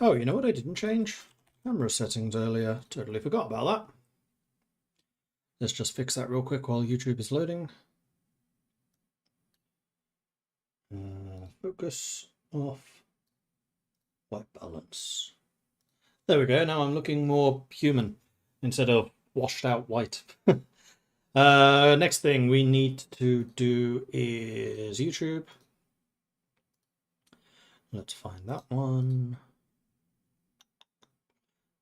Oh, you know what I didn't change? Camera settings earlier. Totally forgot about that. Let's just fix that real quick while YouTube is loading. Focus off. White balance. There we go. Now I'm looking more human instead of washed out white. Next thing we need to do is YouTube. Let's find that one.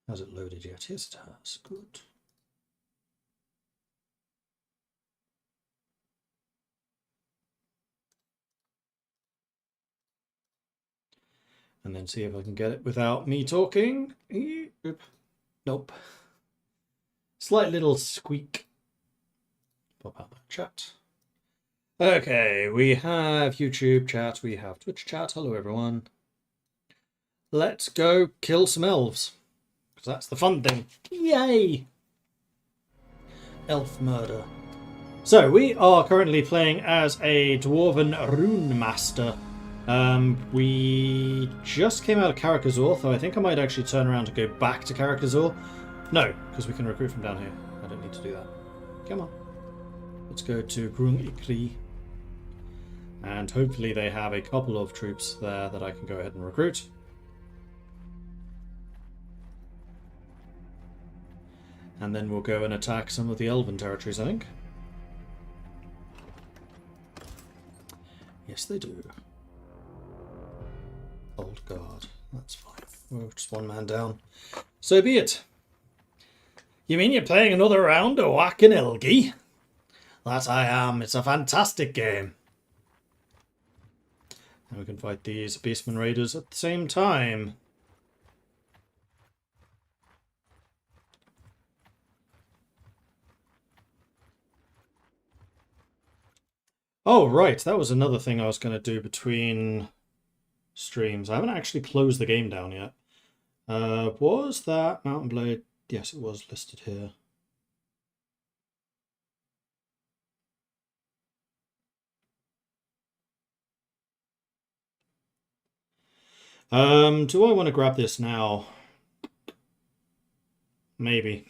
Has it loaded yet? Yes, it has. Good. And then see if I can get it without me talking. Nope. Slight little squeak. Pop out that chat. Okay, we have YouTube chat, we have Twitch chat. Hello, everyone. Let's go kill some elves. Because that's the fun thing. Yay! Elf murder. So, we are currently playing as a Dwarven Rune Master. We just came out of Karakazor, so I think I might actually turn around and go back to Karakazor. No, because we can recruit from down here. I don't need to do that. Come on. Let's go to Grung Ikri. And hopefully they have a couple of troops there that I can go ahead and recruit. And then we'll go and attack some of the Elven territories, I think. Yes, they do. Old guard. That's fine. We're just one man down. So be it. You mean you're playing another round of Whack and Elgi? That I am. It's a fantastic game. And we can fight these Beastman Raiders at the same time. Oh, right. That was another thing I was going to do between streams. I haven't actually closed the game down yet. Was that Mountain Blade? Yes, it was listed here. Do I want to grab this now? Maybe.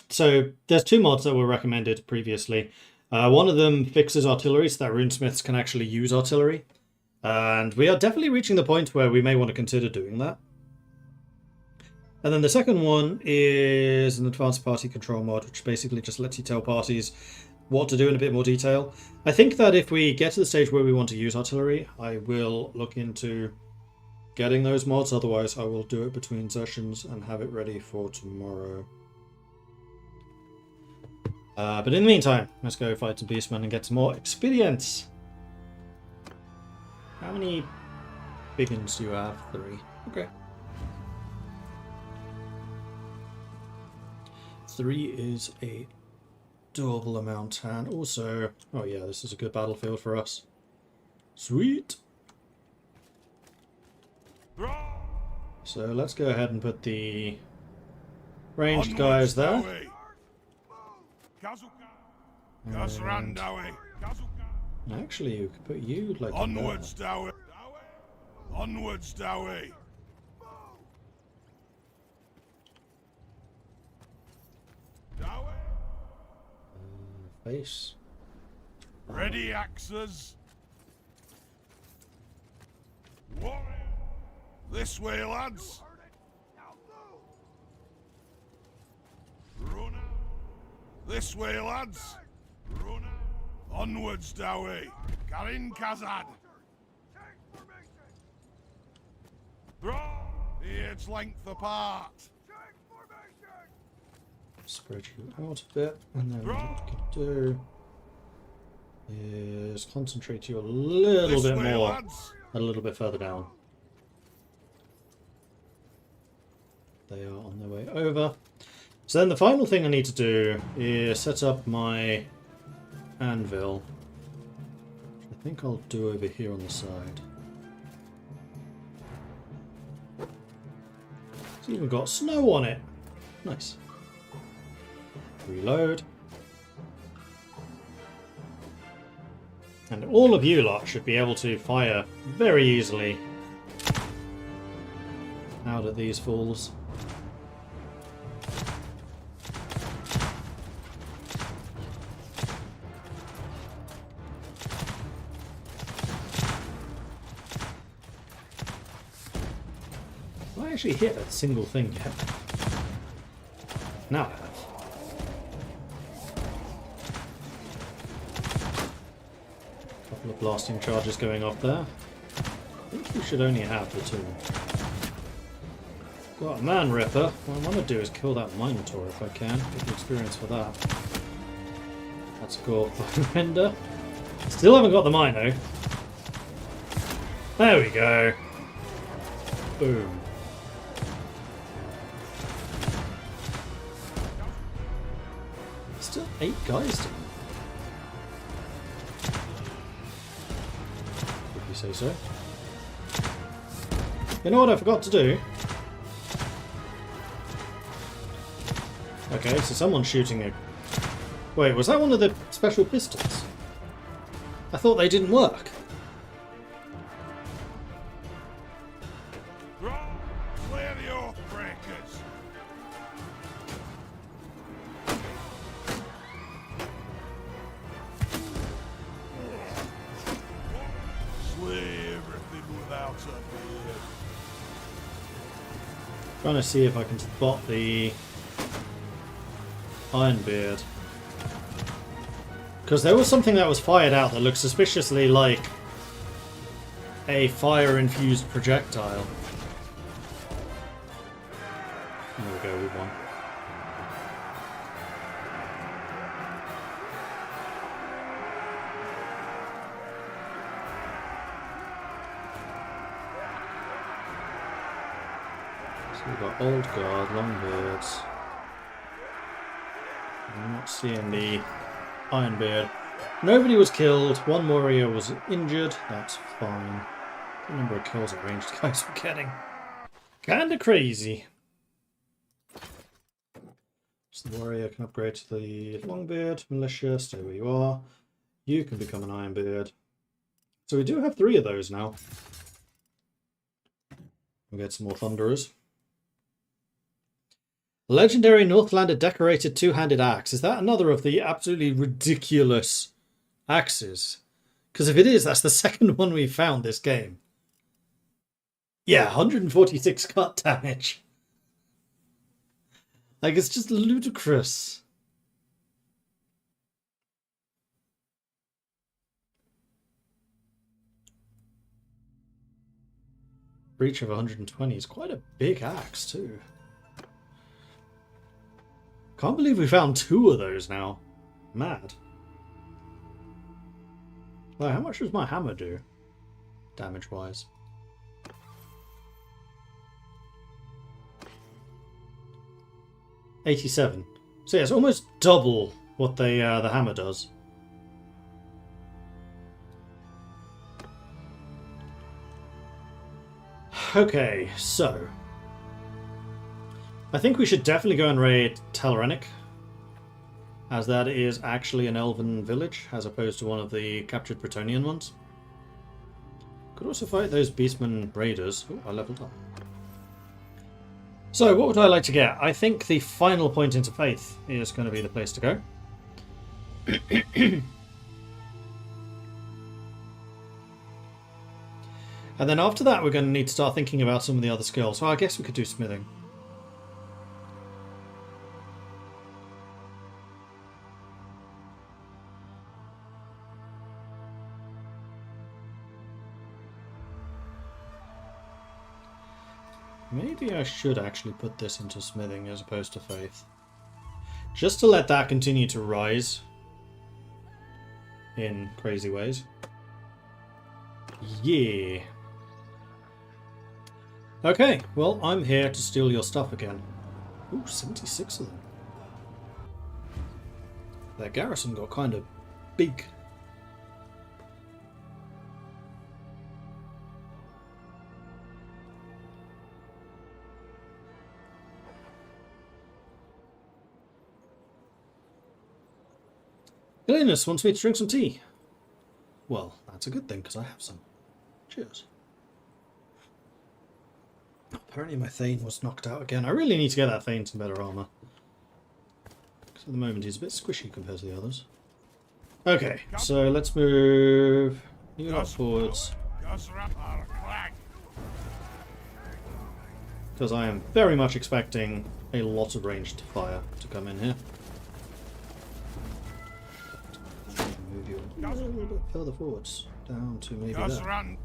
So there's two mods that were recommended previously. One of them fixes artillery so that runesmiths can actually use artillery. And we are definitely reaching the point where we may want to consider doing that. And then the second one is an advanced party control mod, which basically just lets you tell parties what to do in a bit more detail. I think that if we get to the stage where we want to use artillery, I will look into getting those mods. Otherwise, I will do it between sessions and have it ready for tomorrow. But in the meantime, let's go fight some beastmen and get some more experience. How many big ones do you have? 3. Okay. 3 is a doable amount, and also, oh yeah, this is a good battlefield for us. Sweet. So let's go ahead and put the ranged guys there. And actually, we could put you like onwards, Dowie. Onwards, Dowie. Face. Ready, axes. Warrior. This way, lads. Run out. This way, lads. Run out. Onwards, Dowie. Karin Kazad. Beards length apart. Spread you out a bit, and then what we can do is concentrate you a little bit more, a little bit further down. They are on their way over. So then the final thing I need to do is set up my anvil, which I think I'll do over here on the side. It's even got snow on it. Nice. Reload. And all of you lot should be able to fire very easily out at these fools. Have I actually hit a single thing yet? Now I have. Couple of blasting charges going off there. I think you should only have the two. Got a man ripper. What I want to do is kill that Minotaur if I can. Get the experience for that. That's a cool render. Still haven't got the Mino. There we go. Boom. Still 8 guys down. If you say so. You know what I forgot to do? Okay, so someone's shooting a... Wait, was that one of the special pistols? I thought they didn't work. Clear the oath breakers. Slay everything without a beard. Trying to see if I can spot the Ironbeard. Because there was something that was fired out that looked suspiciously like a fire-infused projectile. There we go, we won. So we've got Old Guard, Longbeards. I'm not seeing the Ironbeard. Nobody was killed. One warrior was injured. That's fine. The number of kills at ranged guys we're getting. Kinda crazy. So the warrior can upgrade to the Longbeard. Militia, stay where you are. You can become an Ironbeard. So we do have 3 of those now. We'll get some more Thunderers. Legendary Northlander decorated two-handed axe. Is that another of the absolutely ridiculous axes? Because if it is, that's the second one we've found this game. Yeah, 146 cut damage. Like, it's just ludicrous. Breach of 120 is quite a big axe, too. Can't believe we found 2 of those now. Mad. Well, how much does my hammer do? Damage-wise. 87. So yeah, it's almost double what the hammer does. Okay, so I think we should definitely go and raid Telrenic, as that is actually an elven village, as opposed to one of the captured Bretonnian ones. Could also fight those Beastmen raiders. Oh, I leveled up. So, what would I like to get? I think the final point into Faith is going to be the place to go. And then after that, we're going to need to start thinking about some of the other skills. So I guess we could do smithing. Maybe I should actually put this into smithing as opposed to faith. Just to let that continue to rise in crazy ways. Yeah. Okay, well, I'm here to steal your stuff again. Ooh, 76 of them. Their garrison got kind of big. Linus wants me to drink some tea. Well, that's a good thing, because I have some. Cheers. Apparently my Thane was knocked out again. I really need to get that Thane some better armor. Because at the moment he's a bit squishy compared to the others. Okay, so let's move you lot forwards. Because I am very much expecting a lot of ranged fire to come in here. Move you a little bit further forwards. Down to maybe there.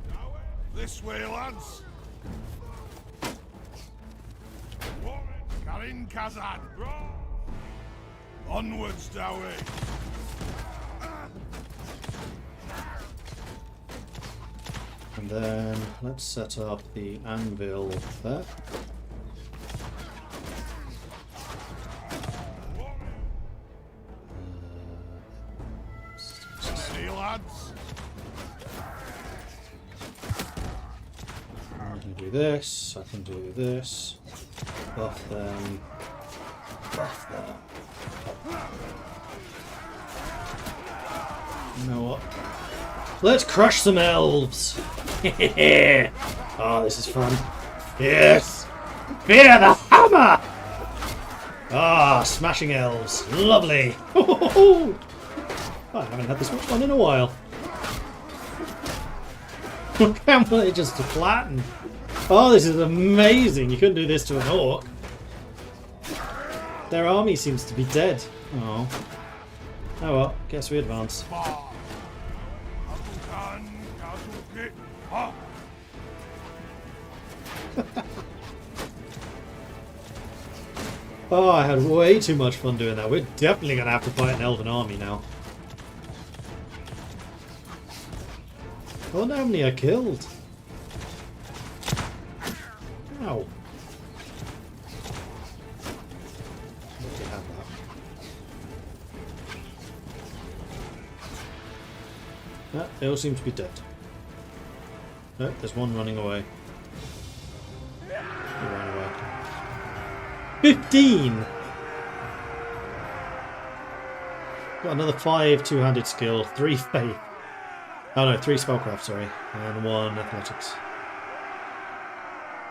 This way, lads. Karin Kazan. Onwards, Dowie. And then let's set up the anvil there. Steady, lads. I can do this, I can do this. Buff them. Buff them. You know what? Let's crush some elves! Oh, this is fun. Yes! Fear the hammer! Ah, smashing elves. Lovely! Oh, I haven't had this much fun in a while. Look how much just flatten. Oh, this is amazing. You couldn't do this to an orc. Their army seems to be dead. Oh. Oh well, guess we advance. Oh, I had way too much fun doing that. We're definitely going to have to fight an elven army now. I wonder how many I killed. Ow. Let me have that. Ah, they all seem to be dead. No, there's one running away. He ran away. 15! Got another 5 two-handed skill, 3 faith. Oh no, 3 spellcraft, sorry. And 1 athletics.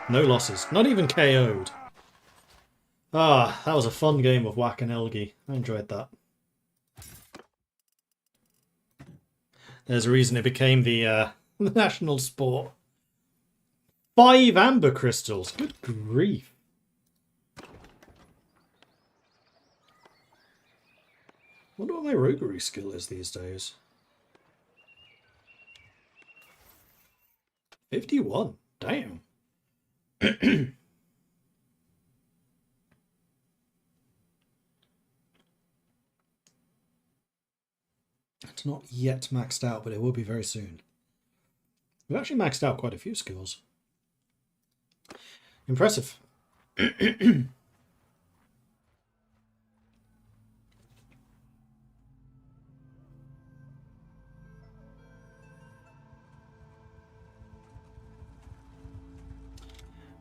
No losses. Not even KO'd. Ah, that was a fun game of Whack and Elgie. I enjoyed that. There's a reason it became the national sport. 5 amber crystals. Good grief. Wonder what my roguery skill is these days. 51. Damn. It's not yet maxed out, but it will be very soon. We've actually maxed out quite a few skills. Impressive.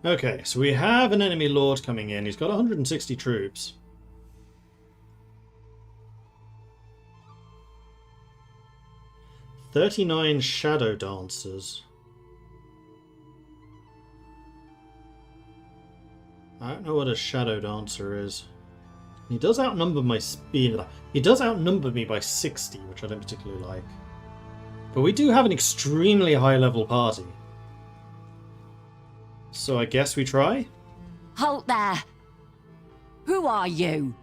Okay, so we have an enemy lord coming in. He's got 160 troops. "39 shadow dancers." I don't know what a shadow dancer is. He does outnumber my speed. He does outnumber me by 60, which I don't particularly like. But we do have an extremely high level party. So I guess we try? Halt there! Who are you?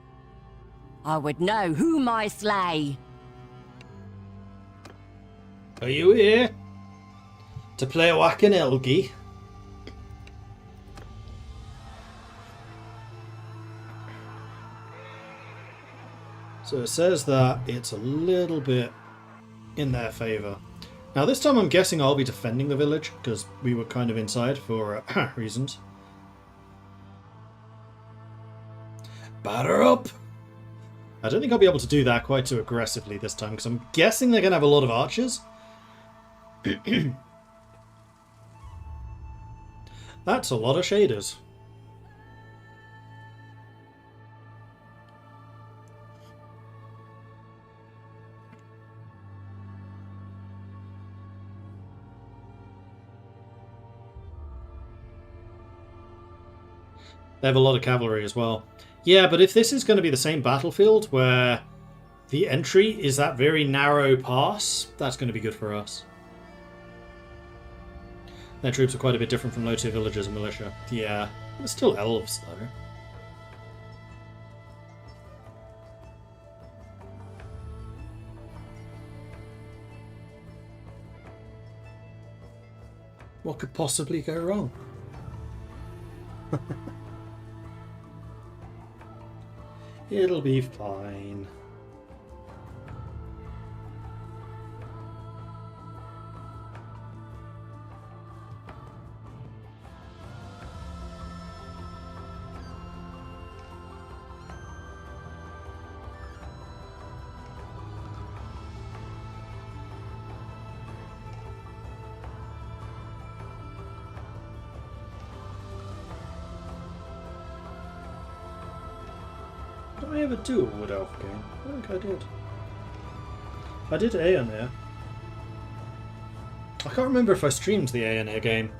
I would know whom I slay. Are you here to play Whack and Elgie? So it says that it's a little bit in their favour. Now this time I'm guessing I'll be defending the village, because we were kind of inside for reasons. Batter up! I don't think I'll be able to do that quite too aggressively this time, because I'm guessing they're going to have a lot of archers. That's a lot of shaders. They have a lot of cavalry as well. Yeah, but if this is going to be the same battlefield where the entry is that very narrow pass, that's going to be good for us. Their troops are quite a bit different from low-tier villagers and militia. Yeah, they're still elves, though. What could possibly go wrong? It'll be fine. Did I ever do a Wood Elf game? I think I did. I did Aeonir. I can't remember if I streamed the Aeonir game.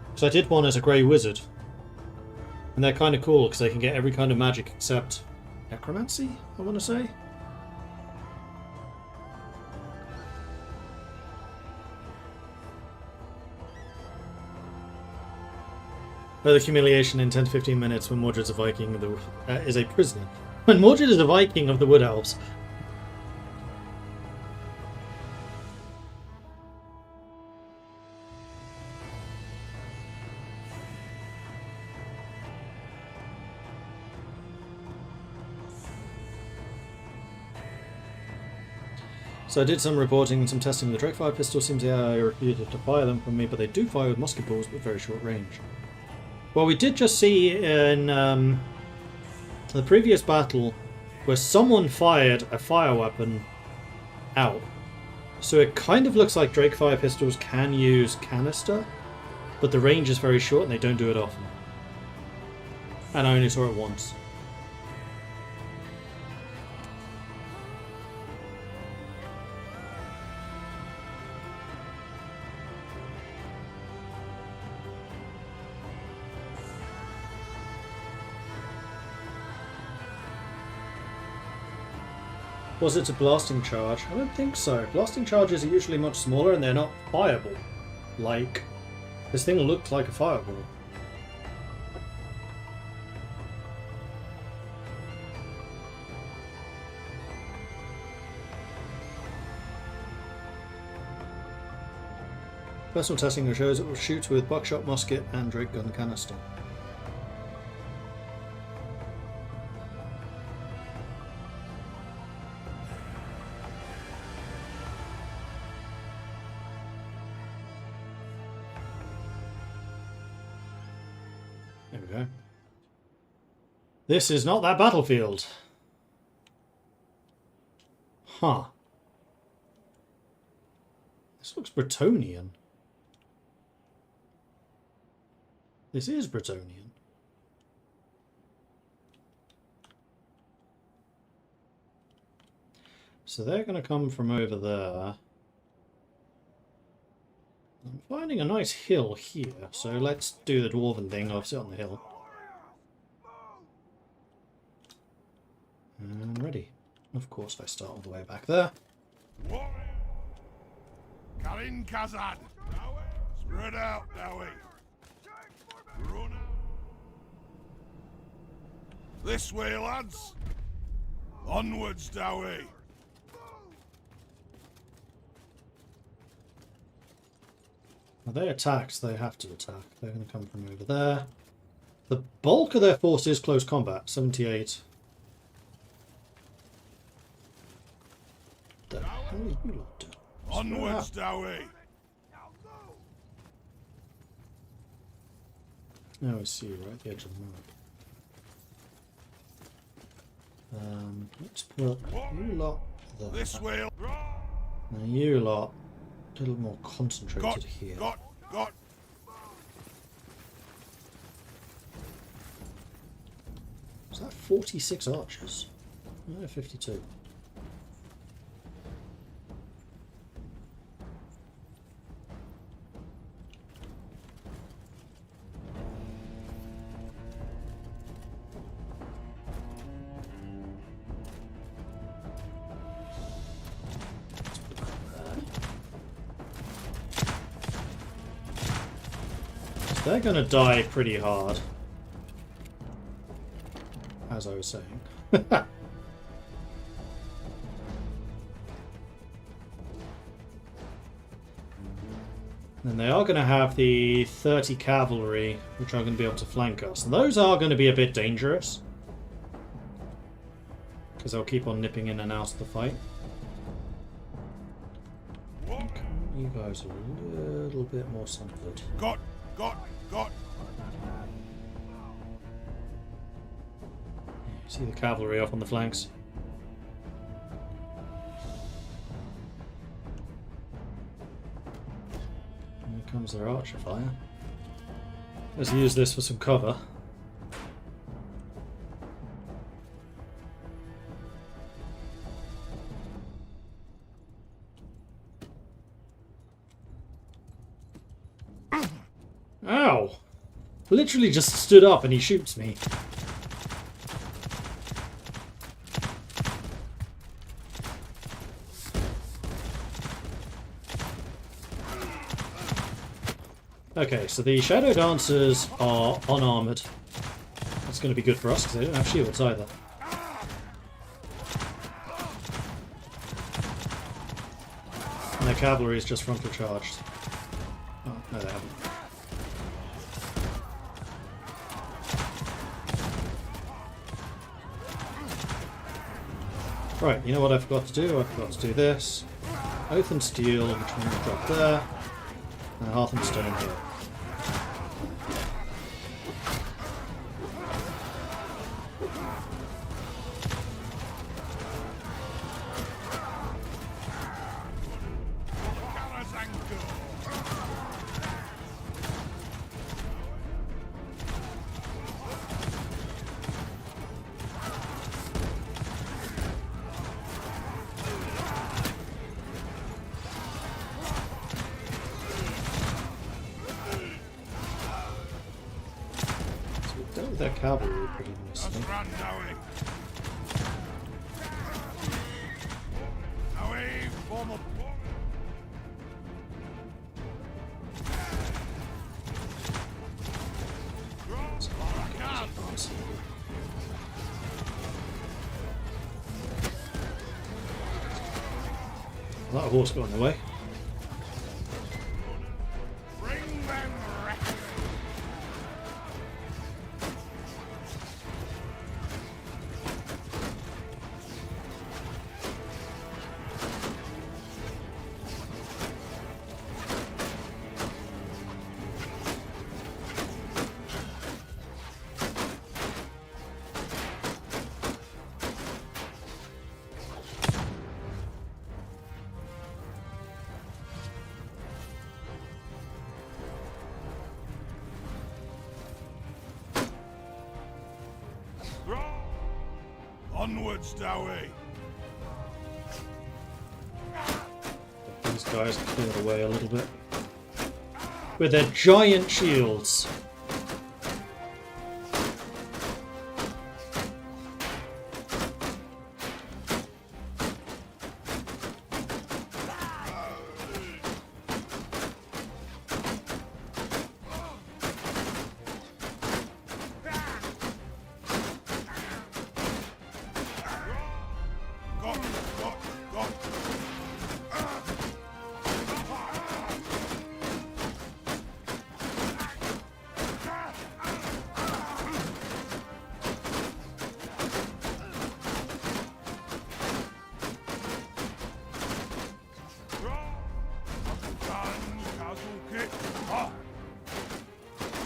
Because I did one as a Grey Wizard. And they're kind of cool because they can get every kind of magic except necromancy, I want to say. Further humiliation in 10 to 15 minutes when Mordred's a Viking is a prisoner. When Mordred is a Viking of the Wood Elves. So I did some reporting and some testing of the Drakefire pistol. Seems the AI refused to fire them from me, but they do fire with musket balls with very short range. Well, we did just see in the previous battle where someone fired a fire weapon out. So it kind of looks like Drakefire pistols can use canister, but the range is very short and they don't do it often. And I only saw it once. Was it a blasting charge? I don't think so. Blasting charges are usually much smaller and they're not fireball. Like, this thing looked like a fireball. Personal testing shows it will shoot with buckshot, musket and Drake gun canister. There we go. This is not that battlefield. Huh. This looks Bretonnian. This is Bretonnian. So they're going to come from over there. I'm finding a nice hill here, so let's do the dwarven thing. I'll sit on the hill. And ready. Of course, I start all the way back there. Karin Kazan. Spread out, Dowie. Run out. This way, lads. Onwards, Dowie. Now they attacked, they have to attack. They're going to come from over there. The bulk of their force is close combat, 78. The hell are you lot doing? Onwards, Dowie. Oh, I see, right at the edge of the map. Let's put you lot there. This way. Now you lot a little more concentrated here. Got. Is that 46 archers? No, 52. they're going to die pretty hard. As I was saying. And they are going to have the 30 cavalry, which are going to be able to flank us. And those are going to be a bit dangerous. Because they'll keep on nipping in and out of the fight. Okay, you guys are a little bit more centered. Got. See the cavalry off on the flanks. Here comes their archer fire. Let's use this for some cover. Ow! Literally just stood up and he shoots me. Okay, so the Shadow Dancers are unarmoured. That's going to be good for us because they don't have shields either. And their cavalry is just frontal charged. Oh, no they haven't. Right, you know what I forgot to do? I forgot to do this. Oath and Steel, which I'm going to drop there. And Hearth and Stone here. Dealt with their cavalry pretty nicely. Well, that horse got in the way. Onwards, Dowie. These guys cleared away a little bit. With their giant shields.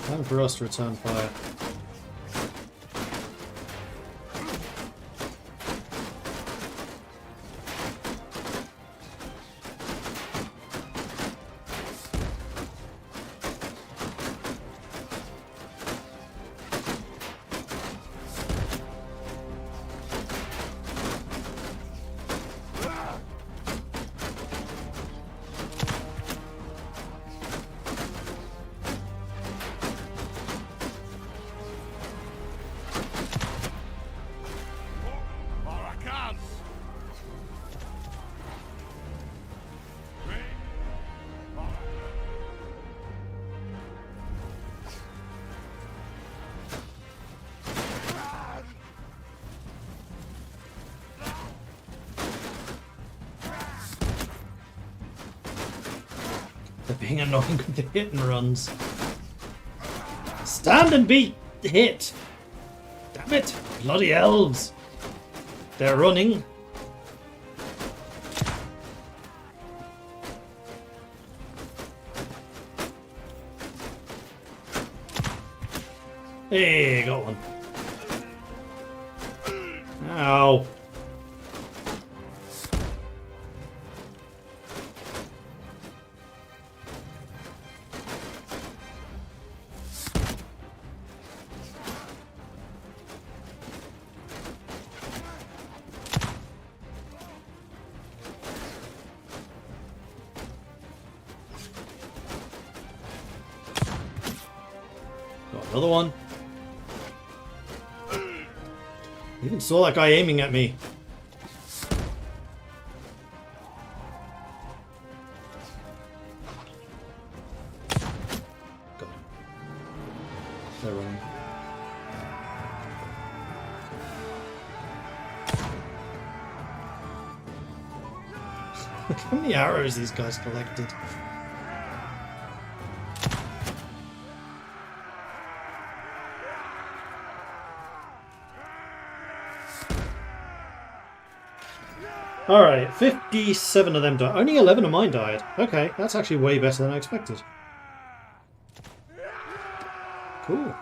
Time for us to return fire. They're being annoying with the hit and runs. Stand and be hit! Damn it! Bloody elves! They're running. Hey, got one. Ow. Got another one. Even saw that guy aiming at me. Got him. They're running. Look how many arrows these guys collected. Alright, 57 of them died. Only 11 of mine died. Okay, that's actually way better than I expected. Cool.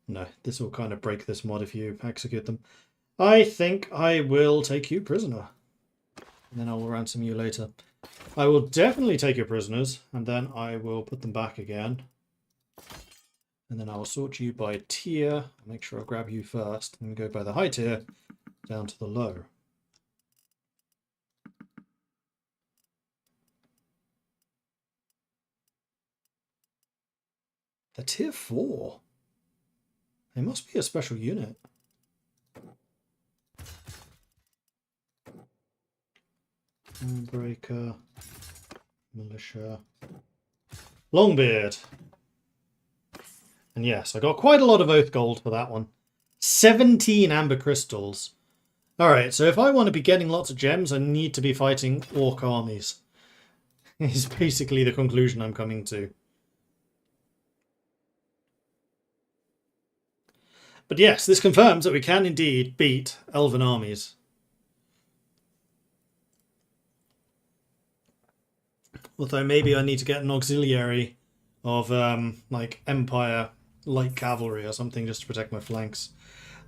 No, this will kind of break this mod if you execute them. I think I will take you prisoner. And then I will ransom you later. I will definitely take your prisoners, and then I will put them back again. And then I'll sort you by tier. Make sure I grab you first. And go by the high tier down to the low. The tier 4. They must be a special unit. Breaker. Militia. Longbeard. And yes, I got quite a lot of oath gold for that one. 17 amber crystals. Alright, so if I want to be getting lots of gems, I need to be fighting orc armies. Is basically the conclusion I'm coming to. But yes, this confirms that we can indeed beat elven armies. Although maybe I need to get an auxiliary of like Empire light cavalry or something just to protect my flanks.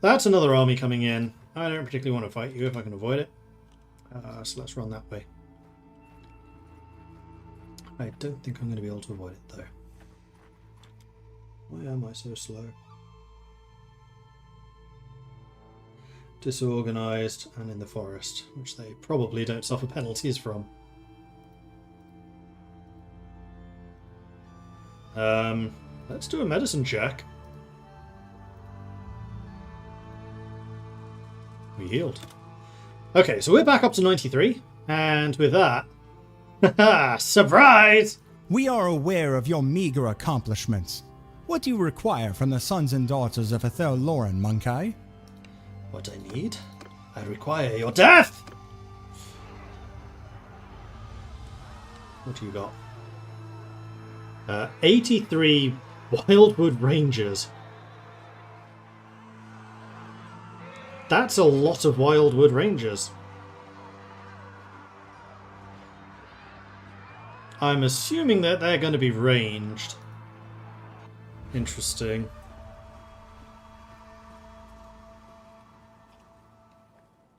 That's another army coming in. I don't particularly want to fight you if I can avoid it. So let's run that way. I don't think I'm going to be able to avoid it though. Why am I so slow? Disorganized and in the forest, which they probably don't suffer penalties from. Let's do a medicine check. We healed. Okay, so we're back up to 93, and with that, haha, surprise! We are aware of your meager accomplishments. What do you require from the sons and daughters of Ethel Lauren, Monkey? What I need? I require your death! What do you got? 83 Wildwood Rangers. That's a lot of Wildwood Rangers. I'm assuming that they're going to be ranged. Interesting.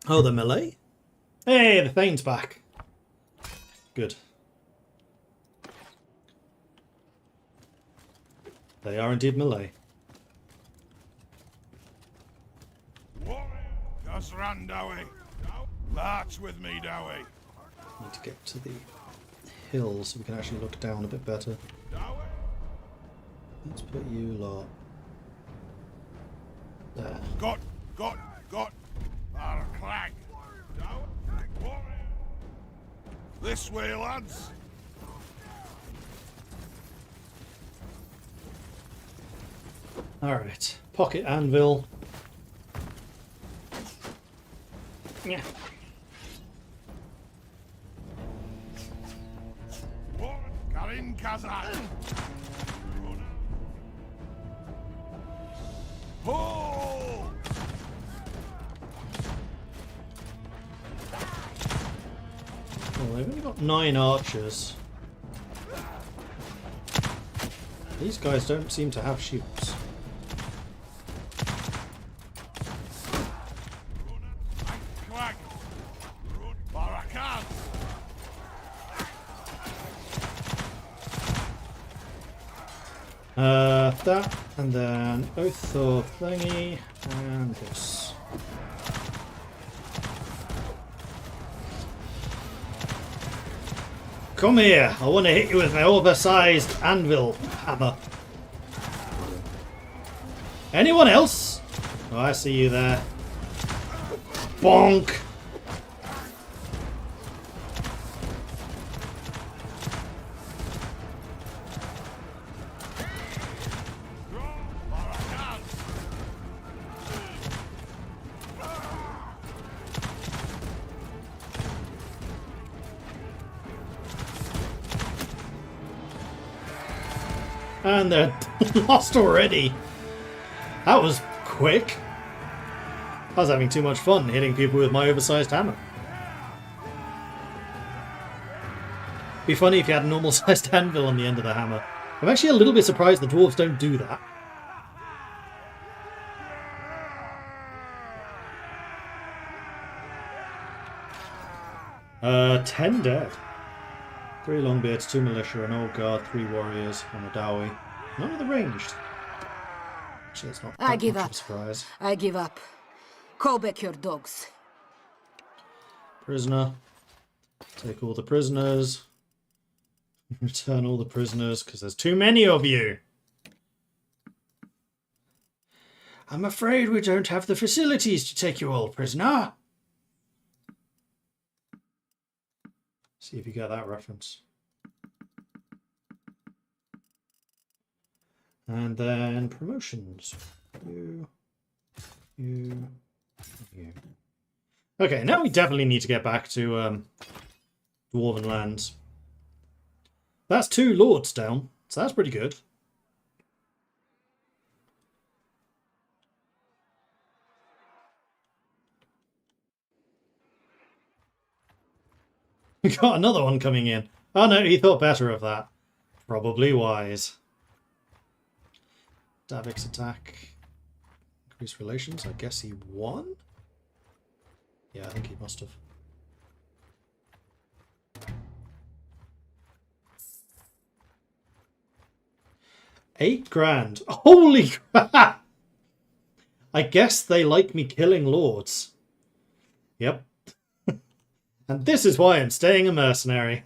Oh, the melee? Hey, the Thane's back. Good. They are indeed melee. Just run, Dowie. March with me, Dowie. Need to get to the hill so we can actually look down a bit better. Let's put you lot there. Got. Clag. This way, lads. Alright, pocket anvil. Yeah. Garin Kazak. Pull! Well, they've only got 9 archers. These guys don't seem to have shields. Quack! Barakan! That, and then Oath of Thingy, and this. Come here, I want to hit you with my oversized anvil hammer. Anyone else? Oh, I see you there. Bonk! Barakan! And they're lost already. That was quick. I was having too much fun hitting people with my oversized hammer. Be funny if you had a normal sized anvil on the end of the hammer. I'm actually a little bit surprised the dwarves don't do that. Uh, 10 dead. 3 longbeards, 2 militia, an old guard, 3 warriors, and a dowie. None of the ranged. Actually, it's not I that give much of up. a surprise. I give up. Call back your dogs. Prisoner. Take all the prisoners. Return all the prisoners, because there's too many of you. I'm afraid we don't have the facilities to take you all prisoner. See if you get that reference. And then promotions. You. Okay, now we definitely need to get back to Dwarven lands. That's 2 lords down, so that's pretty good. We got another one coming in. Oh no, he thought better of that. Probably wise. Davik's attack. Increase relations. I guess he won? Yeah, I think he must have. $8,000. Holy crap! I guess they like me killing lords. Yep. And this is why I'm staying a mercenary.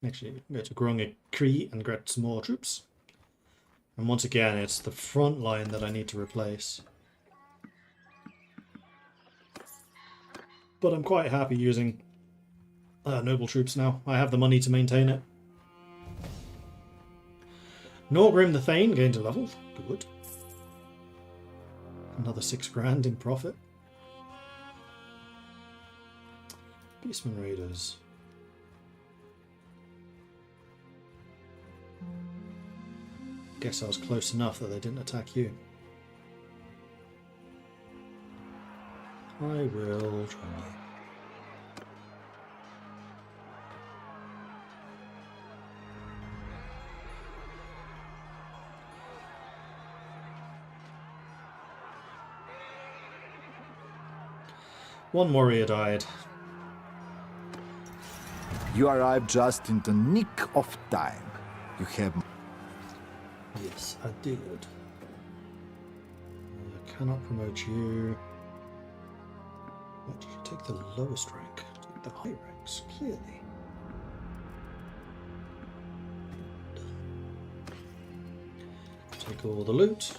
Actually, go to Grunga Cree and get some more troops. And once again, it's the front line that I need to replace. But I'm quite happy using noble troops now. I have the money to maintain it. Norgrim the Thane gained a level. Good. Another $6,000 in profit. Beastman Raiders. Guess I was close enough that they didn't attack you. I will try. One warrior died. You arrived just in the nick of time. You have... Yes, I did. I cannot promote you. What did you take the lowest rank? Take the high ranks, clearly. Take all the loot.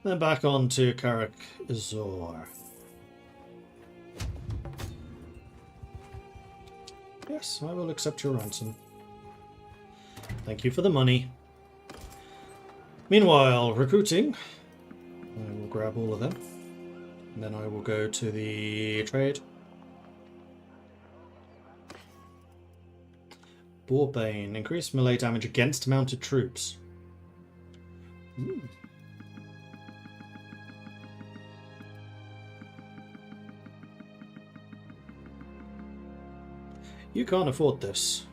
Then back on to Karak Azor. Yes, I will accept your ransom. Thank you for the money. Meanwhile, recruiting. I will grab all of them. And then I will go to the trade. Boarbane. Increased melee damage against mounted troops. Ooh. You can't afford this.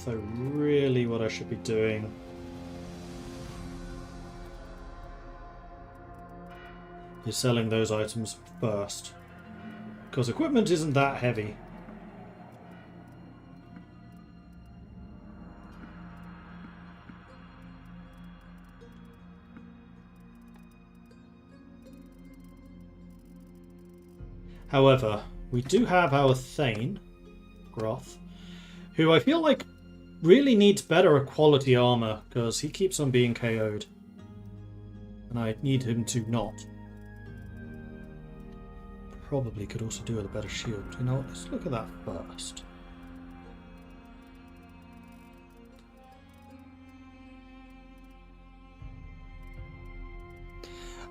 Although really what I should be doing is selling those items first. Because equipment isn't that heavy. However, we do have our Thane, Groth, who I feel like really needs better quality armor, because he keeps on being KO'd. And I need him to not. Probably could also do with a better shield. You know what, let's look at that first.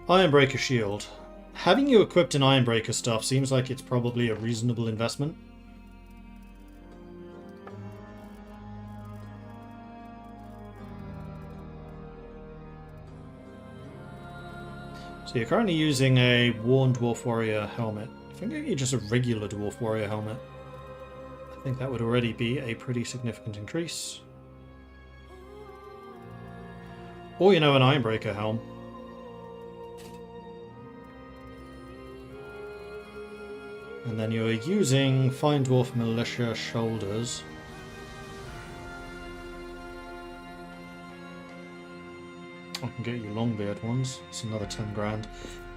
Ironbreaker shield. Having you equipped in Ironbreaker stuff seems like it's probably a reasonable investment. So you're currently using a Worn Dwarf Warrior helmet. If I can get you just a regular Dwarf Warrior helmet, I think that would already be a pretty significant increase. Or, you know, an Ironbreaker helm. And then you're using Fine Dwarf Militia shoulders. I can get you Longbeard ones. It's another 10 grand.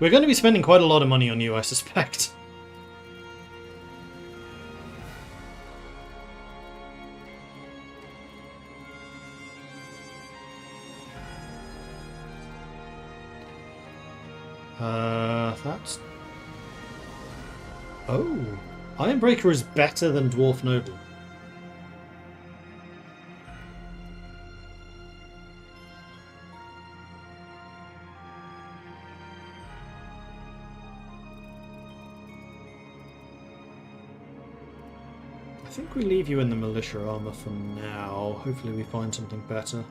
We're going to be spending quite a lot of money on you, I suspect. That's... Oh! Ironbreaker is better than Dwarf Noble. I think we leave you in the militia armor for now. Hopefully we find something better.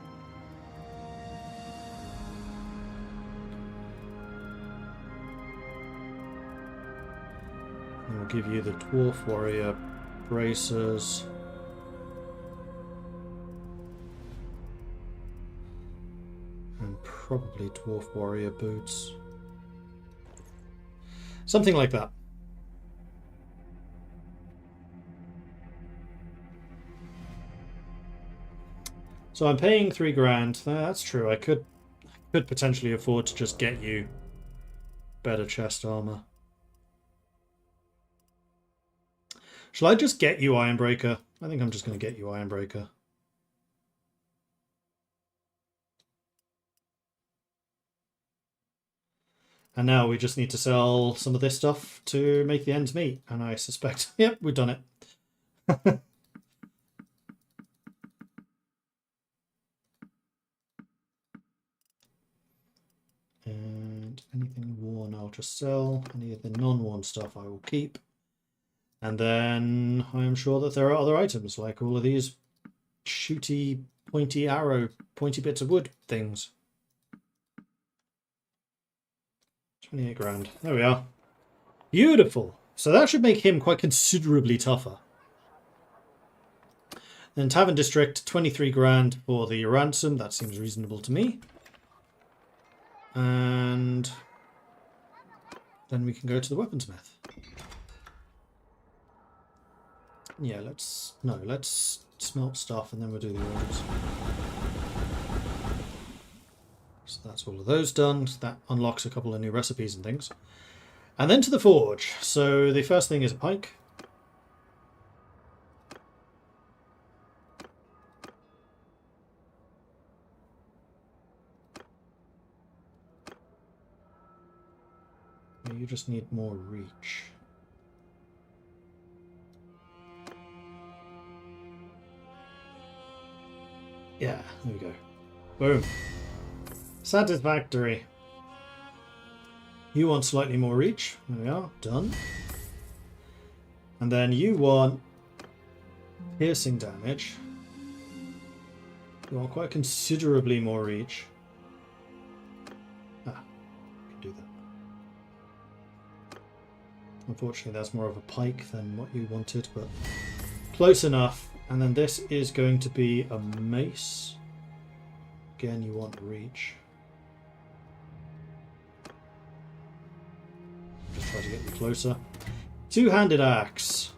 And we'll give you the Dwarf Warrior bracers. And probably Dwarf Warrior boots. Something like that. So I'm paying 3 grand. That's true. I could potentially afford to just get you better chest armor. Shall I just get you Ironbreaker? I think I'm just going to get you Ironbreaker. And now we just need to sell some of this stuff to make the ends meet. And I suspect, yep, we've done it. And anything worn I'll just sell. Any of the non-worn stuff I will keep. And then I am sure that there are other items, like all of these shooty, pointy arrow, pointy bits of wood things. 28 grand. There we are. Beautiful. So that should make him quite considerably tougher. Then Tavern District, 23 grand for the ransom. That seems reasonable to me. And then we can go to the weaponsmith. Yeah, let's smelt stuff and then we'll do the orders. So that's all of those done. So that unlocks a couple of new recipes and things. And then to the forge. So the first thing is a pike. You just need more reach. Yeah, there we go. Boom. Satisfactory. You want slightly more reach. There we are. Done. And then you want piercing damage. You want quite considerably more reach. Ah, can do that. Unfortunately, that's more of a pike than what you wanted, but close enough. And then this is going to be a mace. Again, you want reach. Just try to get you closer. Two-handed axe.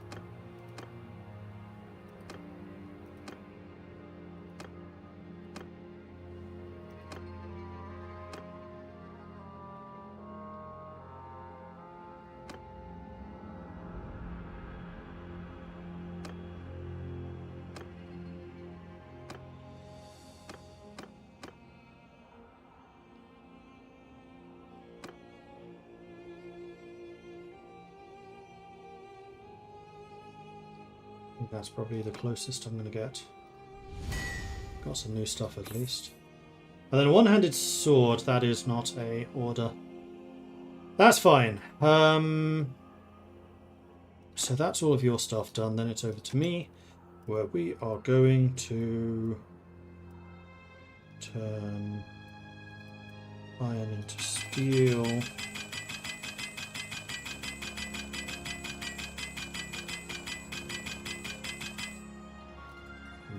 I think that's probably the closest I'm going to get. Got some new stuff at least. And then a one-handed sword, that is not a order. That's fine. So that's all of your stuff done. Then it's over to me, where we are going to turn iron into steel.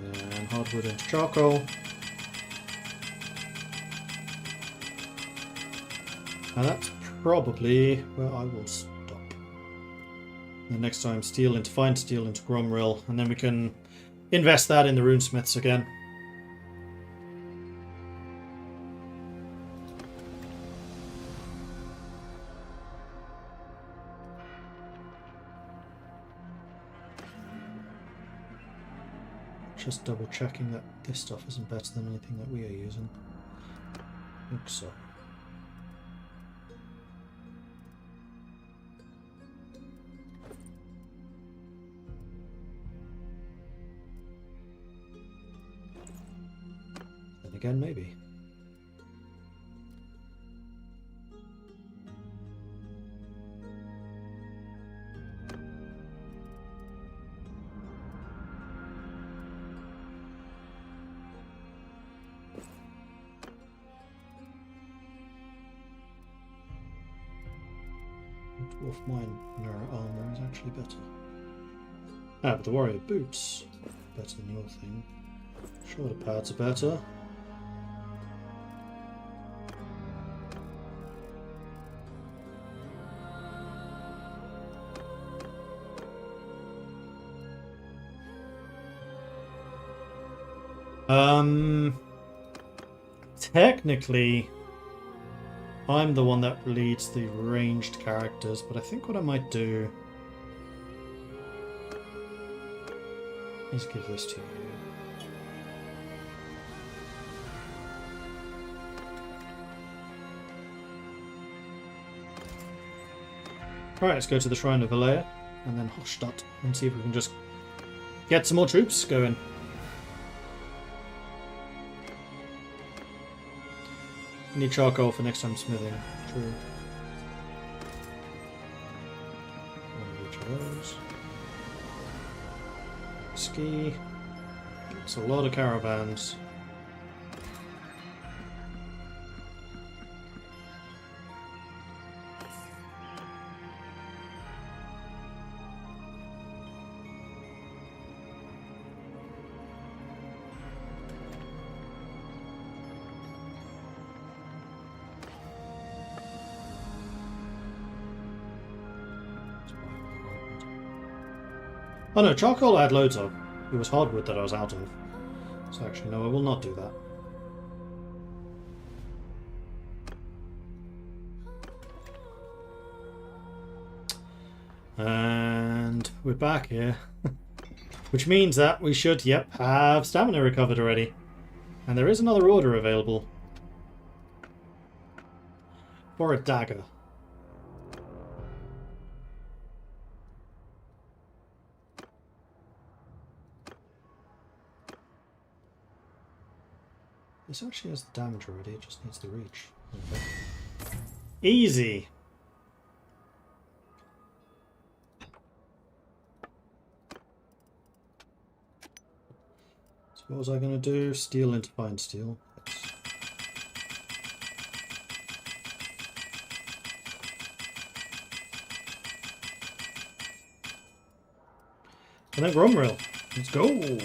And hardwood into charcoal. And that's probably where I will stop. And next time, steel into fine steel into Gromrill, and then we can invest that in the runesmiths again. Just double checking that this stuff isn't better than anything that we are using. I think so. Then again, maybe. Dwarf miner armor is actually better. Ah, but the warrior boots better than your thing. Shoulder pads are better. Technically, I'm the one that leads the ranged characters, but I think what I might do is give this to you. Alright, let's go to the Shrine of Valea and then Hochstadt and see if we can just get some more troops going. Need charcoal for next time smithing. True. One of each of those. Ski. It's a lot of caravans. Oh no, charcoal I had loads of. It was hardwood that I was out of. So actually, no, I will not do that. And we're back here. Which means that we should, yep, have stamina recovered already. And there is another order available. For a dagger. This actually has the damage already, it just needs the reach. Okay. Easy! So what was I going to do? Steel into fine steel. Yes. And then Gromrill. Let's go!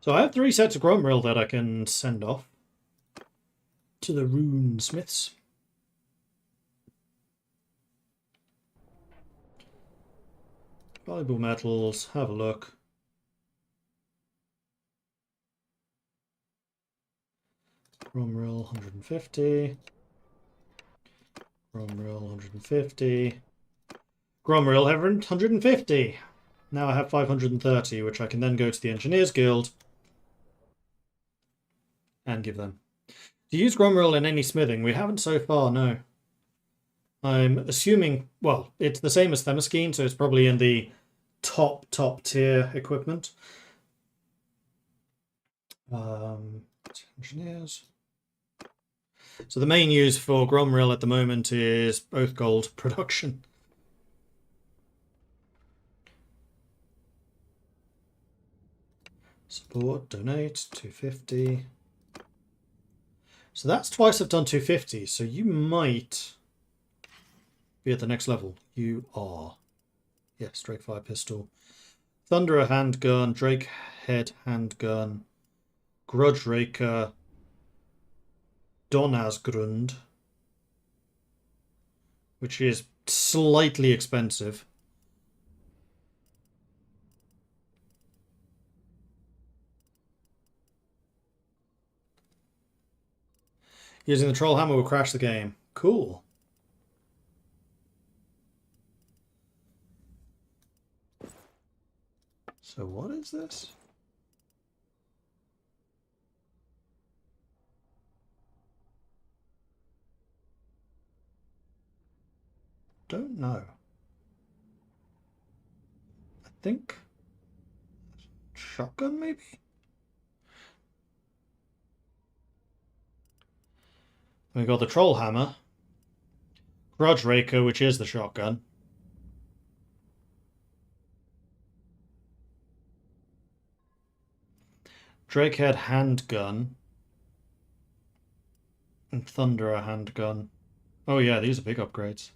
So I have 3 sets of Gromrill that I can send off to the rune smiths. Valuable metals, have a look. Gromrill 150. Gromrill 150. Gromrill 150. Now I have 530, which I can then go to the Engineers Guild and give them. To use Gromrill in any smithing, we haven't so far, no. I'm assuming, well, it's the same as Themyscene, so it's probably in the top tier equipment. Engineers. So the main use for Gromrill at the moment is both gold production. Support, donate, 250. So that's twice I've done 250, so you might be at the next level. You are. Yes, Drake Fire Pistol. Thunderer Handgun, Drake Head Handgun, Grudge Raker, Donasgrund, which is slightly expensive. Using the Troll Hammer will crash the game. Cool. So what is this? Don't know. I think shotgun maybe? We got the Troll Hammer, Grudge Raker, which is the shotgun. Drakehead Handgun. And Thunderer Handgun. Oh yeah, these are big upgrades.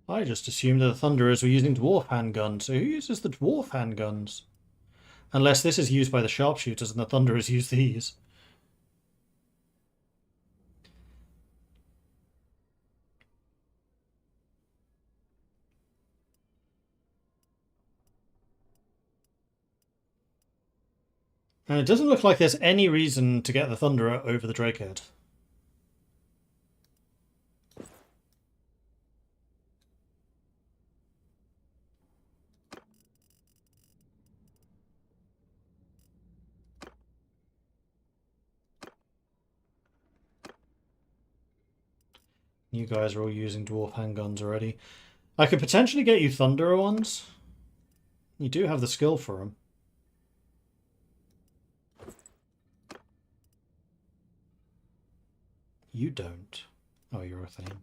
I just assumed that the Thunderers were using Dwarf Handguns, so who uses the Dwarf Handguns? Unless this is used by the Sharpshooters and the Thunderers use these. And it doesn't look like there's any reason to get the Thunderer over the Drakehead. You guys are all using Dwarf Handguns already. I could potentially get you Thunderer ones. You do have the skill for them. You don't. Oh, you're a Thane.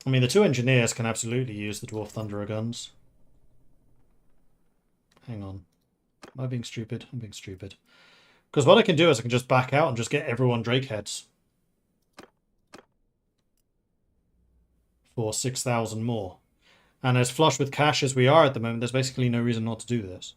I mean, the 2 engineers can absolutely use the Dwarf Thunderer guns. Hang on. Am I being stupid? I'm being stupid. Because what I can do is I can just back out and just get everyone Drake heads. For 6,000 more. And as flush with cash as we are at the moment, there's basically no reason not to do this.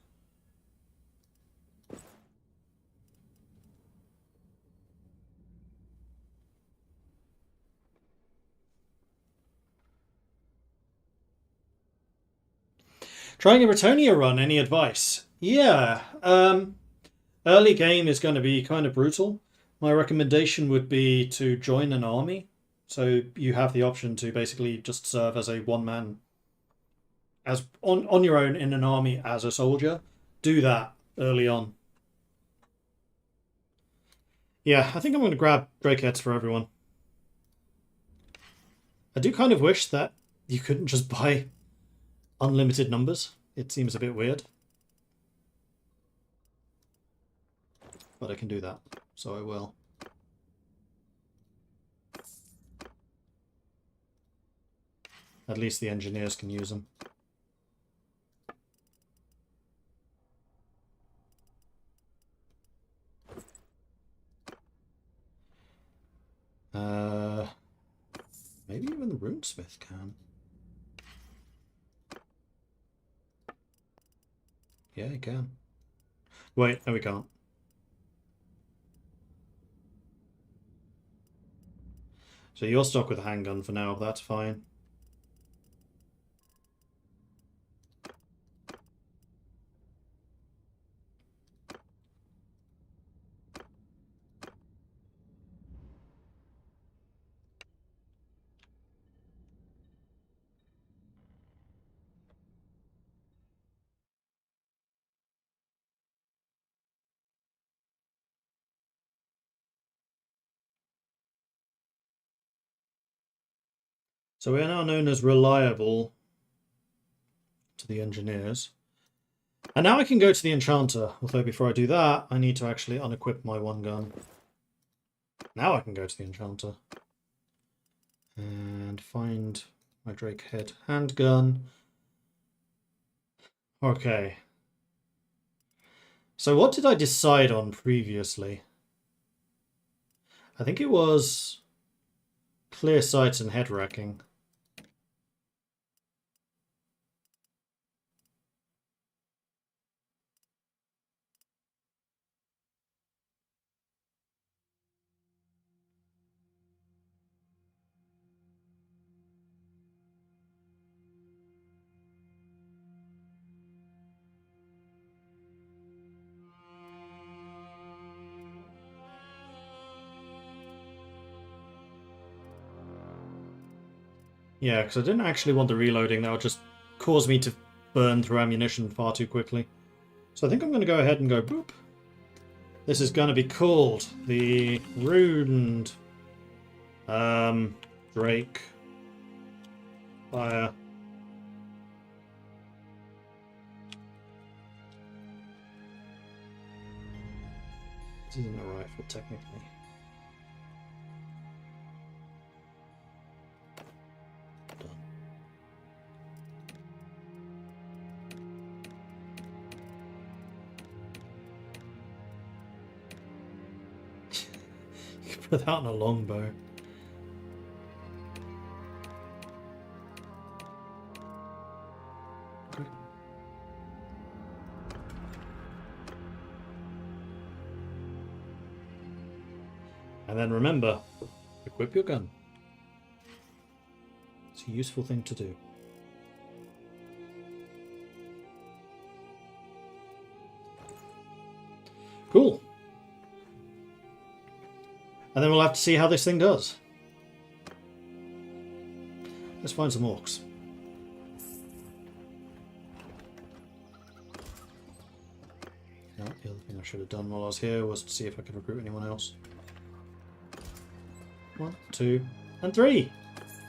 Trying a Bretonia run, any advice? Yeah, early game is going to be kind of brutal. My recommendation would be to join an army. So you have the option to basically just serve as a one-man, as on your own in an army as a soldier. Do that early on. Yeah, I think I'm going to grab Drake heads for everyone. I do kind of wish that you couldn't just buy unlimited numbers. It seems a bit weird. But I can do that, so I will. At least the engineers can use them. Maybe even the runesmith can. Yeah, he can. Wait, no we can't. So you're stuck with a handgun for now, that's fine. So we are now known as reliable to the engineers. And now I can go to the enchanter, although before I do that, I need to actually unequip my one gun. Now I can go to the enchanter. And find my Drake head handgun. Okay. So what did I decide on previously? I think it was clear sight and head wrecking. Yeah, because I didn't actually want the reloading. That would just cause me to burn through ammunition far too quickly. So I think I'm going to go ahead and go boop. This is going to be called the Ruined Drake Fire. This isn't a rifle, technically. Done. You can put that on a longbow. And then remember, equip your gun. It's a useful thing to do. Cool. And then we'll have to see how this thing does. Let's find some orcs. No, the other thing I should have done while I was here was to see if I could recruit anyone else. 1, 2, and 3.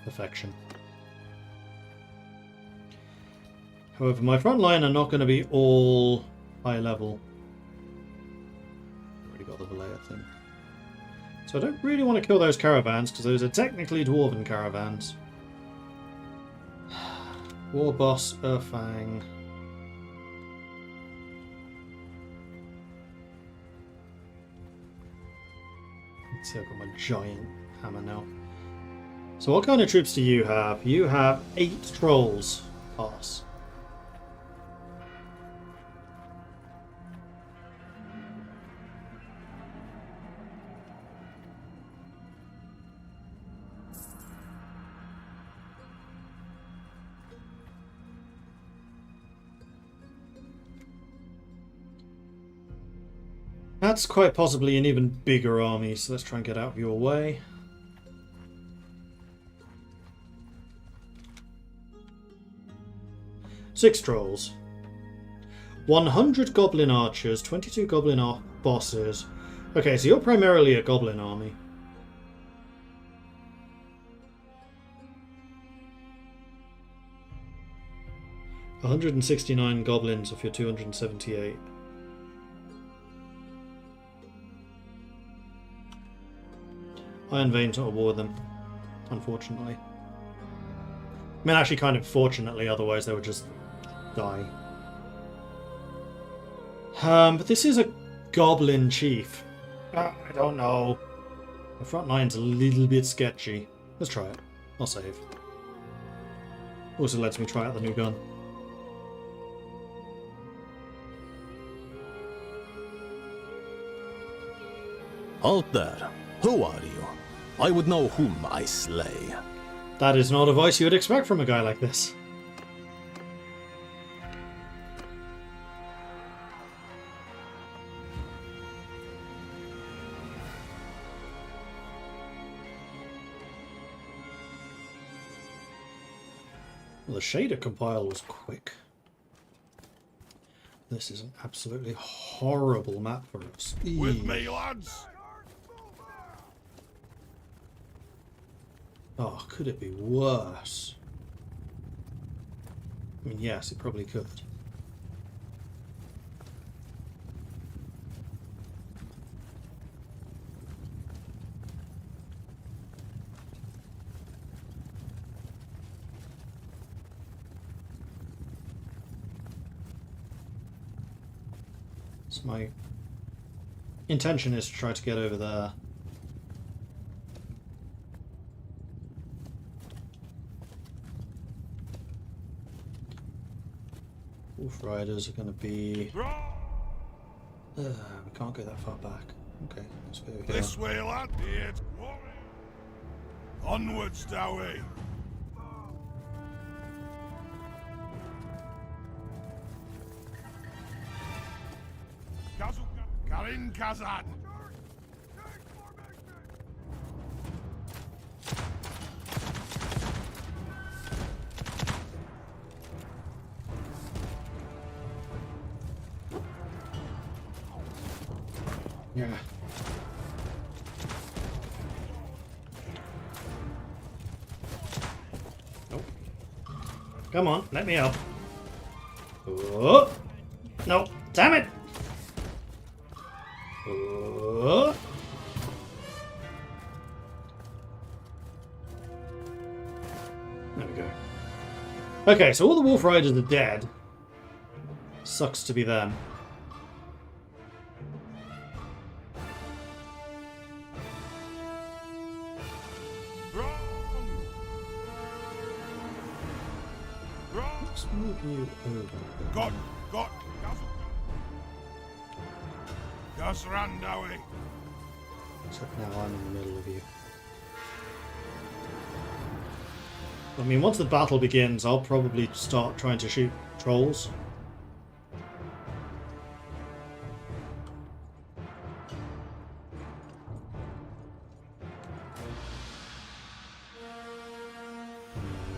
Perfection. However, my front line are not going to be all high level. Already got the Valleya thing. So I don't really want to kill those caravans, because those are technically dwarven caravans. War Boss, Urfang. Let's see, I've got my giant hammer now. So what kind of troops do you have? You have 8 trolls. Pass. That's quite possibly an even bigger army, so let's try and get out of your way. Six trolls. 100 goblin archers, 22 goblin bosses, Okay, so you're primarily a goblin army. $169 goblins of your 278. Iron Veins not a war them, unfortunately. I mean, actually, kind of fortunately, otherwise they would just die. But this is a goblin chief. I don't know. The front line's a little bit sketchy. Let's try it. I'll save. Also lets me try out the new gun. Halt there. Who are you? I would know whom I slay. That is not a voice you would expect from a guy like this. Well, the shader compile was quick. This is an absolutely horrible map for us. With me, lads. Oh, could it be worse? I mean, yes, it probably could. So my intention is to try to get over there. Wolf Riders are going to be... we can't go that far back. Okay, let's go here. This way, lad. Here. Onwards, Dowie. Karin Kazan. Yeah. Nope. Come on, let me help. Oh! No, damn it! Oh! There we go. Okay, so all the Wolf Riders are dead. Sucks to be them. Let's move you over. Got. Gazran, Dowie. Except now I'm in the middle of you. I mean, once the battle begins, I'll probably start trying to shoot trolls.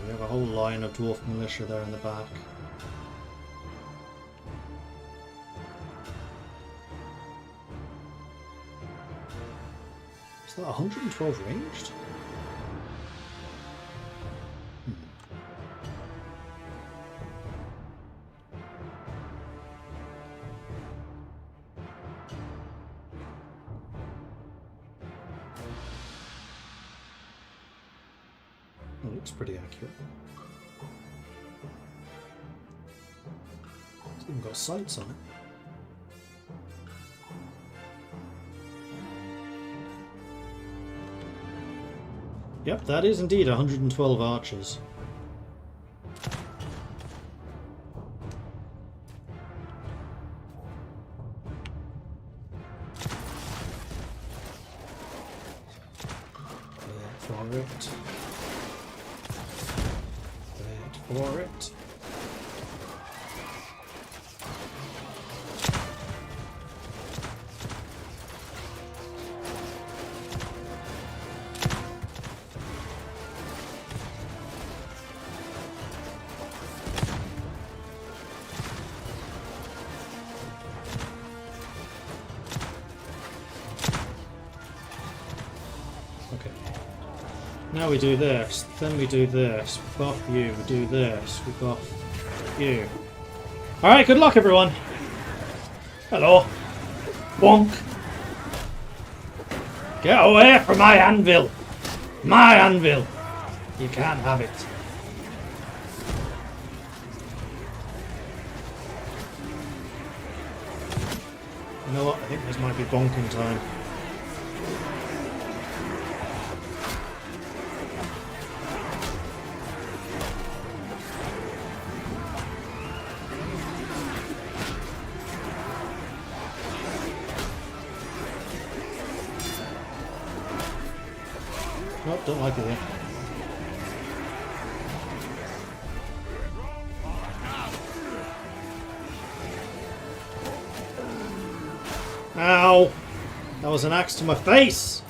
We have a whole line of dwarf militia there in the back. Is that 112 ranged? That looks pretty accurate. It's even got sights on it. Yep, that is indeed 112 archers. For it. For it. Okay. Now we do this, then we do this. Buff you, we do this, we buff you. Alright, good luck everyone! Hello! Bonk! Get away from my anvil! My anvil! You can't have it. You know what? I think this might be bonking time. Nope, don't like it yet. Ow! That was an axe to my face!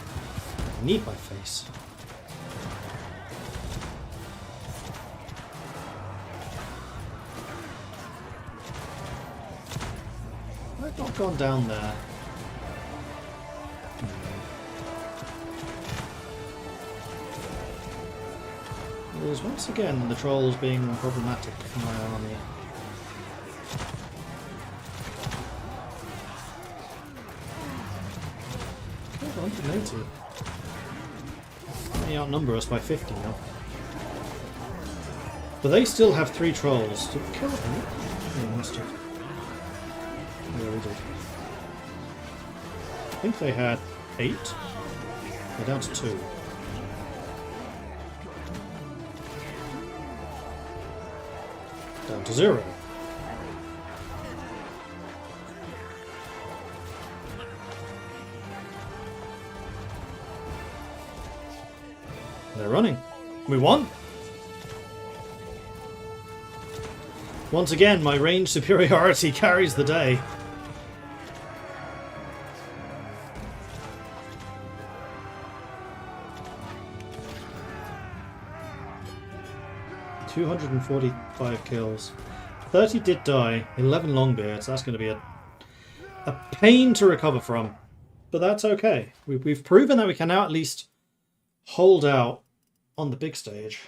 I need my face. I've not gone down there. There's once again the trolls being problematic for my army. Killed 180. They outnumber us by 50 now. But they still have 3 trolls. Did we kill them? Yeah, we must have. Yeah, we did. I think they had 8. They're down to 2. Down to 0. They're running. We won. Once again, my range superiority carries the day. $245 kills. 30 did die. 11 longbeards. That's going to be a pain to recover from. But that's okay. We've proven that we can now at least hold out on the big stage.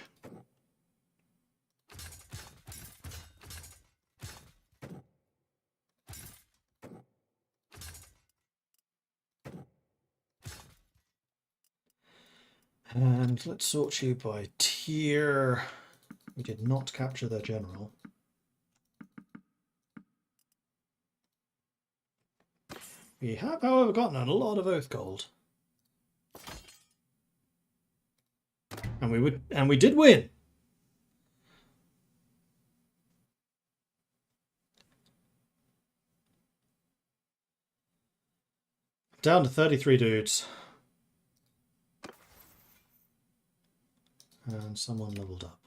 And let's sort you by tier. We did not capture their general. We have, however, gotten a lot of oath gold. And we did win. Down to 33 dudes. And someone leveled up.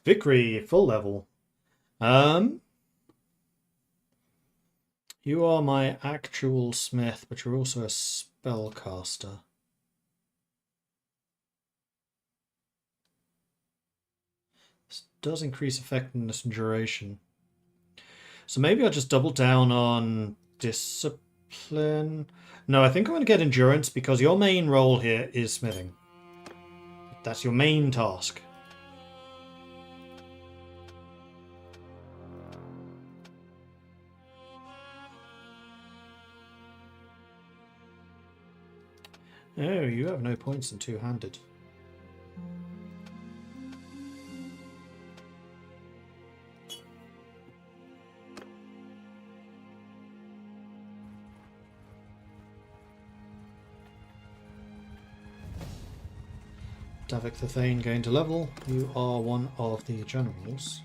Vickery, full level. You are my actual smith, but you're also a spellcaster. This does increase effectiveness and duration. So maybe I'll just double down on discipline. No, I think I'm going to get endurance because your main role here is smithing. That's your main task. Oh, you have no points in two-handed. Davik the Thane gained a level. You are one of the generals.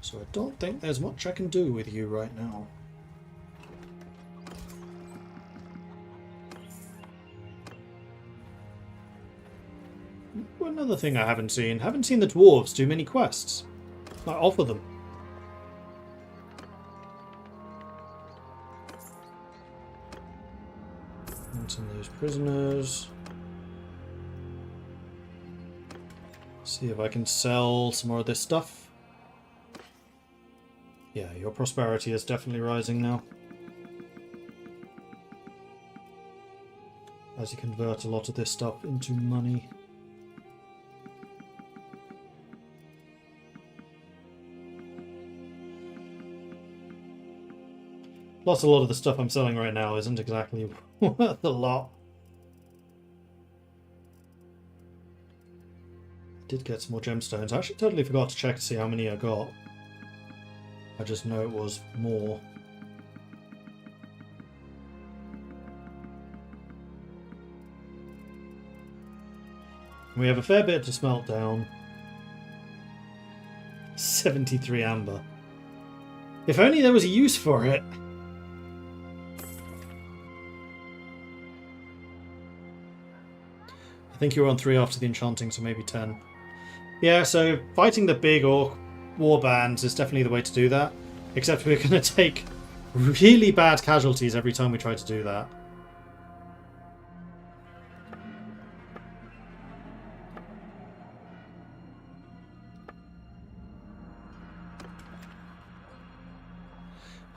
So I don't think there's much I can do with you right now. Another thing I haven't seen the dwarves do many quests. I offer them. And some of those prisoners. See if I can sell some more of this stuff. Yeah, your prosperity is definitely rising now. as you convert a lot of this stuff into money. Plus, a lot of the stuff I'm selling right now isn't exactly worth a lot. Did get some more gemstones. I actually totally forgot to check to see how many I got. I just know it was more. We have a fair bit to smelt down. 73 amber. If only there was a use for it. I think you were on 3 after the enchanting, so maybe 10. Yeah, so fighting the big orc war bands is definitely the way to do that. Except we're going to take really bad casualties every time we try to do that.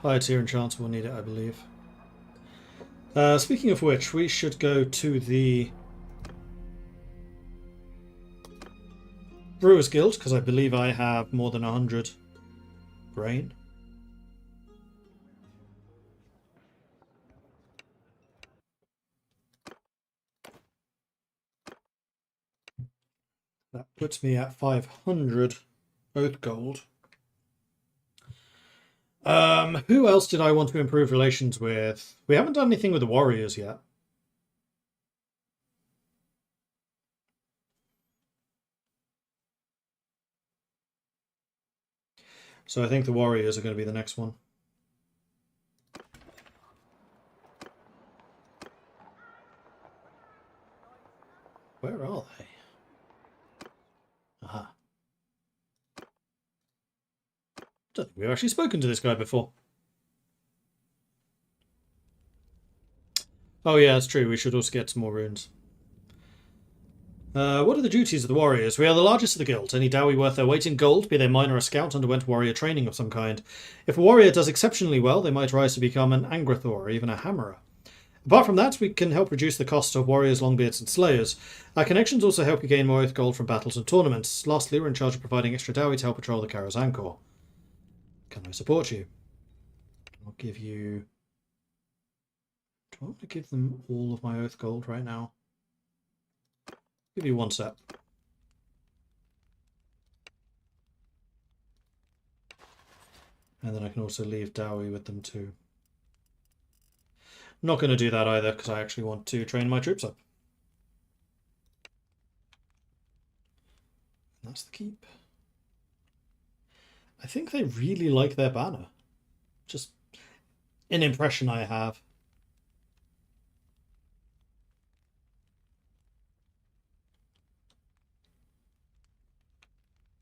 Higher tier enchanter will need it, I believe. Speaking of which, we should go to the Brewers Guild, because I believe I have more than 100 grain. That puts me at 500 oath gold. Who else did I want to improve relations with? We haven't done anything with the warriors yet. So I think the warriors are going to be the next one. Where are they? Aha. Don't think we've actually spoken to this guy before. Oh yeah, that's true. We should also get some more runes. What are the duties of the warriors? We are the largest of the guild. Any dowry worth their weight in gold, be they mine or a scout, underwent warrior training of some kind. If a warrior does exceptionally well, they might rise to become an Angrathor or even a Hammerer. Apart from that, we can help reduce the cost of warriors, longbeards and slayers. Our connections also help you gain more oath gold from battles and tournaments. Lastly, we're in charge of providing extra dowry to help patrol the Karazhan Core. Can I support you? I'll give you... Do I want to give them all of my oath gold right now? Give you 1 set. And then I can also leave dowry with them too. I'm not going to do that either because I actually want to train my troops up. And that's the keep. I think they really like their banner. Just an impression I have.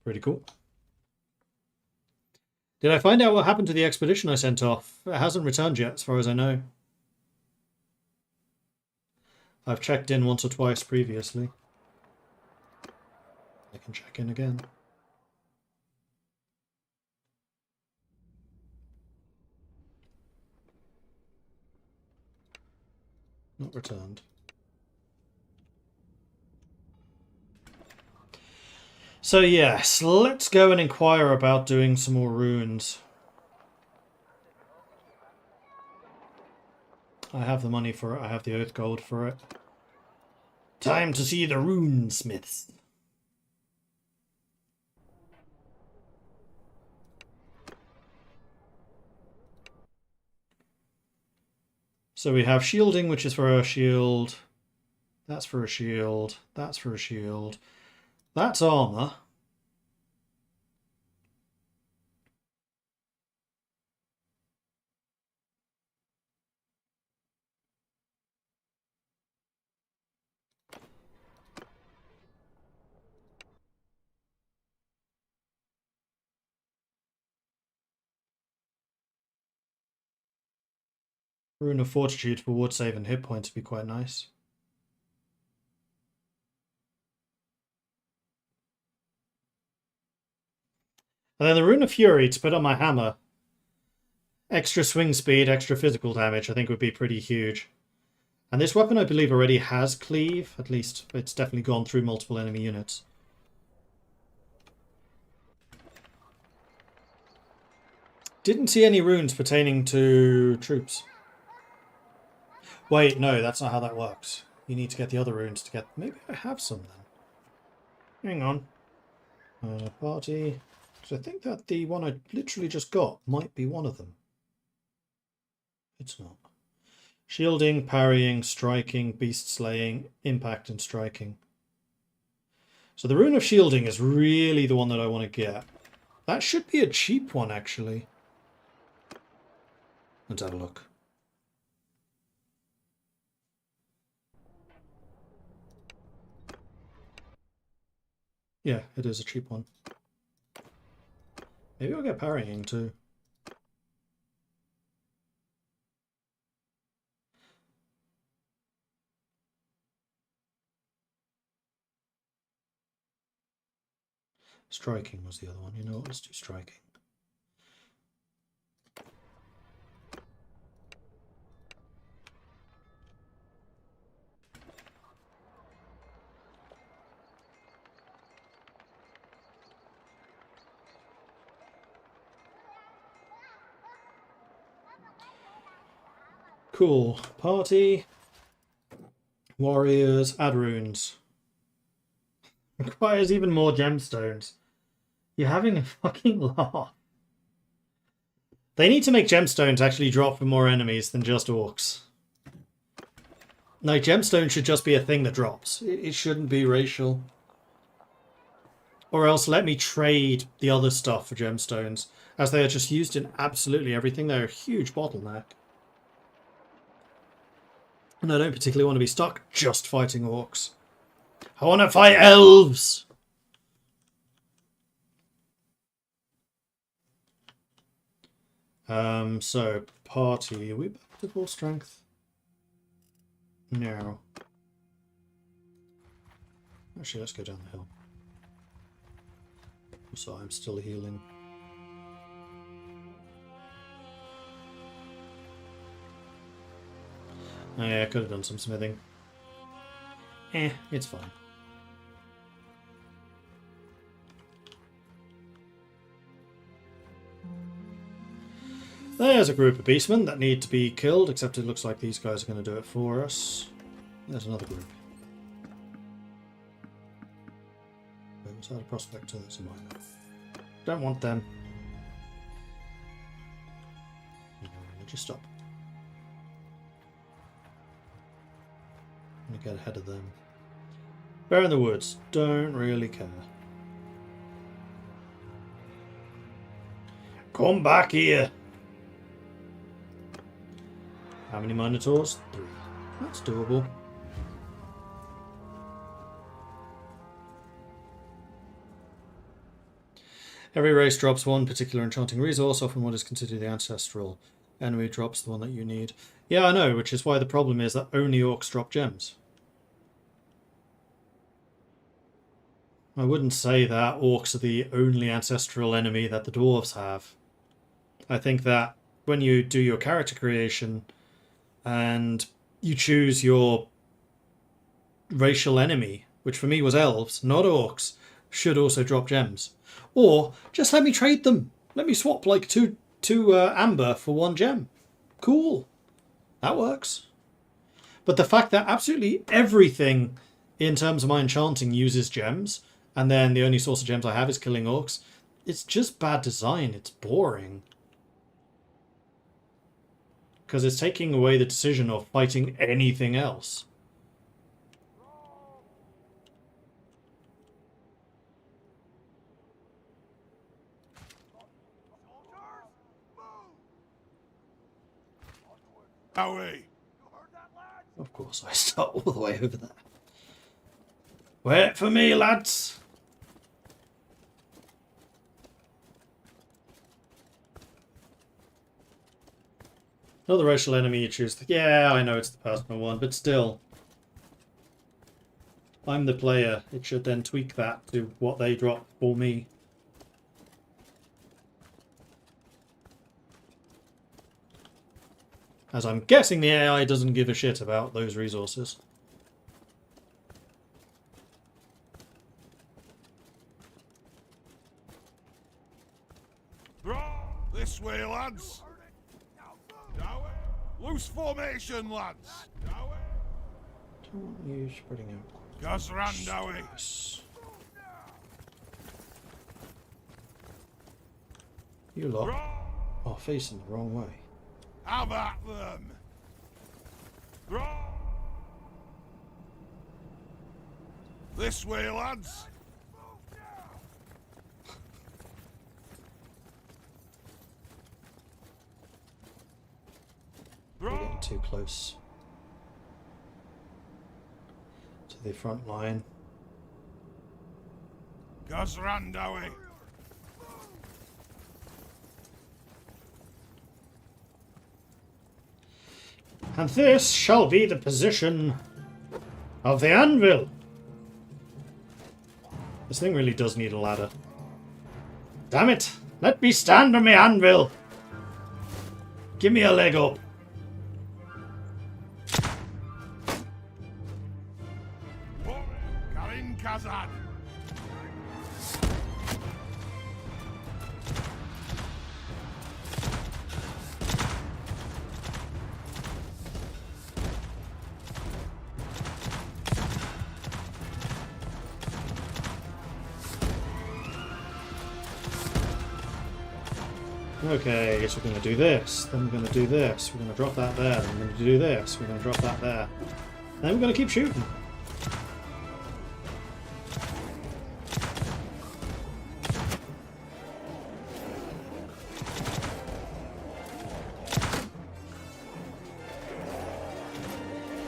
Pretty cool. Did I find out what happened to the expedition I sent off? It hasn't returned yet, as far as I know. I've checked in once or twice previously. I can check in again. Not returned. So yes, let's go and inquire about doing some more runes. I have the money for it, I have the oath gold for it. Time to see the runesmiths. So we have shielding, which is for a shield. That's for a shield. That's for a shield. That's armor. Rune of Fortitude for ward save and hit points would be quite nice. And then the Rune of Fury to put on my hammer. Extra swing speed, extra physical damage, I think would be pretty huge. And this weapon, I believe, already has cleave. At least, it's definitely gone through multiple enemy units. Didn't see any runes pertaining to troops. Wait, no, that's not how that works. You need to get the other runes to get... Maybe I have some then. Hang on. Party. So I think that the one I literally just got might be one of them. It's not. Shielding, parrying, striking, beast slaying, impact and striking. So the rune of shielding is really the one that I want to get. That should be a cheap one, actually. Let's have a look. Yeah, it is a cheap one. Maybe I'll get parrying too. Striking was the other one. You know what? Let's do striking. Cool. Party. Warriors. Add runes. Requires even more gemstones. You're having a fucking laugh. They need to make gemstones actually drop for more enemies than just orcs. No, gemstone should just be a thing that drops. It shouldn't be racial. Or else let me trade the other stuff for gemstones, as they are just used in absolutely everything. They're a huge bottleneck. And I don't particularly want to be stuck just fighting orcs. I want to fight elves! So, party. Are we back to full strength? No. Actually, let's go down the hill. So I'm still healing. Oh yeah, I could have done some smithing. It's fine. There's a group of beastmen that need to be killed, except it looks like these guys are going to do it for us. There's another group. Wait, was that a prospector? That's a miner. Don't want them. No, just stop. I'm going to get ahead of them. Bear in the woods. Don't really care. Come back here! How many Minotaurs? 3. That's doable. Every race drops one particular enchanting resource, often what is considered the ancestral. Enemy drops the one that you need. Yeah, I know, which is why the problem is that only orcs drop gems. I wouldn't say that orcs are the only ancestral enemy that the dwarves have. I think that when you do your character creation and you choose your racial enemy, which for me was elves, not orcs, should also drop gems. Or just let me trade them. Let me swap like two amber for 1 gem. Cool. That works. But the fact that absolutely everything in terms of my enchanting uses gems, and then the only source of gems I have is killing orcs, it's just bad design. It's boring. Because it's taking away the decision of fighting anything else. Away. Of course, I start all the way over there. Wait for me, lads! Another racial enemy you choose. Yeah, I know it's the personal one, but still. I'm the player. It should then tweak that to what they drop for me. As I'm guessing the AI doesn't give a shit about those resources. This way, lads. Loose formation, lads. Don't want you spreading out. Gazran Dowie. You lot are facing the wrong way. Have at them. This way, lads. We're getting too close to the front line. Gazran Dowie. And this shall be the position of the anvil. This thing really does need a ladder. Damn it! Let me stand on my anvil! Give me a leg up. Karin Kazan. Okay, I guess we're going to do this. Then we're going to do this. We're going to drop that there. Then we're going to do this. We're going to drop that there. Then we're going to keep shooting.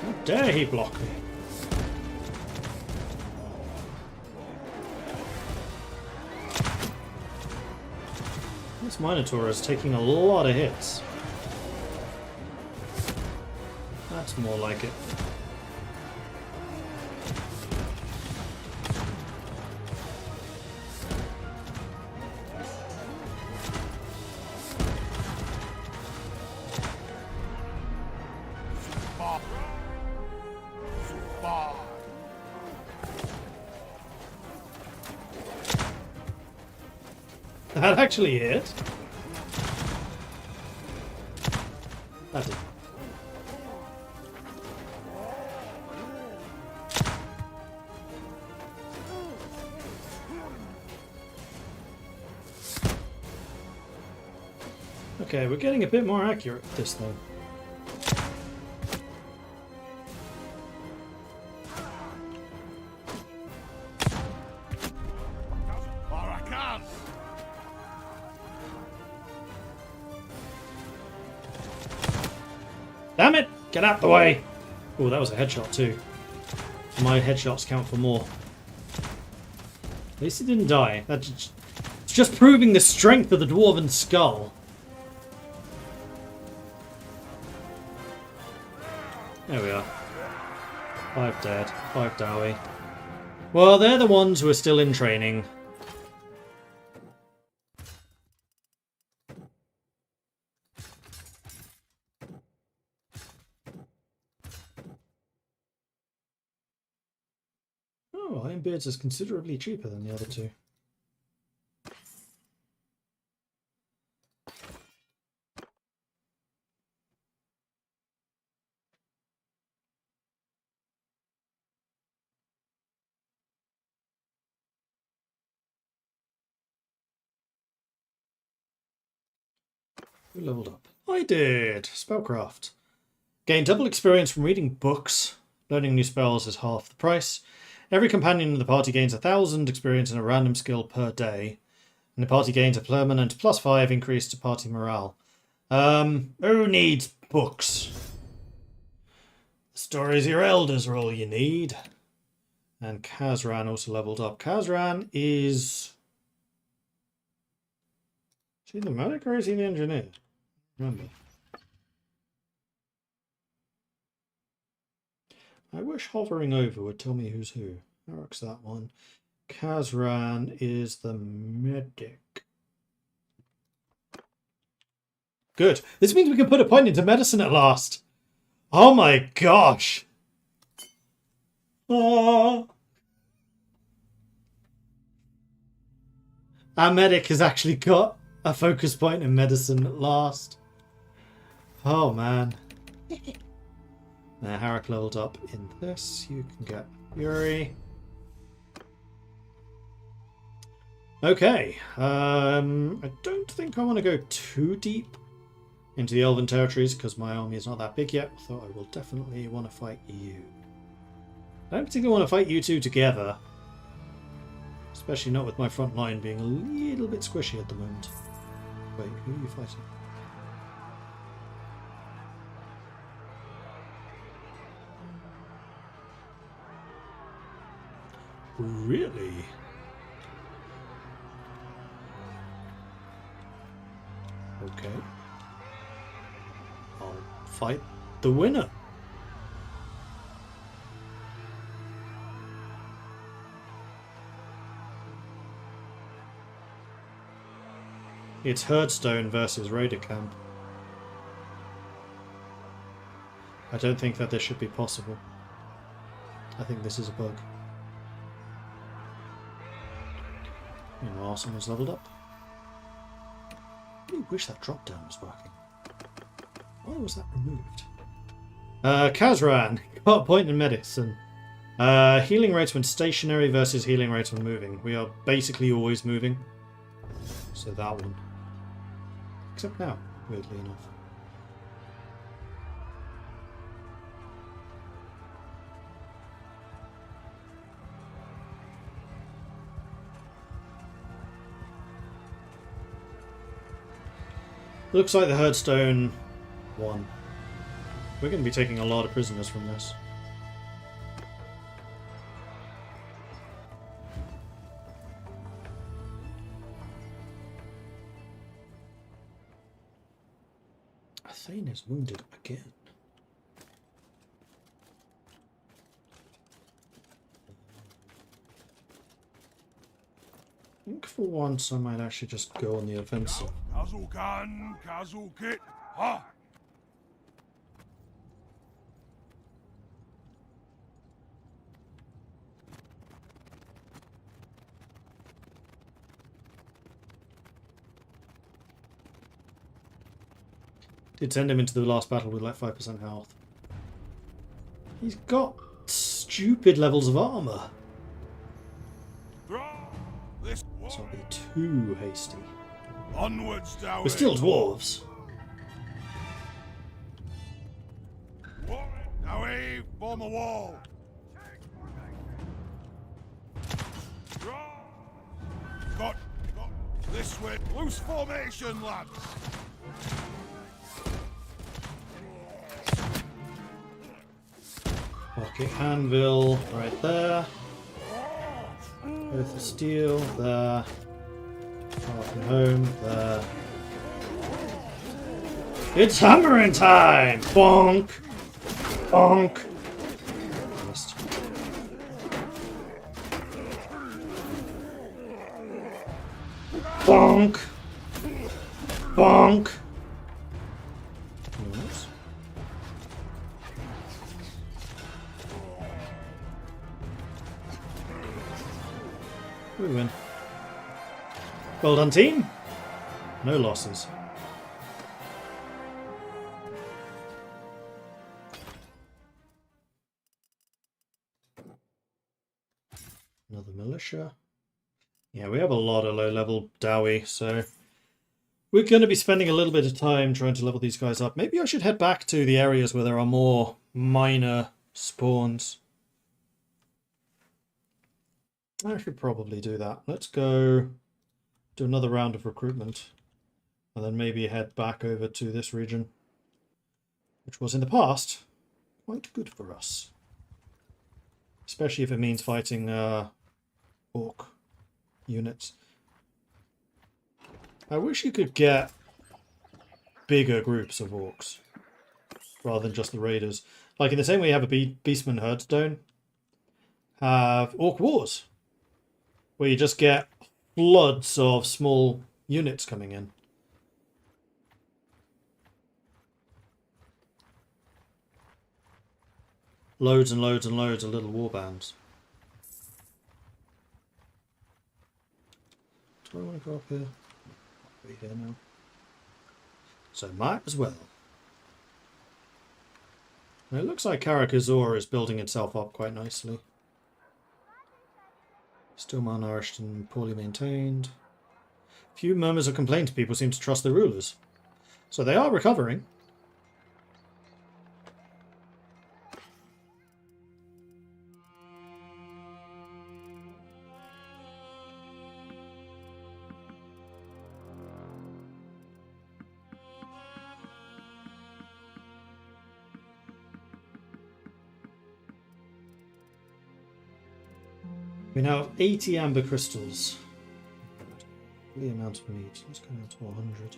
How dare he block me? This Minotaur is taking a lot of hits. That's more like it. That actually hit. That did. Okay, we're getting a bit more accurate with this thing. Damn it! Get out the way! Oh, that was a headshot too. My headshots count for more. At least he didn't die. It's just proving the strength of the Dwarven skull. There we are. 5 dead. 5 Dowie. Well, they're the ones who are still in training. Oh, Ironbeard's is considerably cheaper than the other two. Who leveled up? I did! Spellcraft. Gain double experience from reading books. Learning new spells is half the price. Every companion in the party gains 1,000 experience in a random skill per day. And the party gains a permanent +5 increase to party morale. Who needs books? The stories of your elders are all you need. And Kazran also leveled up. Kazran is... Is he the medic or is he the engineer? Remember. I wish hovering over would tell me who's who. Eric's that one. Kazran is the medic. Good. This means we can put a point into medicine at last. Oh my gosh. Oh. Our medic has actually got a focus point in medicine at last. Oh man. Now Harak leveled up in this. You can get Fury. Okay. I don't think I want to go too deep into the Elven territories because my army is not that big yet. So I will definitely want to fight you. I don't particularly want to fight you two together. Especially not with my front line being a little bit squishy at the moment. Wait, who are you fighting? Really? Okay. I'll fight the winner. It's Herdstone versus Raider Camp. I don't think that this should be possible. I think this is a bug. Meanwhile, someone's leveled up. I really wish that drop down was working. Why was that removed? Kazran, got a point in medicine. Healing rates when stationary versus healing rates when moving. We are basically always moving. So that one. Except now, weirdly enough. Looks like the Herdstone won. We're going to be taking a lot of prisoners from this. Thane is wounded again. I think for once I might actually just go on the offensive. Kazukan, Kazukit, ha! Did send him into the last battle with like 5% health. He's got stupid levels of armor. This Let's not be too hasty. onwards, Dowie. We're still dwarves. Dowie, form a wall. Got this way. Loose formation, lads. Okay, anvil right there. Earth of steel there. Far from home there. It's hammering time! Bonk! Bonk! Missed. Bonk! Bonk! Nice. We win. Well done, team. No losses. Another militia. Yeah, we have a lot of low-level Dowie, so we're going to be spending a little bit of time trying to level these guys up. Maybe I should head back to the areas where there are more minor spawns. I should probably do that. Let's go do another round of recruitment and then maybe head back over to this region, which was in the past quite good for us. Especially if it means fighting orc units. I wish you could get bigger groups of orcs rather than just the raiders. Like in the same way you have a Beastman Herdstone, have Orc Wars, where you just get floods of small units coming in. loads and loads and loads of little warbands. Do I want to go up here? We're here now. So might as well. And it looks like Karakazor is building itself up quite nicely. Still malnourished and poorly maintained. Few murmurs of complaint. People seem to trust their rulers. So they are recovering. We now have 80 amber crystals. The amount we need. Let's go down to 100.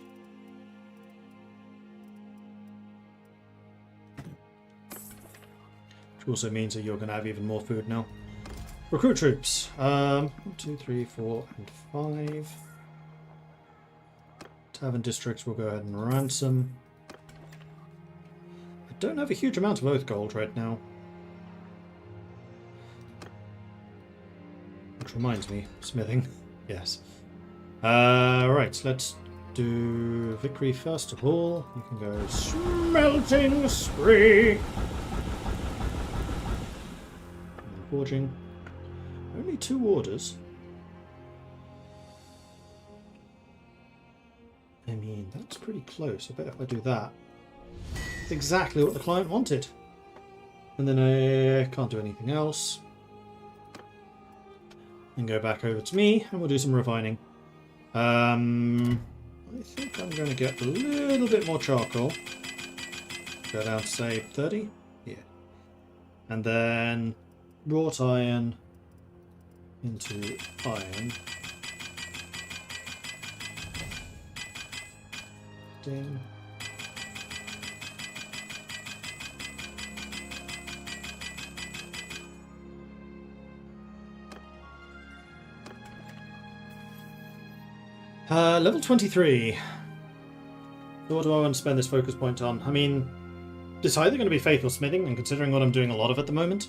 Which also means that you're going to have even more food now. Recruit troops. 1, 2, 3, 4, and 5. Tavern districts we'll go ahead and ransom. I don't have a huge amount of oath gold right now. Which reminds me, smithing. Yes. Right, let's do victory first of all. You can go smelting spree. And forging. Only 2 orders. I mean, that's pretty close. I bet if I do that, it's exactly what the client wanted. And then I can't do anything else. And go back over to me, and we'll do some refining. I think I'm going to get a little bit more charcoal. Go down to say 30? Yeah. And then wrought iron into iron. Ding. Level 23. So what do I want to spend this focus point on? I mean, it's either going to be faith or smithing, and considering what I'm doing a lot of at the moment,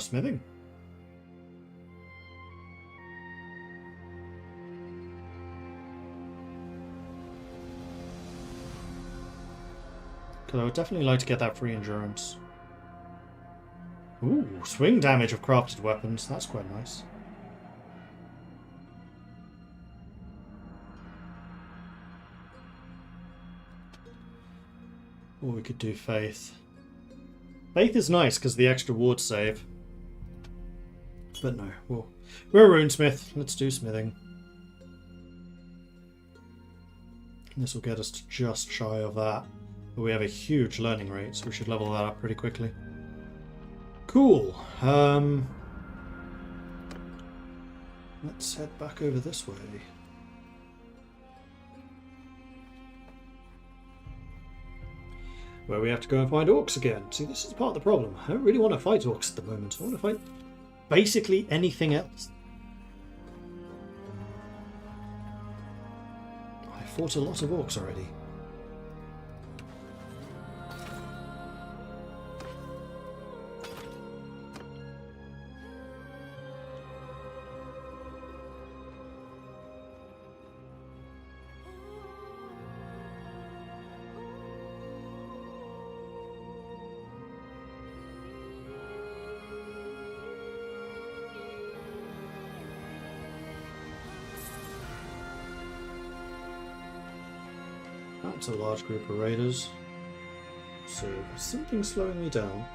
smithing. Because I would definitely like to get that free endurance. Ooh, swing damage of crafted weapons. That's quite nice. Or we could do faith. Faith is nice because the extra ward save. But no, we're a runesmith. Let's do smithing. This will get us to just shy of that. But we have a huge learning rate, so we should level that up pretty quickly. Cool. Let's head back over this way. Where we have to go and find orcs again. See, this is part of the problem. I don't really want to fight orcs at the moment. I want to fight basically anything else. I fought a lot of orcs already. That's a large group of raiders. So, something's slowing me down.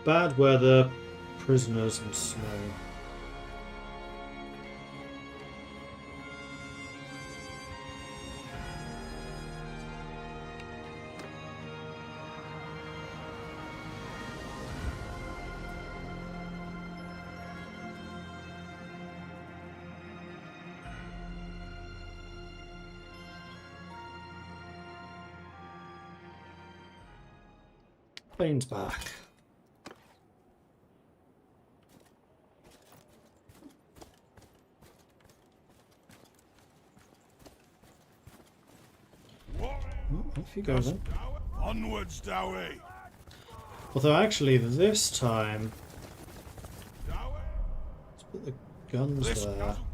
Bad weather, prisoners and snow. Plane's back. Well, off you go then. Onwards, Dowie. Although actually this time, let's put the guns This there. castle.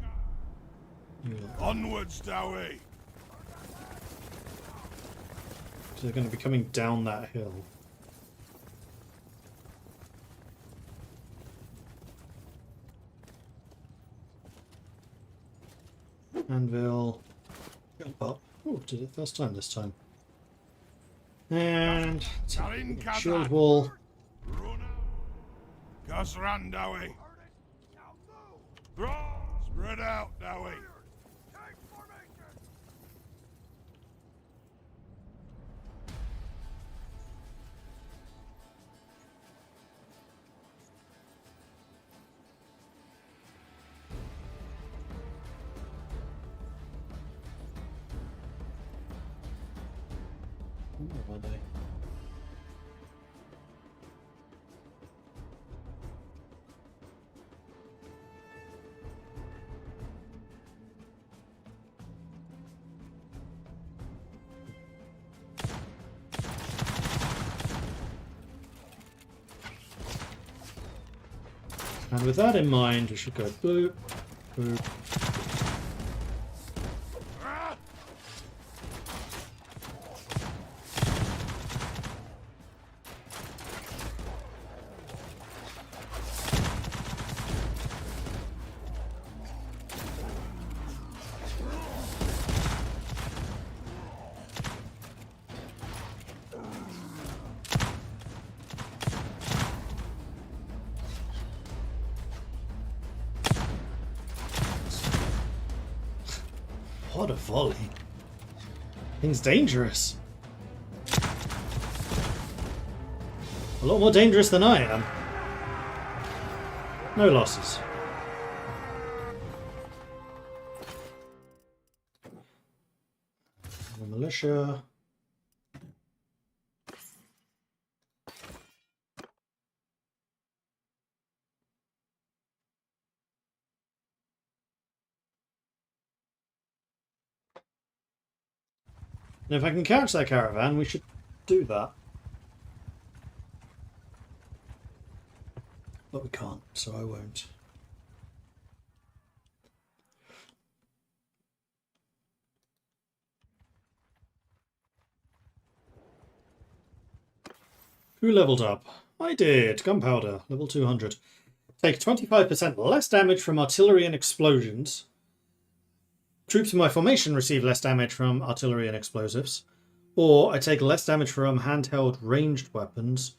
Onwards, Dowie. So they're going to be coming down that hill. Anvil. Jump up. Oh, did it first time this time. And shield wall. Gosran, Dowie. Spread out, Dowie. Where are they? And with that in mind, we should go boop, boop. What a volley. Thing's dangerous. A lot more dangerous than I am. No losses. The militia. And if I can catch that caravan, we should do that. But we can't, so I won't. Who leveled up? I did. Gunpowder, level 200. Take 25% less damage from artillery and explosions. Troops in my formation receive less damage from artillery and explosives. Or I take less damage from handheld ranged weapons.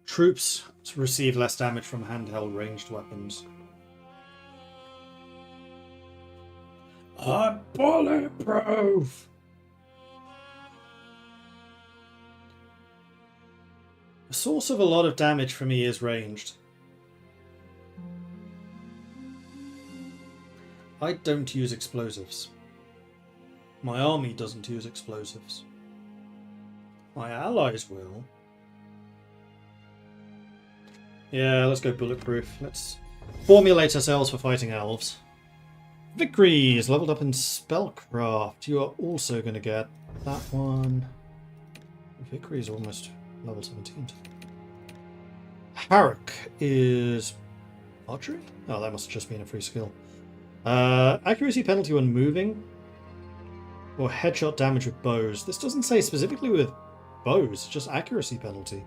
Troops receive less damage from handheld ranged weapons. I'm bulletproof! A source of a lot of damage for me is ranged. I don't use explosives. My army doesn't use explosives. My allies will. Yeah, let's go bulletproof. Let's formulate ourselves for fighting elves. Vickery is leveled up in spellcraft. You are also going to get that one. Vickery is almost level 17. Harrock is archery? Oh, that must have just been a free skill. Accuracy penalty when moving, or headshot damage with bows. This doesn't say specifically with bows, just accuracy penalty.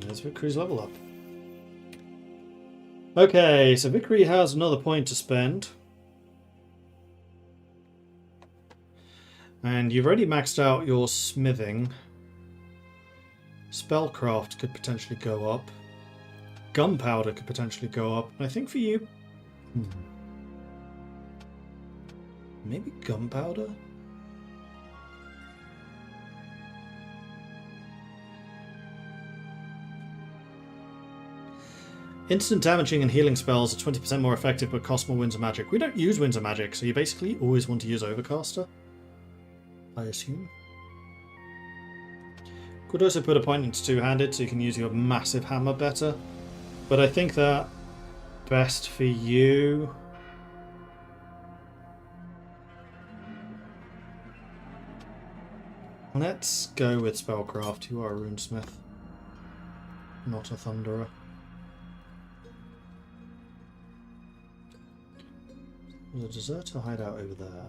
There's Vickery's level up. Okay, so Vickery has another point to spend. And you've already maxed out your smithing. Spellcraft could potentially go up. Gunpowder could potentially go up. I think for you... Maybe gunpowder? Instant damaging and healing spells are 20% more effective but cost more Winds of Magic. We don't use Winds of Magic, so you basically always want to use Overcaster, I assume. Could also put a point into two-handed so you can use your massive hammer better. But I think that best for you... Let's go with Spellcraft. You are a runesmith, not a thunderer. There's a deserter hideout over there.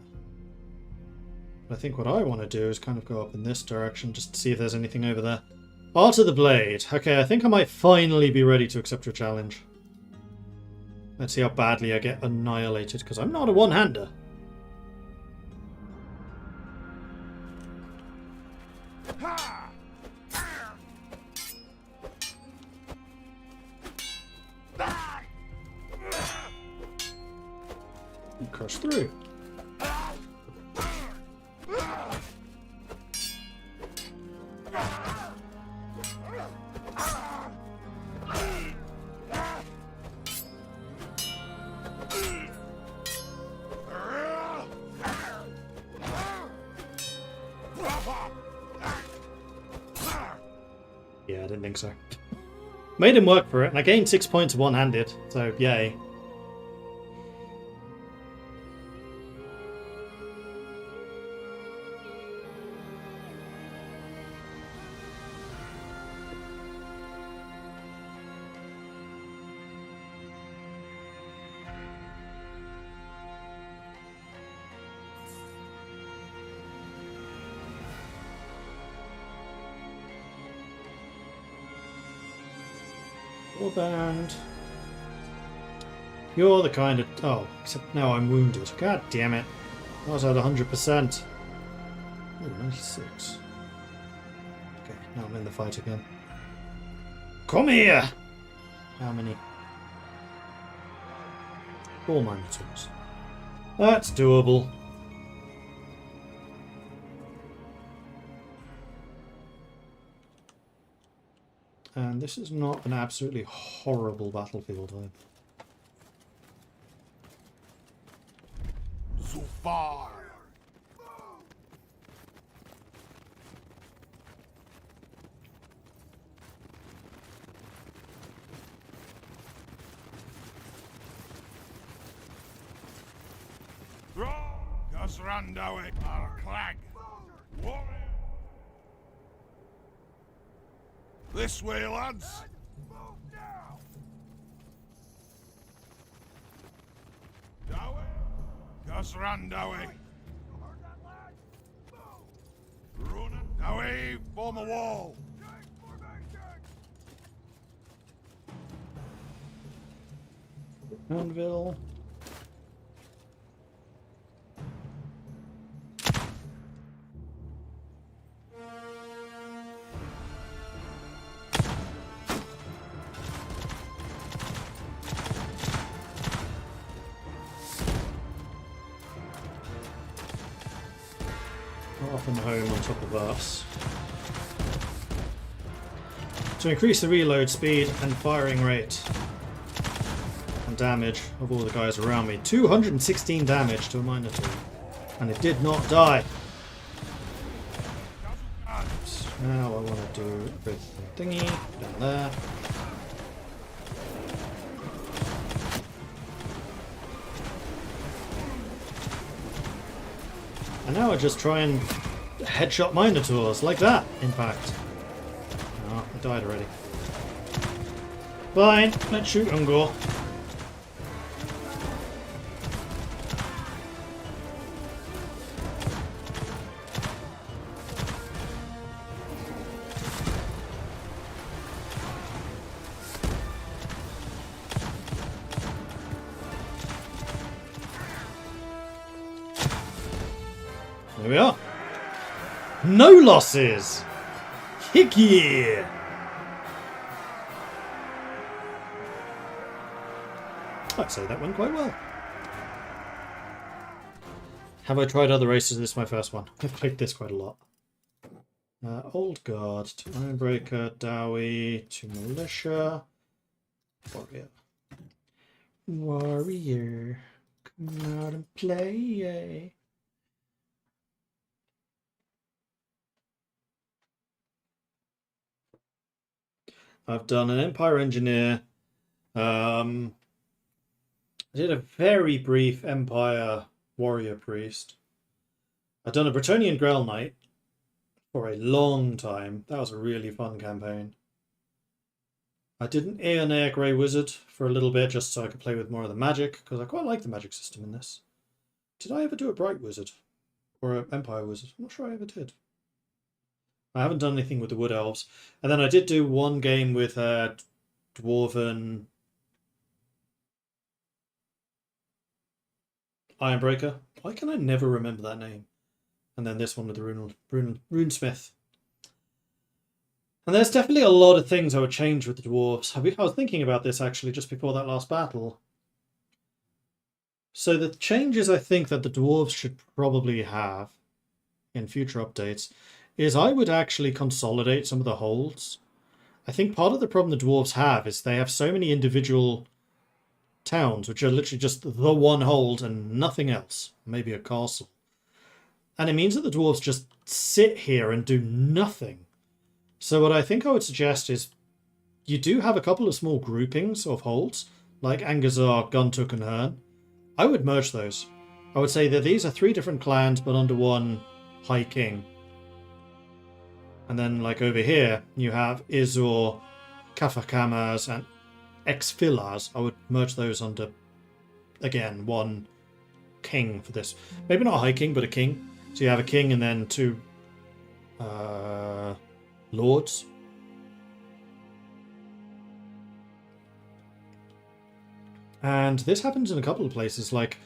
I think what I want to do is kind of go up in this direction just to see if there's anything over there. Art of the Blade. Okay, I think I might finally be ready to accept your challenge. Let's see how badly I get annihilated, because I'm not a one-hander. And crush through. Yeah, I didn't think so. Made him work for it, and I gained 6 points one-handed, so yay. Warband. You're the kind of... Oh, except now I'm wounded. God damn it. I was at 100%. Oh, 96. Okay, now I'm in the fight again. Come here! How many? 4 Minotaurs. That's doable. And this is not an absolutely horrible battlefield, though. So far. Gus Randowick, our clag. Warrior. This way, lads. Dowie. Gus Randowick. Run. Dowie, form a wall. Anvil. Off and home on top of us. To increase the reload speed and firing rate and damage of all the guys around me. 216 damage to a Minotaur. And it did not die. Now I want to do with the thingy down there. And now I just try and headshot Minotaurs, like that, in fact. Oh, I died already. Fine, let's shoot Ungor. There we are. No losses! Kick yeah! I'd say that went quite well. Have I tried other races? This is my first one. I've played this quite a lot. Old Guard to Ironbreaker, Dowie to Militia. Warrior. Warrior. Come out and play. I've done an Empire Engineer. I did a very brief Empire Warrior Priest. I've done a Bretonnian Grail Knight for a long time. That was a really fun campaign. I did an Aeonair Grey Wizard for a little bit just so I could play with more of the magic, because I quite like the magic system in this. Did I ever do a Bright Wizard? Or an Empire Wizard? I'm not sure I ever did. I haven't done anything with the Wood Elves. And then I did do one game with Dwarven Ironbreaker. Why can I never remember that name? And then this one with the Runesmith. And there's definitely a lot of things I would change with the Dwarves. I was thinking about this actually just before that last battle. So the changes I think that the Dwarves should probably have in future updates is I would actually consolidate some of the holds. I think part of the problem the Dwarves have is they have so many individual towns, which are literally just the one hold and nothing else. Maybe a castle. And it means that the Dwarves just sit here and do nothing. So what I think I would suggest is you do have a couple of small groupings of holds, like Angazar, Guntook, and Herne. I would merge those. I would say that these are 3 different clans, but under one High King. And then, like over here, you have Izor, Kafakamas, and Exfilars. I would merge those under, again, one king for this. Maybe not a High King, but a king. So you have a king and then 2 lords. And this happens in a couple of places, like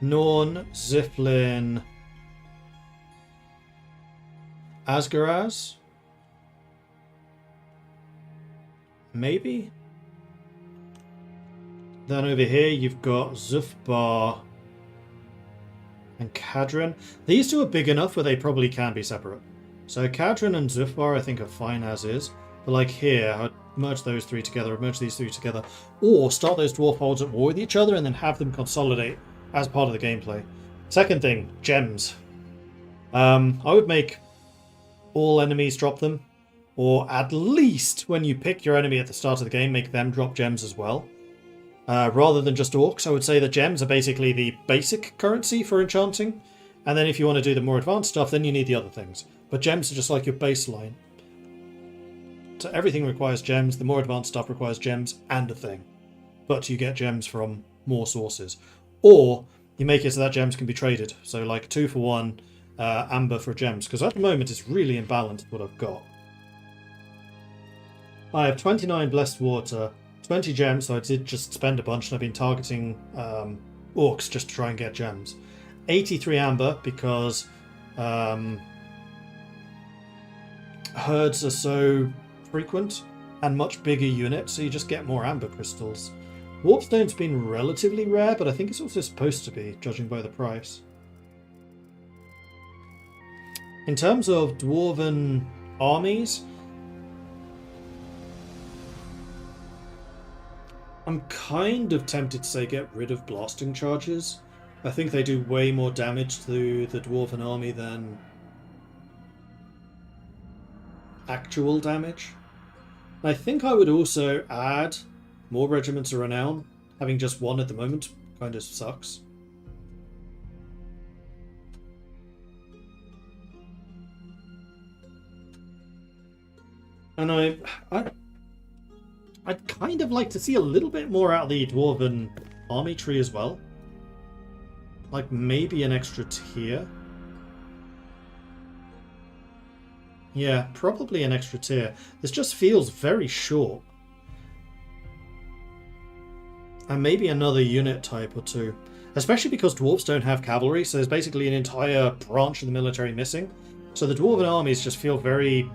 Norn, Ziflin, Asgaraz. Maybe? Then over here you've got Zufbar and Kadrin. These 2 are big enough where they probably can be separate. So Kadrin and Zufbar I think are fine as is. But like here, I'd merge those 3 together, merge these 3 together. Or start those dwarf holds at war with each other and then have them consolidate as part of the gameplay. Second thing, gems. I would make all enemies drop them. Or at least when you pick your enemy at the start of the game, make them drop gems as well. Rather than just orcs, I would say that gems are basically the basic currency for enchanting. And then if you want to do the more advanced stuff, then you need the other things. But gems are just like your baseline. So everything requires gems. The more advanced stuff requires gems and a thing. But you get gems from more sources. Or you make it so that gems can be traded. So like 2 for 1 amber for gems. Because at the moment it's really imbalanced what I've got. I have 29 blessed water, 20 gems, so I did just spend a bunch and I've been targeting orcs just to try and get gems. 83 amber because herds are so frequent and much bigger units, so you just get more amber crystals. Warpstone's been relatively rare, but I think it's also supposed to be, judging by the price. In terms of dwarven armies, I'm kind of tempted to say get rid of blasting charges. I think they do way more damage to the dwarven army than actual damage. I think I would also add more regiments of renown. Having just 1 at the moment kind of sucks. And I'd kind of like to see a little bit more out of the dwarven army tree as well. Like maybe an extra tier. Yeah, probably an extra tier. This just feels very short. And maybe another unit type or 2. Especially because dwarves don't have cavalry, so there's basically an entire branch of the military missing. So the dwarven armies just feel very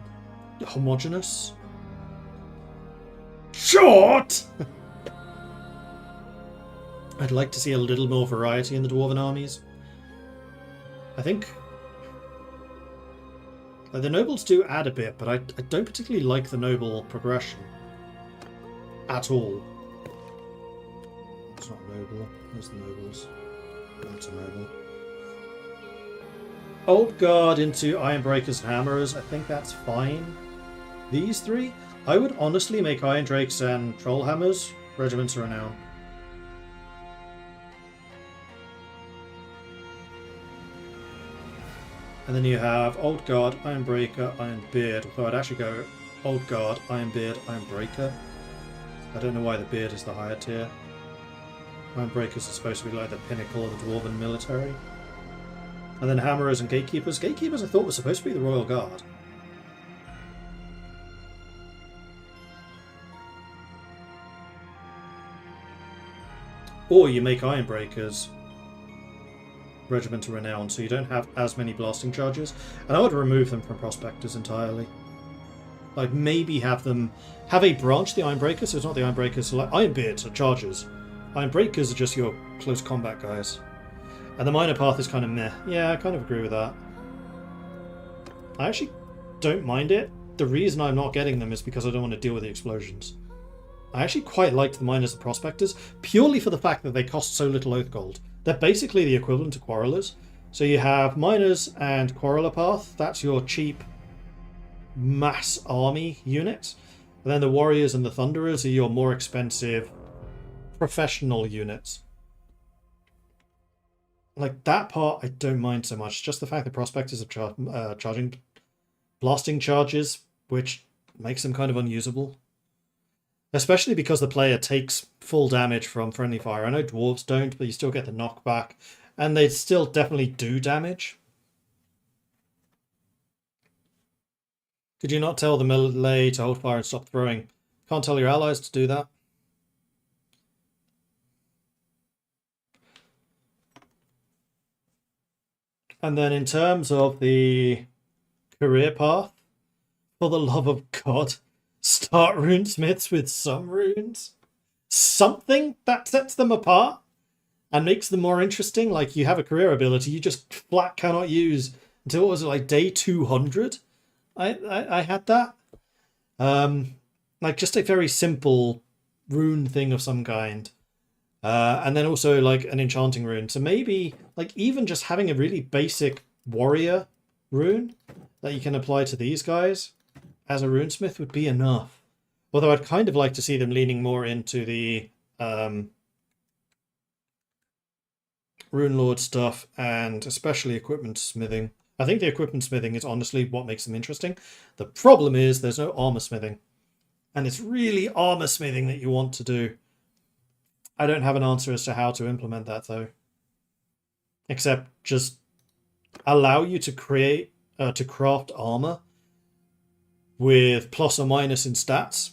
homogeneous. Short! I'd like to see a little more variety in the dwarven armies. I think the nobles do add a bit, but I don't particularly like the noble progression at all. Noble. Where's the nobles? That's a noble. Old Guard into Ironbreakers and Hammerers. I think that's fine. These three? I would honestly make Iron Drakes and Trollhammers Regiments of Renown. And then you have Old Guard, Ironbreaker, Ironbeard. Although I'd actually go Old Guard, Ironbeard, Ironbreaker. I don't know why the Beard is the higher tier. Ironbreakers are supposed to be like the pinnacle of the Dwarven military. And then Hammerers and Gatekeepers. Gatekeepers I thought were supposed to be the Royal Guard. Or you make Ironbreakers Regiment of Renown, so you don't have as many blasting charges. And I would remove them from Prospectors entirely. Like, maybe have a branch, the Ironbreakers, so it's not the Ironbreakers, so like Ironbeards are charges. Ironbreakers are just your close combat guys. And the Minor Path is kind of meh. Yeah, I kind of agree with that. I actually don't mind it. The reason I'm not getting them is because I don't want to deal with the explosions. I actually quite liked the Miners and Prospectors, purely for the fact that they cost so little Oath Gold. They're basically the equivalent to Quarrelers. So you have Miners and Quarreler Path, that's your cheap mass army unit. And then the Warriors and the Thunderers are your more expensive professional units. Like, that part I don't mind so much. Just the fact that Prospectors are charging blasting charges, which makes them kind of unusable. Especially because the player takes full damage from friendly fire. I know Dwarves don't, but you still get the knockback. And they still definitely do damage. Could you not tell the melee to hold fire and stop throwing? Can't tell your allies to do that. And then in terms of the career path, for the love of God, start runesmiths with some runes. Something that sets them apart and makes them more interesting. Like, you have a career ability you just flat cannot use until, what was it, like day 200? I had that. Like, just a very simple rune thing of some kind. And then also like an enchanting rune. So maybe like even just having a really basic warrior rune that you can apply to these guys as a runesmith would be enough. Although I'd kind of like to see them leaning more into the Runelord stuff and especially equipment smithing. I think the equipment smithing is honestly what makes them interesting. The problem is there's no armor smithing. And it's really armor smithing that you want to do. I don't have an answer as to how to implement that though. Except just allow you to create, to craft armor with plus or minus in stats.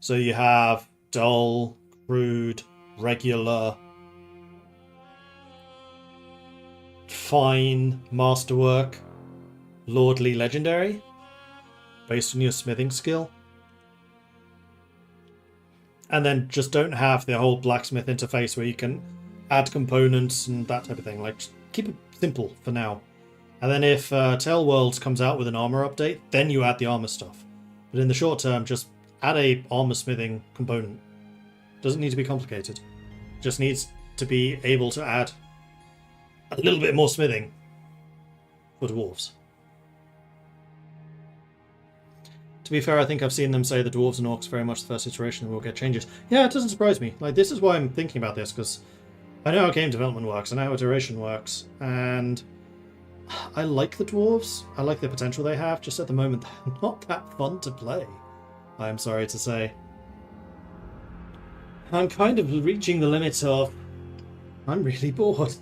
So you have dull, crude, regular, fine, masterwork, lordly, legendary, based on your smithing skill. And then just don't have the whole blacksmith interface where you can add components and that type of thing. Like, keep it simple for now. And then if Tale Worlds comes out with an armor update, then you add the armor stuff. But in the short term, just add a armor smithing component. Doesn't need to be complicated. Just needs to be able to add a little bit more smithing for dwarves. To be fair, I think I've seen them say the dwarves and orcs very much the first iteration will get changes. Yeah, it doesn't surprise me. Like, this is why I'm thinking about this, because I know how game development works, I know how iteration works, and I like the dwarves. I like the potential they have, just at the moment they're not that fun to play, I'm sorry to say. I'm kind of reaching the limit of I'm really bored.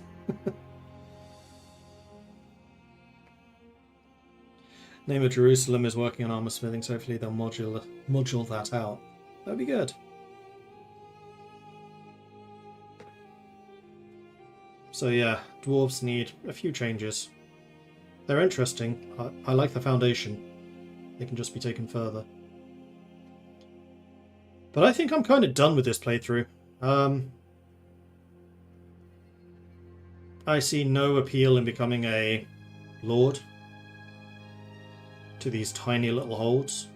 Name of Jerusalem is working on armor smithing, so hopefully they'll module that out. That'd be good. So yeah, dwarves need a few changes. They're interesting. I like the foundation. They can just be taken further. But I think I'm kind of done with this playthrough. I see no appeal in becoming a lord to these tiny little holds,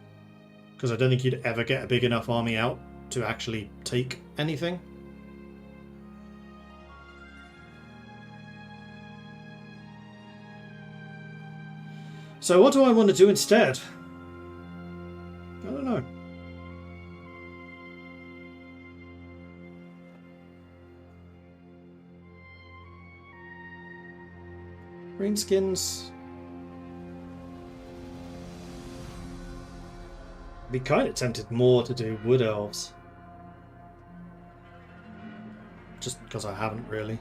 because I don't think you'd ever get a big enough army out to actually take anything. So what do I want to do instead? I don't know. Greenskins. Be kind of tempted more to do wood elves. Just because I haven't really.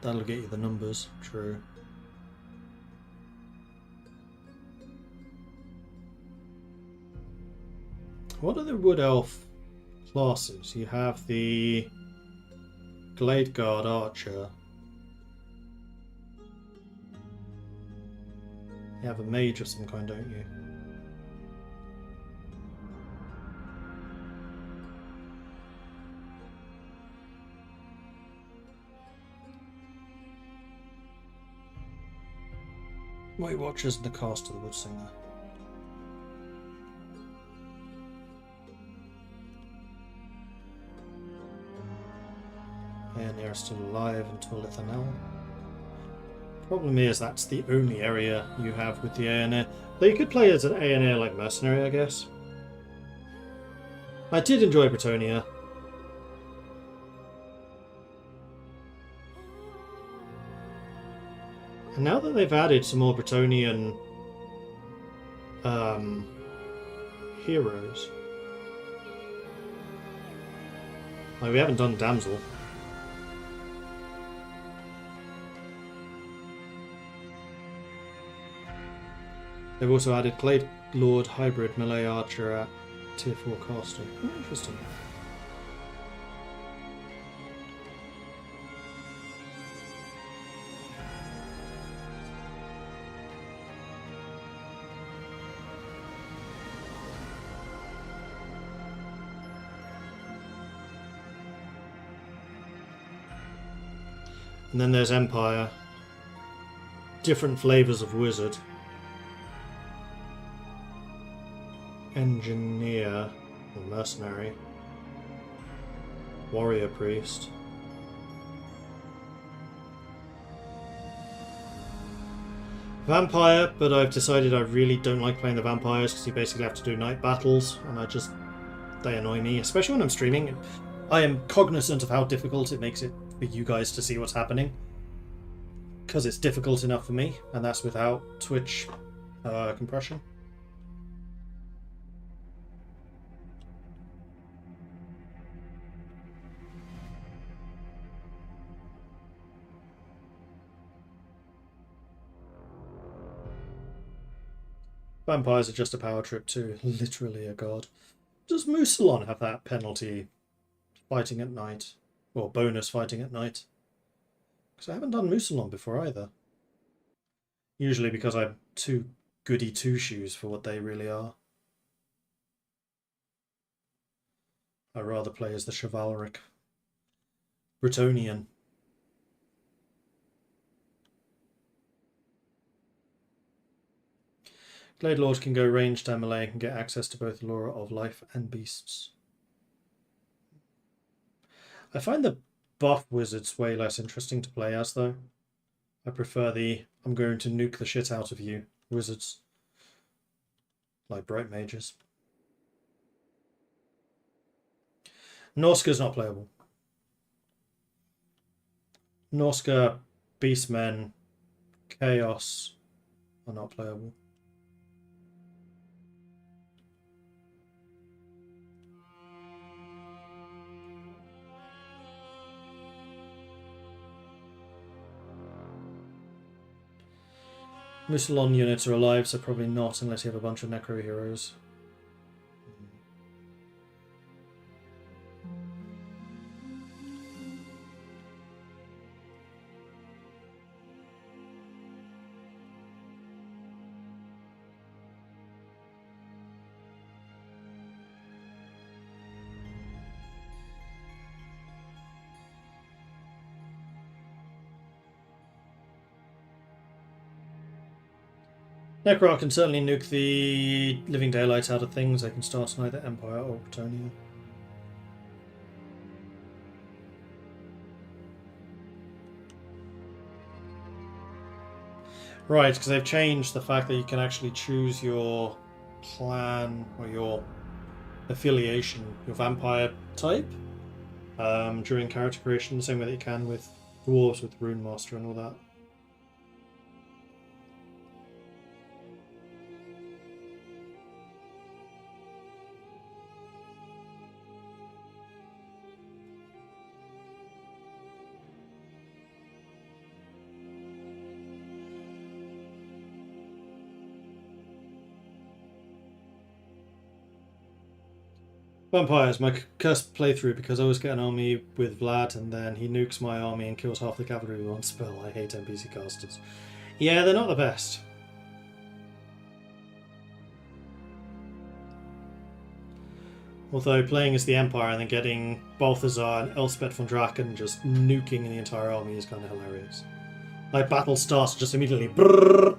That'll get you the numbers, true. What are the wood elf classes? You have the Glade Guard Archer. You have a mage of some kind, don't you? White Watchers and the Cast of the Wood Singer. And they're still alive until Lithanel. Problem is that's the only area you have with the ANA. Though you could play as an ANA like mercenary, I guess. I did enjoy Bretonia. And now that they've added some more Bretonian heroes. Like, we haven't done Damsel. They've also added Glade Lord Hybrid Melee Archer at Tier 4 caster. Oh, interesting. And then there's Empire. Different flavors of wizard. Engineer, or mercenary. Warrior priest. Vampire, but I've decided I really don't like playing the vampires because you basically have to do night battles, and they annoy me, especially when I'm streaming. I am cognizant of how difficult it makes it for you guys to see what's happening, because it's difficult enough for me, and that's without Twitch compression. Vampires are just a power trip too, literally a god. Does Musalon have that penalty fighting at night? Or bonus fighting at night? Because I haven't done Musalon before either. Usually because I'm too goody two-shoes for what they really are. I rather play as the chivalric Bretonian. Glade Lord can go ranged and melee and can get access to both Laura of Life and Beasts. I find the buff wizards way less interesting to play as, though. I prefer the I'm going to nuke the shit out of you wizards. Like bright mages. Norska's not playable. Norska, Beastmen, Chaos are not playable. Musalon units are alive, so probably not unless you have a bunch of Necro heroes. Necro can certainly nuke the Living Daylight out of things. They can start either Empire or Bretonia. Right, because they've changed the fact that you can actually choose your clan or your affiliation, your vampire type, during character creation, the same way that you can with dwarves with Rune Master and all that. Vampires, my cursed playthrough because I always get an army with Vlad and then he nukes my army and kills half the cavalry with one spell. I hate NPC casters. Yeah, they're not the best. Although playing as the Empire and then getting Balthazar and Elspeth von Draken just nuking the entire army is kind of hilarious. Like battle starts just immediately. Brrr.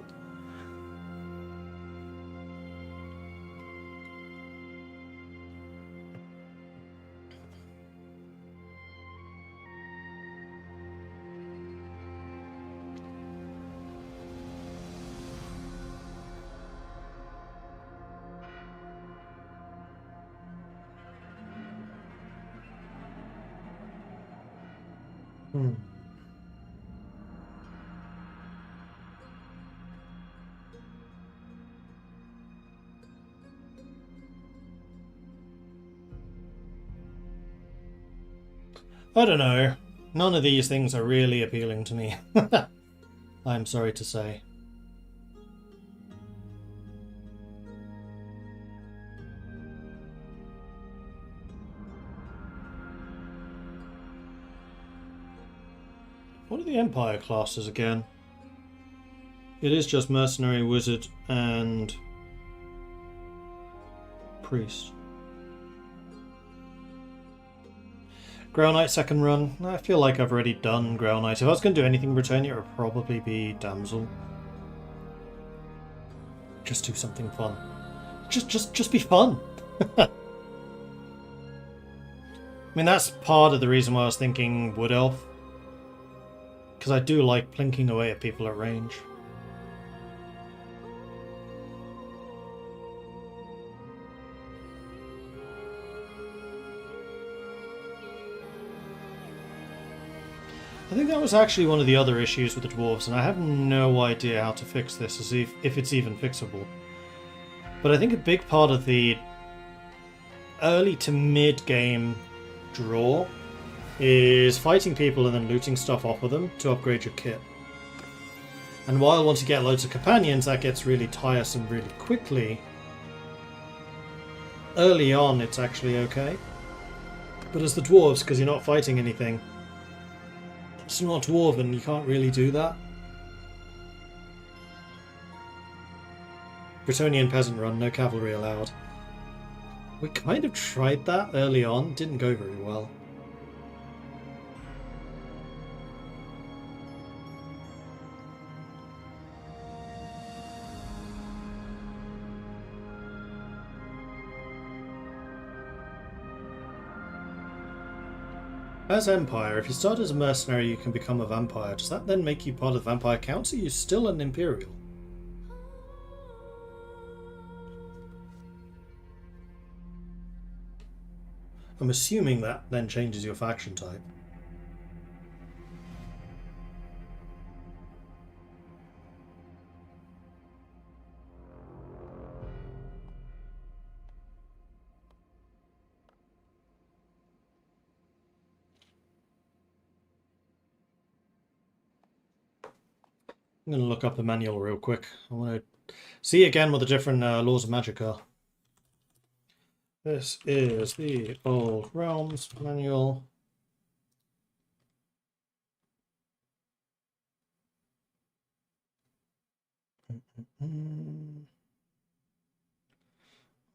I don't know. None of these things are really appealing to me. I'm sorry to say. What are the Empire classes again? It is just Mercenary, Wizard, and Priest. Grail Knight second run. I feel like I've already done Grail Knight. If I was going to do anything in Britannia, it would probably be Damsel. Just do something fun. Just be fun. I mean, that's part of the reason why I was thinking Wood Elf. Because I do like plinking away at people at range. I think that was actually one of the other issues with the Dwarves, and I have no idea how to fix this, as if it's even fixable. But I think a big part of the early to mid-game draw is fighting people and then looting stuff off of them to upgrade your kit. And while once you get loads of companions, that gets really tiresome really quickly. Early on, it's actually okay. But as the Dwarves, because you're not fighting anything, it's not Dwarven, you can't really do that. Bretonian Peasant Run, no cavalry allowed. We kind of tried that early on, didn't go very well. As Empire, if you start as a mercenary, you can become a vampire. Does that then make you part of the Vampire Council? You're still an Imperial. I'm assuming that then changes your faction type. I'm going to look up the manual real quick. I want to see again what the different laws of magic are. This is the Old Realms manual.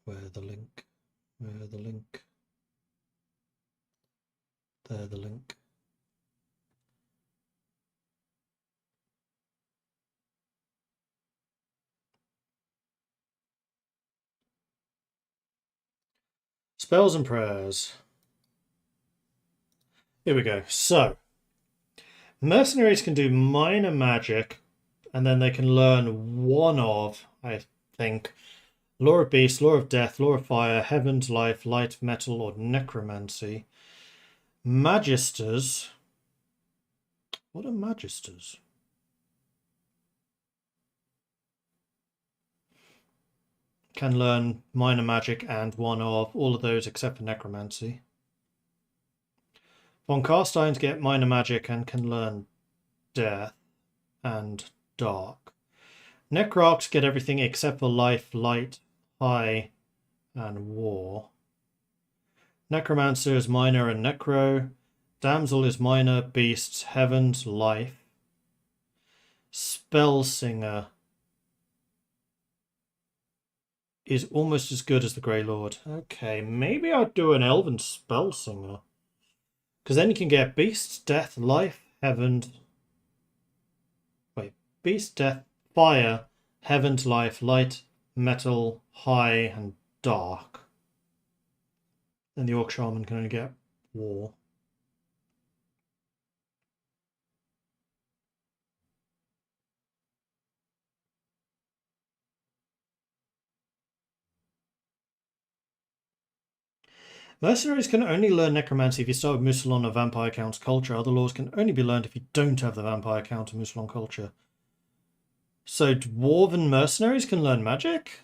Where the link? Where the link? There the link. Spells and prayers. Here we go. So, mercenaries can do minor magic and then they can learn one of, I think, Lore of Beast, Lore of Death, Lore of Fire, Heaven's Life, Light, Metal, or Necromancy. Magisters. What are Magisters? Can learn Minor Magic and one of all of those except for Necromancy. Von Carsteins get Minor Magic and can learn Death and Dark. Necroarchs get everything except for Life, Light, High, and War. Necromancer is Minor and Necro. Damsel is Minor, Beasts, Heavens, Life. Spellsinger is almost as good as the Grey Lord. Okay, maybe I'd do an Elven Spellsinger. Because then you can get Beasts, Death, Life, Heaven. Wait, Beast, Death, Fire, Heaven's Life, Light, Metal, High, and Dark. Then the Orc Shaman can only get War. Mercenaries can only learn Necromancy if you start with Musalon or Vampire Count's Culture. Other laws can only be learned if you don't have the Vampire Count or Musalon Culture. So Dwarven Mercenaries can learn Magic?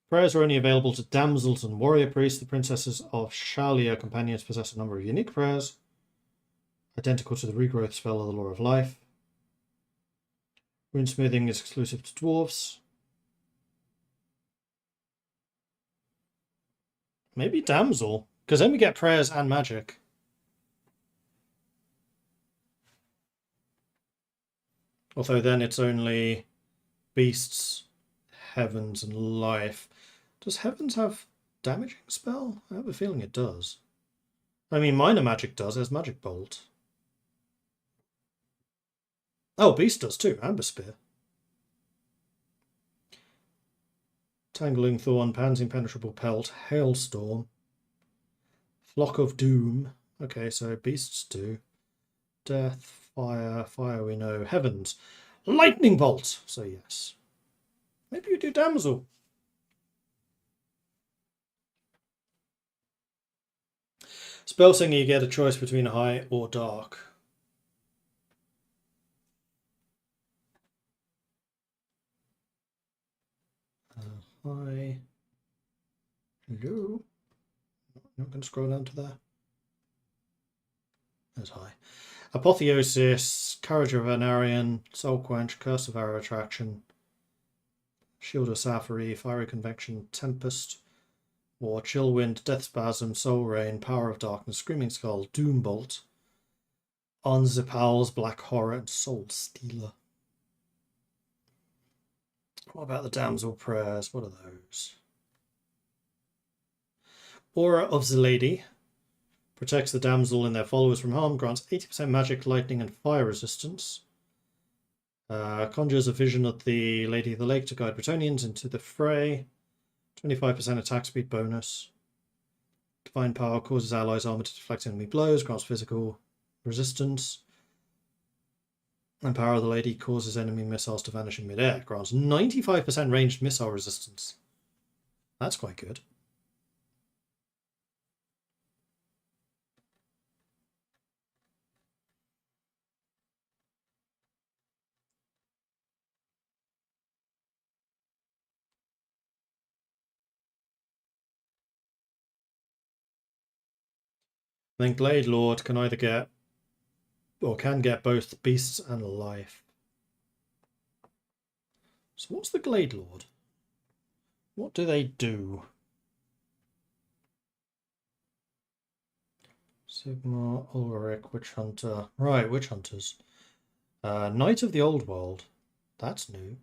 Prayers are only available to Damsels and Warrior Priests. The Princesses of Shalia companions possess a number of unique prayers, identical to the Regrowth spell of the Lore of Life. Runesmithing is exclusive to Dwarfs. Maybe Damsel, because then we get prayers and magic. Although then it's only Beasts, Heavens, and Life. Does Heavens have damaging spell? I have a feeling it does. I mean, Minor Magic does. There's Magic Bolt. Oh, Beast does too. Amber Spear. Tangling Thorn, Pan's Impenetrable Pelt, Hailstorm, Flock of Doom. Okay, so Beasts do. Death, Fire, Fire we know. Heavens, Lightning Bolt. So yes. Maybe you do Damsel. Spellsinger, you get a choice between High or Dark. High. Hello. Not going to scroll down to there. There's High. Apotheosis, Courage of Anarian, Soul Quench, Curse of Arrow Attraction, Shield of Safari, Fiery Convection, Tempest, War, Chill Wind, Death Spasm, Soul Rain, Power of Darkness, Screaming Skull, Doom Bolt, Onzipals, Black Horror, and Soul Stealer. What about the Damsel Prayers? What are those? Aura of the Lady. Protects the damsel and their followers from harm. Grants 80% magic, lightning, and fire resistance. Conjures a vision of the Lady of the Lake to guide Bretonians into the fray. 25% attack speed bonus. Divine Power causes allies' armor to deflect enemy blows. Grants physical resistance. And Power of the Lady causes enemy missiles to vanish in midair. Grants 95% ranged missile resistance. That's quite good. Then Glade Lord can either get, or can get both Beasts and Life. So what's the Glade Lord? What do they do? Sigmar, Ulrich, Witch Hunter. Right, Witch Hunters. Knight of the Old World. That's new.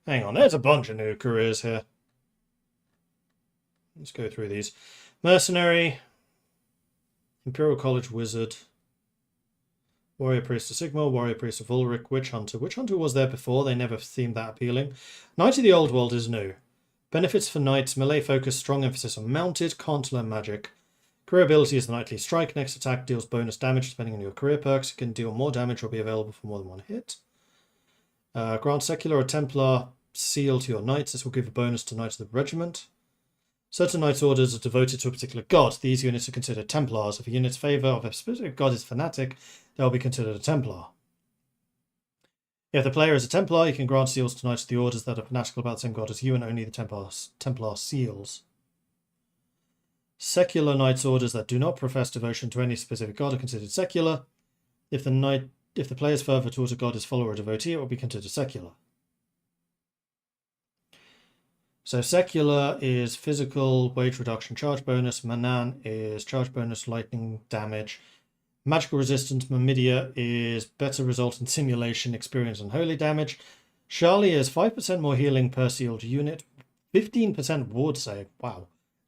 Hang on, there's a bunch of new careers here. Let's go through these. Mercenary, Imperial College Wizard, Warrior Priest of Sigmar, Warrior Priest of Ulrich, Witch Hunter. Witch Hunter was there before, they never seemed that appealing. Knight of the Old World is new. Benefits for Knights, melee focus, strong emphasis on mounted, can't learn magic. Career ability is the Knightly Strike. Next attack deals bonus damage depending on your career perks. It can deal more damage or be available for more than one hit. Grant Secular or Templar seal to your knights. This will give a bonus to Knights of the Regiment. Certain Knights Orders are devoted to a particular god. These units are considered Templars. If a unit's favour of a specific god is fanatic, they'll be considered a Templar. If the player is a Templar, you can grant seals to Knights of the Orders that are fanatical about the same god as you, and only the Templar seals. Secular Knights Orders that do not profess devotion to any specific god are considered secular. If the player's fervour towards a god is follower or devotee, it will be considered secular. So secular is physical, wage reduction, charge bonus. Manan is charge bonus, lightning damage. Magical resistance. Mamidia is better result in simulation, experience, and holy damage. Charlie is 5% more healing per sealed unit, 15% ward save, wow,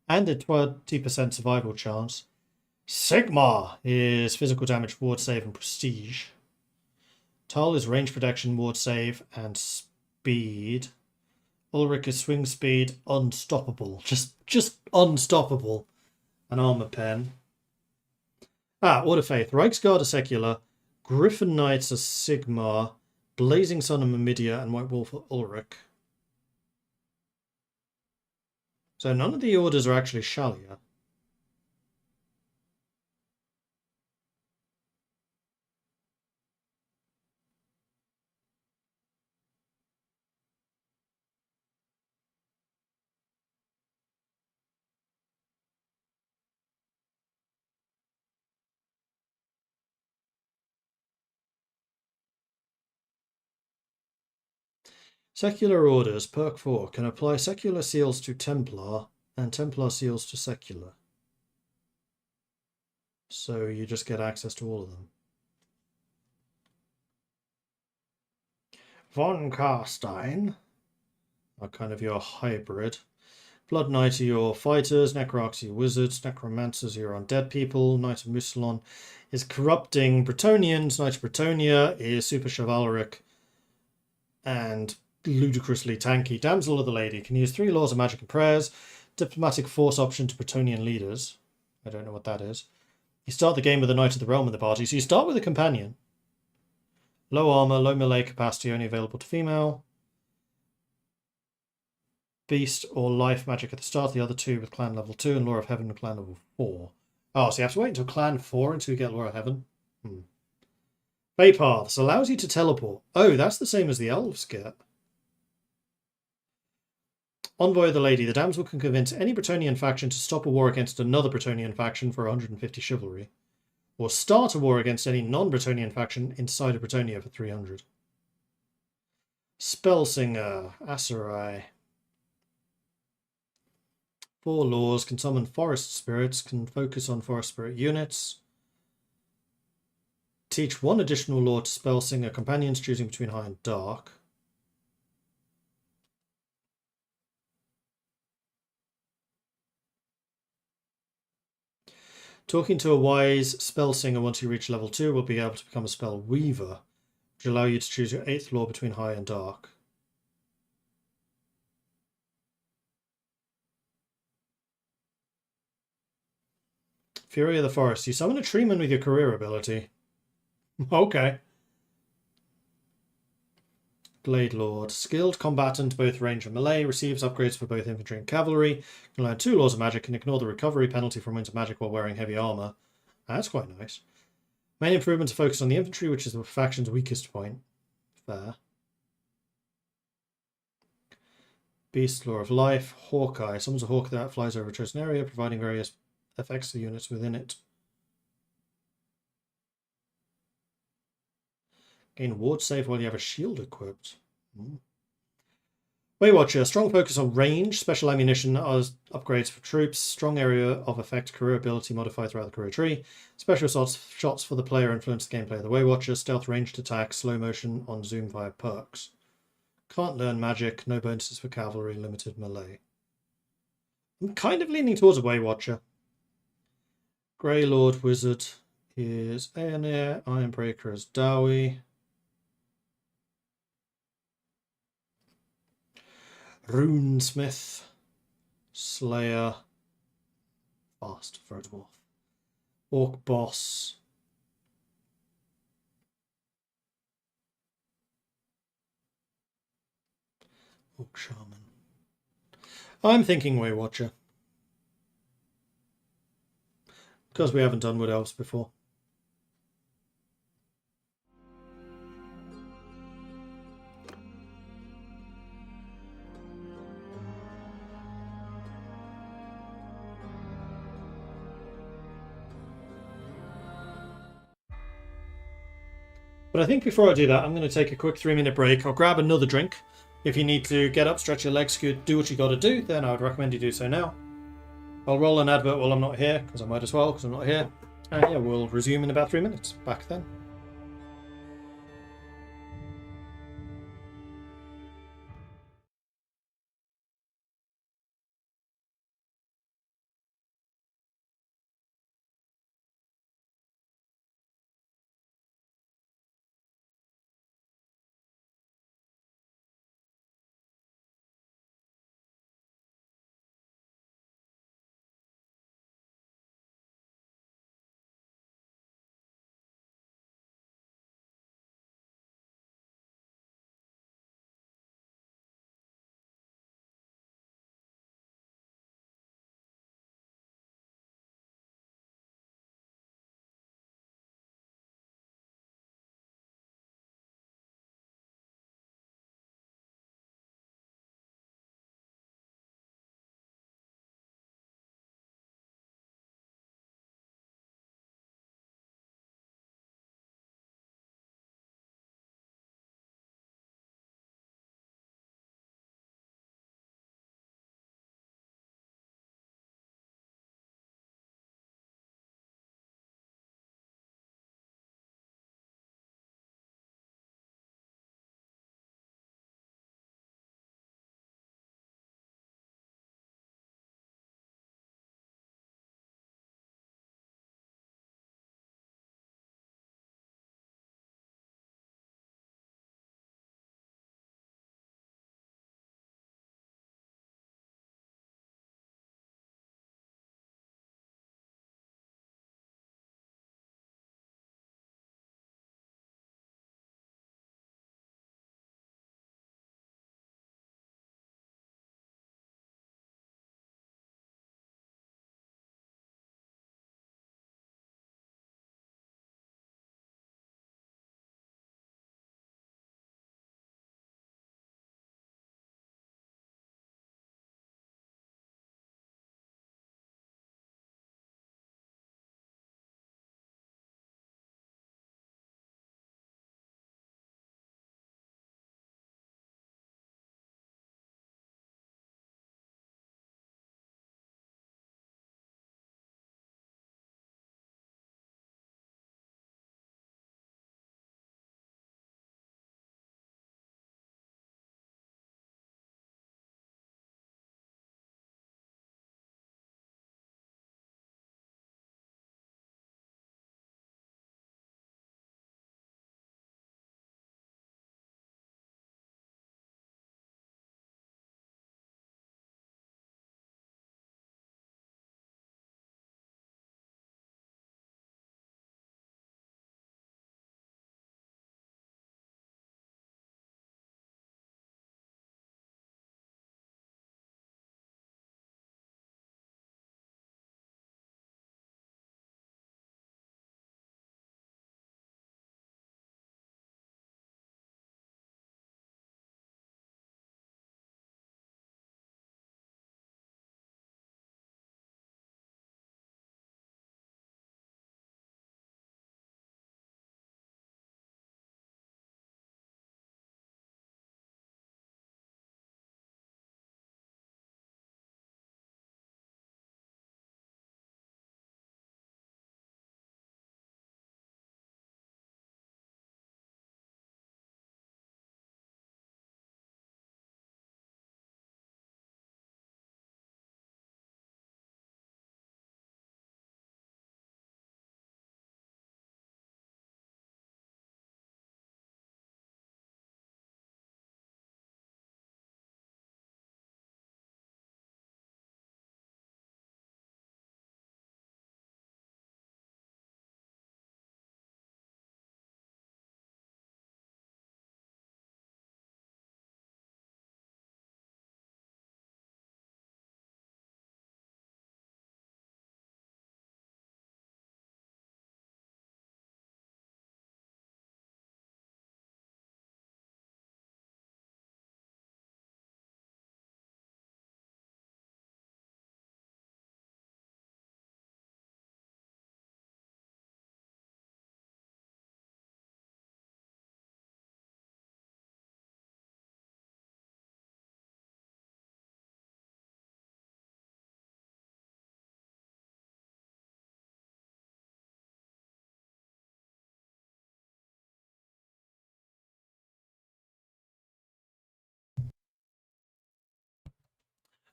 and a 20% survival chance. Sigmar is physical damage, ward save, and prestige. Tal is range protection, ward save, and speed. Ulrich is swing speed, unstoppable. Just unstoppable. An armor pen. Order Faith. Reichsguard are secular. Griffin Knights are Sigmar. Blazing Sun are Mamidia, and White Wolf are Ulrich. So none of the orders are actually Shalia. Secular orders, perk 4, can apply secular seals to Templar and Templar seals to secular. So you just get access to all of them. Von Karstein are kind of your hybrid. Blood Knight are your fighters, Necroarchs are your wizards, Necromancers are your undead people, Knight of Musalon is corrupting Bretonians, Knight of Bretonia is super chivalric and ludicrously tanky. Damsel of the Lady can use 3 laws of magic and prayers. Diplomatic force option to Bretonian leaders. I don't know what that is. You start the game with a Knight of the Realm in the party, so you start with a companion. Low armor, low melee capacity, only available to female. Beast or life magic at the start, the other 2 with clan level 2 and Law of Heaven with clan level 4. Oh, so you have to wait until clan 4 until you get Law of Heaven? Fey Paths allows you to teleport. Oh, that's the same as the elves get. Envoy of the Lady. The damsel can convince any Bretonian faction to stop a war against another Bretonian faction for 150 chivalry, or start a war against any non-Bretonian faction inside of Bretonia for 300. Spellsinger, Aserai. 4 laws, can summon forest spirits, can focus on forest spirit units. Teach 1 additional law to Spellsinger companions, choosing between high and dark. Talking to a wise Spellsinger once you reach level 2 will be able to become a Spell Weaver, which will allow you to choose your 8th law between high and dark. Fury of the Forest. You summon a treeman with your career ability. Okay. Blade Lord. Skilled combatant, both range and melee. Receives upgrades for both infantry and cavalry. Can learn 2 laws of magic. Can ignore the recovery penalty from winter magic while wearing heavy armor. That's quite nice. Main improvements are focused on the infantry, which is the faction's weakest point. Fair. Beast, Law of Life. Hawkeye. Summons a hawk that flies over a chosen area, providing various effects to the units within it. Gain ward save while you have a shield equipped. Waywatcher. Strong focus on range. Special ammunition upgrades for troops. Strong area of effect. Career ability modified throughout the career tree. Special shots for the player influence the gameplay of the Waywatcher. Stealth ranged attack. Slow motion on zoom via perks. Can't learn magic. No bonuses for cavalry. Limited melee. I'm kind of leaning towards a Waywatcher. Grey Lord Wizard is Aeonir. Ironbreaker is Dowie. Runesmith. Slayer. Fast for a dwarf. Orc boss. Orc shaman. I'm thinking Way Watcher. Because we haven't done Wood Elves before. But I think before I do that, I'm going to take a quick 3-minute break. I'll grab another drink. If you need to get up, stretch your legs, do what you got to do, then I would recommend you do so now. I'll roll an advert while I'm not here, because I might as well, because I'm not here. And yeah, we'll resume in about 3 minutes. Back then.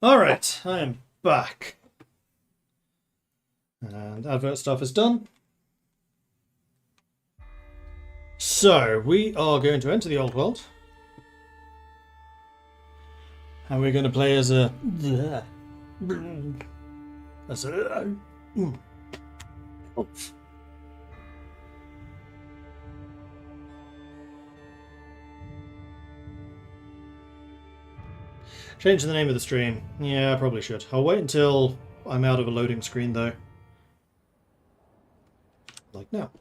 Alright, I am back. And advert stuff is done. So, we are going to enter the old world. And we're going to play as a... As a... Change the name of the stream. Yeah, I probably should. I'll wait until I'm out of a loading screen, though. Like now.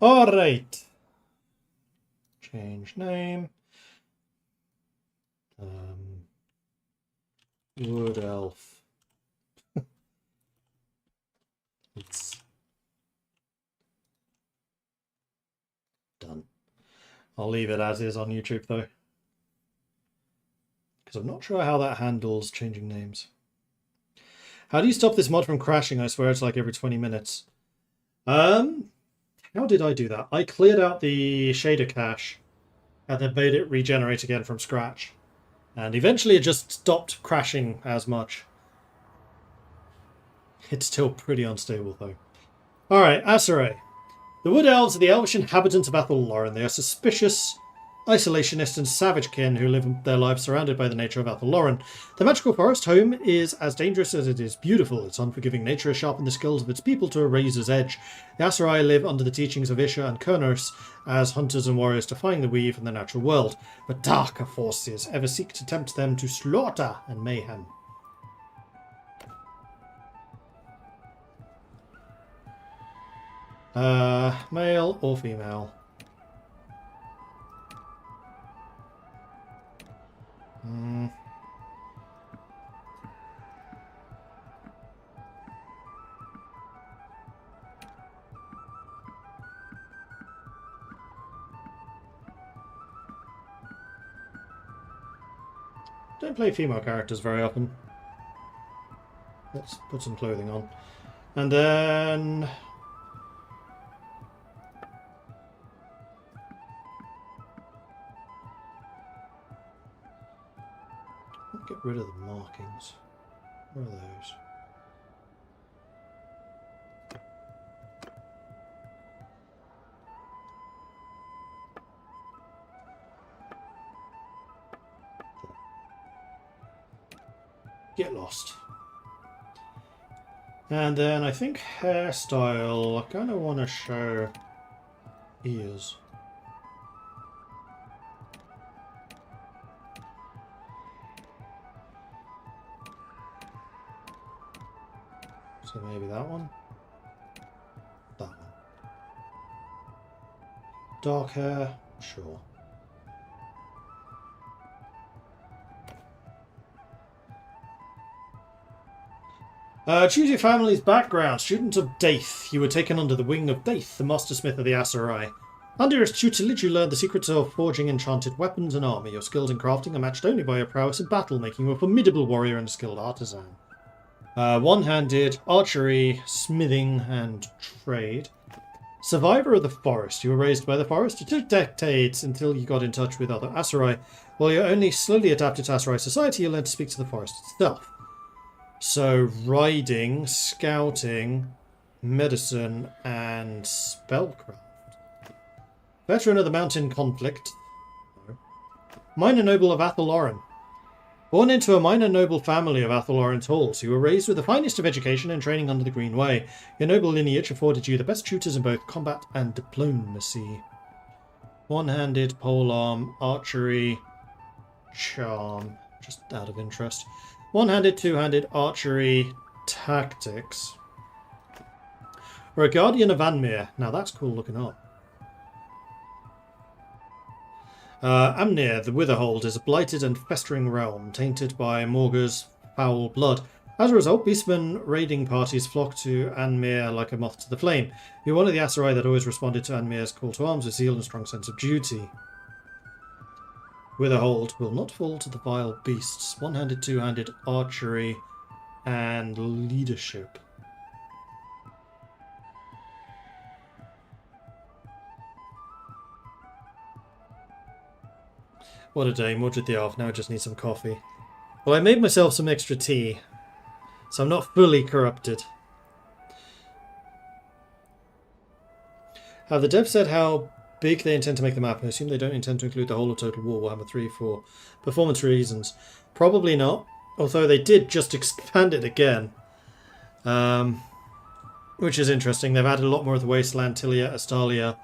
Alright. Change name. Wood Elf. It's done. I'll leave it as is on YouTube, though. Because I'm not sure how that handles changing names. How do you stop this mod from crashing? I swear it's like every 20 minutes. How did I do that? I cleared out the shader cache and then made it regenerate again from scratch. And eventually it just stopped crashing as much. It's still pretty unstable though. Alright, Aserai. The Wood Elves are the elvish inhabitants of Bannerlord. They are suspicious, isolationist and savage kin who live their lives surrounded by the nature of Bannerlord. The magical forest home is as dangerous as it is beautiful. Its unforgiving nature has sharpened the skills of its people to a razor's edge. The Aserai live under the teachings of Isha and Kurnos as hunters and warriors defying the weave and the natural world. But darker forces ever seek to tempt them to slaughter and mayhem. Male or female? Don't play female characters very often. Let's put some clothing on. And then... get rid of the markings. Where are those? Get lost. And then I think hairstyle, I kind of want to show ears. So maybe that one? That one. Dark hair? Sure. Choose your family's background. Student of Daith. You were taken under the wing of Daith, the master smith of the Aserai. Under his tutelage, you learned the secrets of forging enchanted weapons and armor. Your skills in crafting are matched only by your prowess in battle, making you a formidable warrior and a skilled artisan. One-handed, archery, smithing, and trade. Survivor of the forest. You were raised by the forest for 2 decades until you got in touch with other Aserai. While you only slowly adapted to Aserai society, you learned to speak to the forest itself. So, riding, scouting, medicine, and spellcraft. Veteran of the mountain conflict. Minor noble of Bannerlord. Born into a minor noble family of Bannerlord's halls, you were raised with the finest of education and training under the Green Way. Your noble lineage afforded you the best tutors in both combat and diplomacy. One-handed, polearm, archery, charm, just out of interest. One-handed, two-handed, archery, tactics. Or a guardian of Anmir. Now that's cool looking up. Amnir, the Witherhold, is a blighted and festering realm, tainted by Morga's foul blood. As a result, beastmen raiding parties flock to Anmir like a moth to the flame. You're one of the Aserai that always responded to Anmir's call to arms with zeal and strong sense of duty. Witherhold will not fall to the vile beasts. One-handed, two-handed, archery, and leadership. What a day, Mordred the Elf. Now I just need some coffee. Well, I made myself some extra tea, so I'm not fully corrupted. Have the devs said how big they intend to make the map? I assume they don't intend to include the whole of Total War Warhammer 3 for performance reasons. Probably not, although they did just expand it again. Which is interesting. They've added a lot more of the Wasteland, Tilia, Astalia,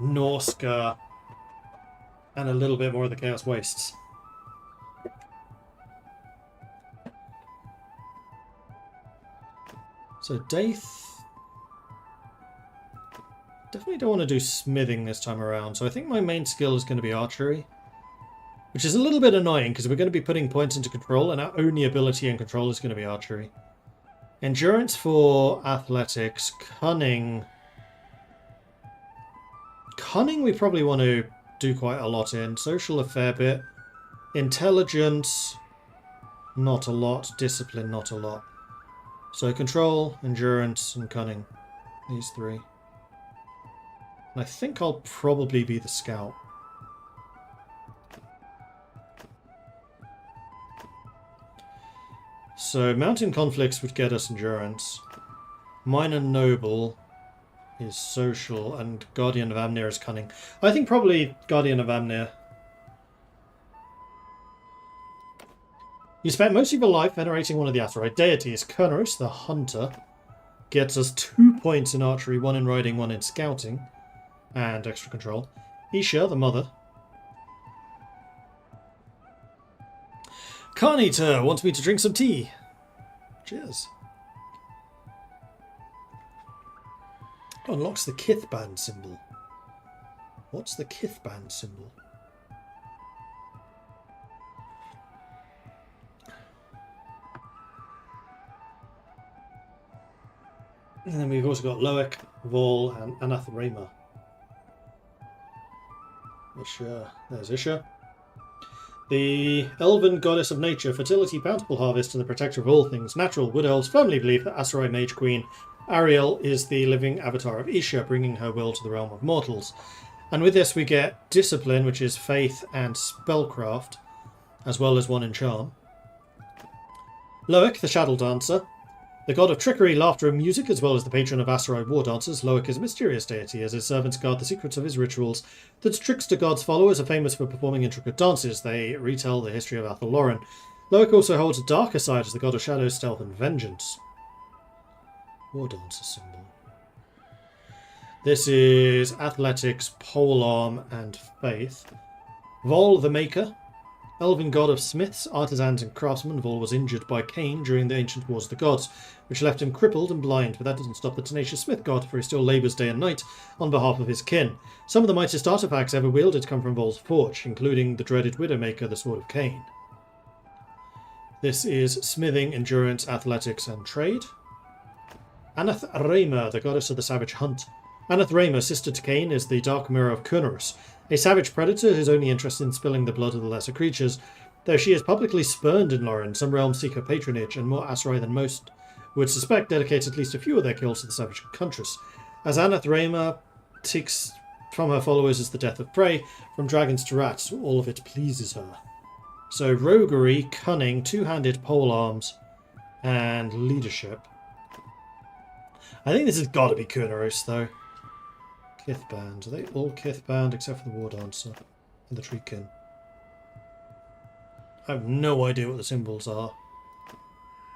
Norska, and a little bit more of the Chaos Wastes. So Daith... Definitely don't want to do smithing this time around, so I think my main skill is going to be archery. Which is a little bit annoying, because we're going to be putting points into control, and our only ability in control is going to be archery. Endurance for athletics. Cunning. Cunning we probably want to do quite a lot in. Social a fair bit. Intelligence, not a lot. Discipline, not a lot. So control, endurance, and cunning. These three. And I think I'll probably be the scout. So mountain conflicts would get us endurance. Minor noble is social, and Guardian of Amnir is cunning. I think probably Guardian of Amnir. You spent most of your life venerating one of the Azeroth deities. Kurnos, the hunter, gets us 2 points in archery, 1 in riding, 1 in scouting, and extra control. Isha, the mother. Carnita wants me to drink some tea. Cheers. Unlocks the Kithband symbol. What's the Kithband symbol? And then we've also got Loic, Vol, and Anathema. Isha. There's Isha. The elven goddess of nature, fertility, bountiful harvest, and the protector of all things natural, wood elves firmly believe that Aserai Mage Queen Ariel is the living avatar of Isha, bringing her will to the realm of mortals. And with this we get discipline, which is faith and spellcraft, as well as 1 in charm. Loic, the shadow dancer, the god of trickery, laughter, and music, as well as the patron of Aserai war dancers. Loic is a mysterious deity, as his servants guard the secrets of his rituals. The trickster god's followers are famous for performing intricate dances. They retell the history of Athelloren. Loic also holds a darker side as the god of shadow, stealth, and vengeance. War dancer symbol. This is athletics, polearm, and faith. Vol, the maker. Elven god of smiths, artisans, and craftsmen. Vol was injured by Cain during the ancient wars of the gods, which left him crippled and blind, but that doesn't stop the tenacious smith god, for he still labours day and night on behalf of his kin. Some of the mightiest artifacts ever wielded come from Vol's forge, including the dreaded Widowmaker, the Sword of Cain. This is smithing, endurance, athletics, and trade. Anathema, the goddess of the savage hunt. Anathema, sister to Cain, is the dark mirror of Kurnos, a savage predator who's only interested in spilling the blood of the lesser creatures. Though she is publicly spurned in Lorien, some realms seek her patronage, and more Aserai than most would suspect dedicate at least a few of their kills to the savage huntress. As Anathema takes from her followers as the death of prey, from dragons to rats, all of it pleases her. So roguery, cunning, two-handed polearms, and leadership. I think this has got to be Kurnos, though. Kithband. Are they all Kithband except for the War Dancer and the Treekin? I have no idea what the symbols are.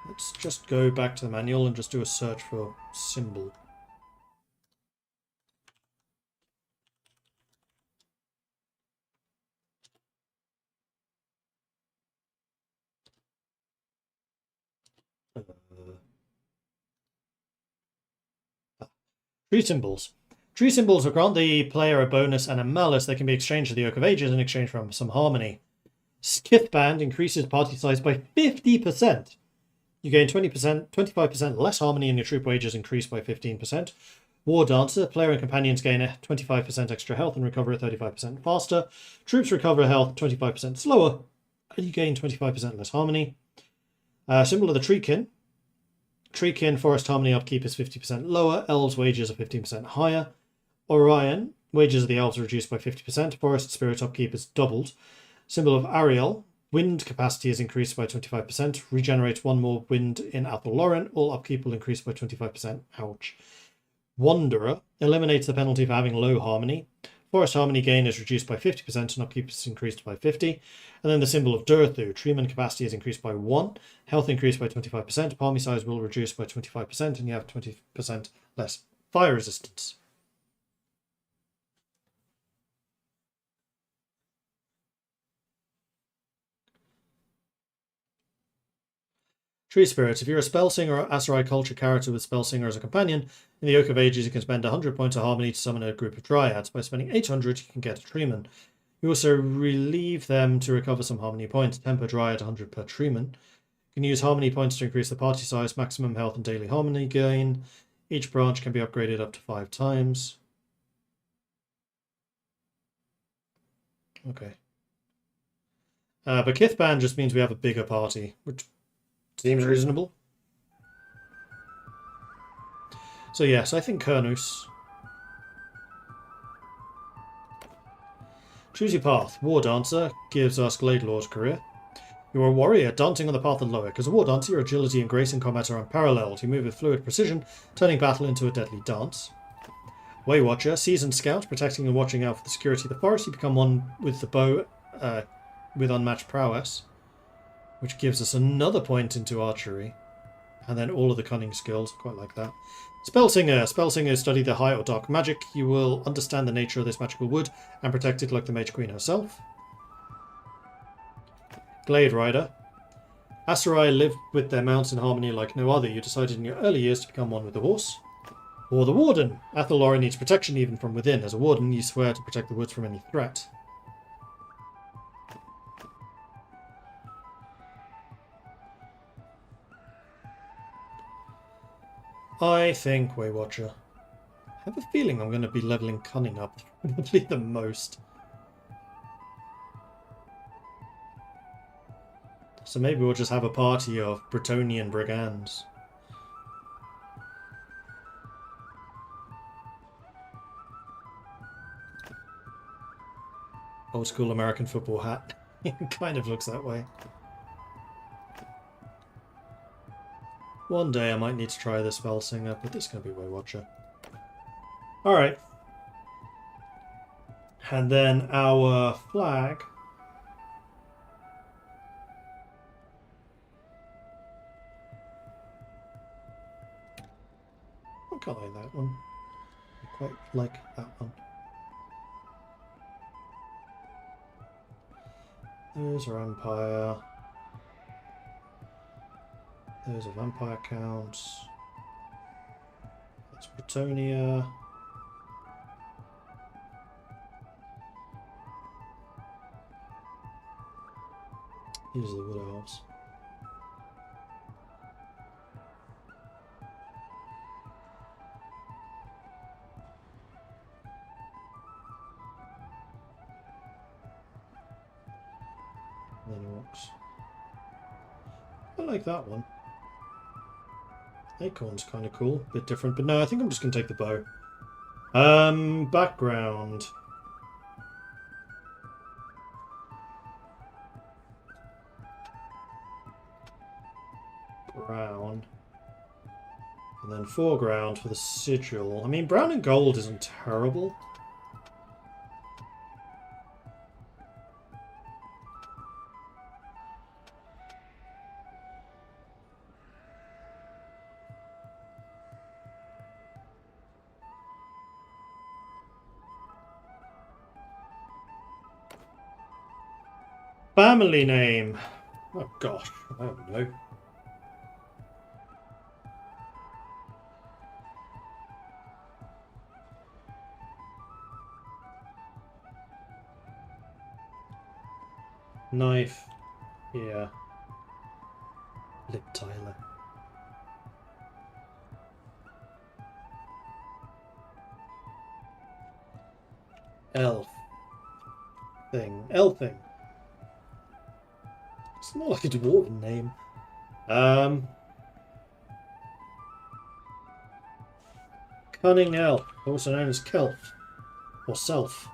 Let's just go back to the manual and just do a search for symbol. Tree symbols. Tree symbols will grant the player a bonus and a malus that can be exchanged to the Oak of Ages in exchange for some harmony. Kithband increases party size by 50%. You gain 25% less harmony and your troop wages increase by 15%. War Dancer, player and companions gain a 25% extra health and recover 35% faster. Troops recover health 25% slower, and you gain 25% less harmony. Symbol of the Treekin. Treekin, Forest Harmony upkeep is 50% lower. Elves' wages are 15% higher. Orion, wages of the elves are reduced by 50%. Forest Spirit upkeep is doubled. Symbol of Ariel. Wind capacity is increased by 25%. Regenerates 1 more wind in Athel Loren. All upkeep will increase by 25%. Ouch. Wanderer eliminates the penalty for having low harmony. Forest harmony gain is reduced by 50% and upkeep is increased by 50. And then the symbol of Durthu. Treatment capacity is increased by 1. Health increased by 25%. Palmy size will reduce by 25% and you have 20% less fire resistance. Tree Spirit. If you're a Spellsinger or Aserai culture character with Spellsinger as a companion, in the Oak of Ages you can spend 100 points of harmony to summon a group of Dryads. By spending 800 you can get a Treeman. You also relieve them to recover some harmony points, 10 per Dryad, 100 per Treeman. You can use harmony points to increase the party size, maximum health and daily harmony gain. Each branch can be upgraded up to 5 times. Okay. But Kithban just means we have a bigger party, which seems reasonable. So yes, I think Kernus. Choose your path. War Dancer gives us Glade Lord's career. You are a warrior, dancing on the path of Loic. As a war dancer, your agility and grace in combat are unparalleled. You move with fluid precision, turning battle into a deadly dance. Way Watcher, seasoned scout, protecting and watching out for the security of the forest. You become one with the bow with unmatched prowess, which gives us another point into archery. And then all of the cunning skills, quite like that. Spellsinger. Spellsinger study the high or dark magic. You will understand the nature of this magical wood and protect it like the Mage Queen herself. Glade Rider. Aserai live with their mounts in harmony like no other. You decided in your early years to become one with the horse. Or the Warden. Athel Loren needs protection even from within. As a Warden, you swear to protect the woods from any threat. I think Way Watcher. I have a feeling I'm going to be leveling Cunning up probably the most. So maybe we'll just have a party of Bretonnian brigands. Old school American football hat. It kind of looks that way. One day I might need to try this Spellsinger, but this is going to be Way Watcher. Alright. And then our flag. I quite like that one. I quite like that one. There's our Empire. There's a Vampire Count. That's Bretonia. These are the Wood Elves. And then Orcs. I like that one. Acorn's kind of cool, bit different, but no, I think I'm just going to take the bow. Background. Brown. And then foreground for the sigil. I mean, brown and gold isn't terrible. Family name. Oh gosh, I don't know. Knife. Yeah. Lip Tyler. Elf. Thing. Elfing. It's more like a dwarven name. Cunning Elf, also known as Kelf. Or Self.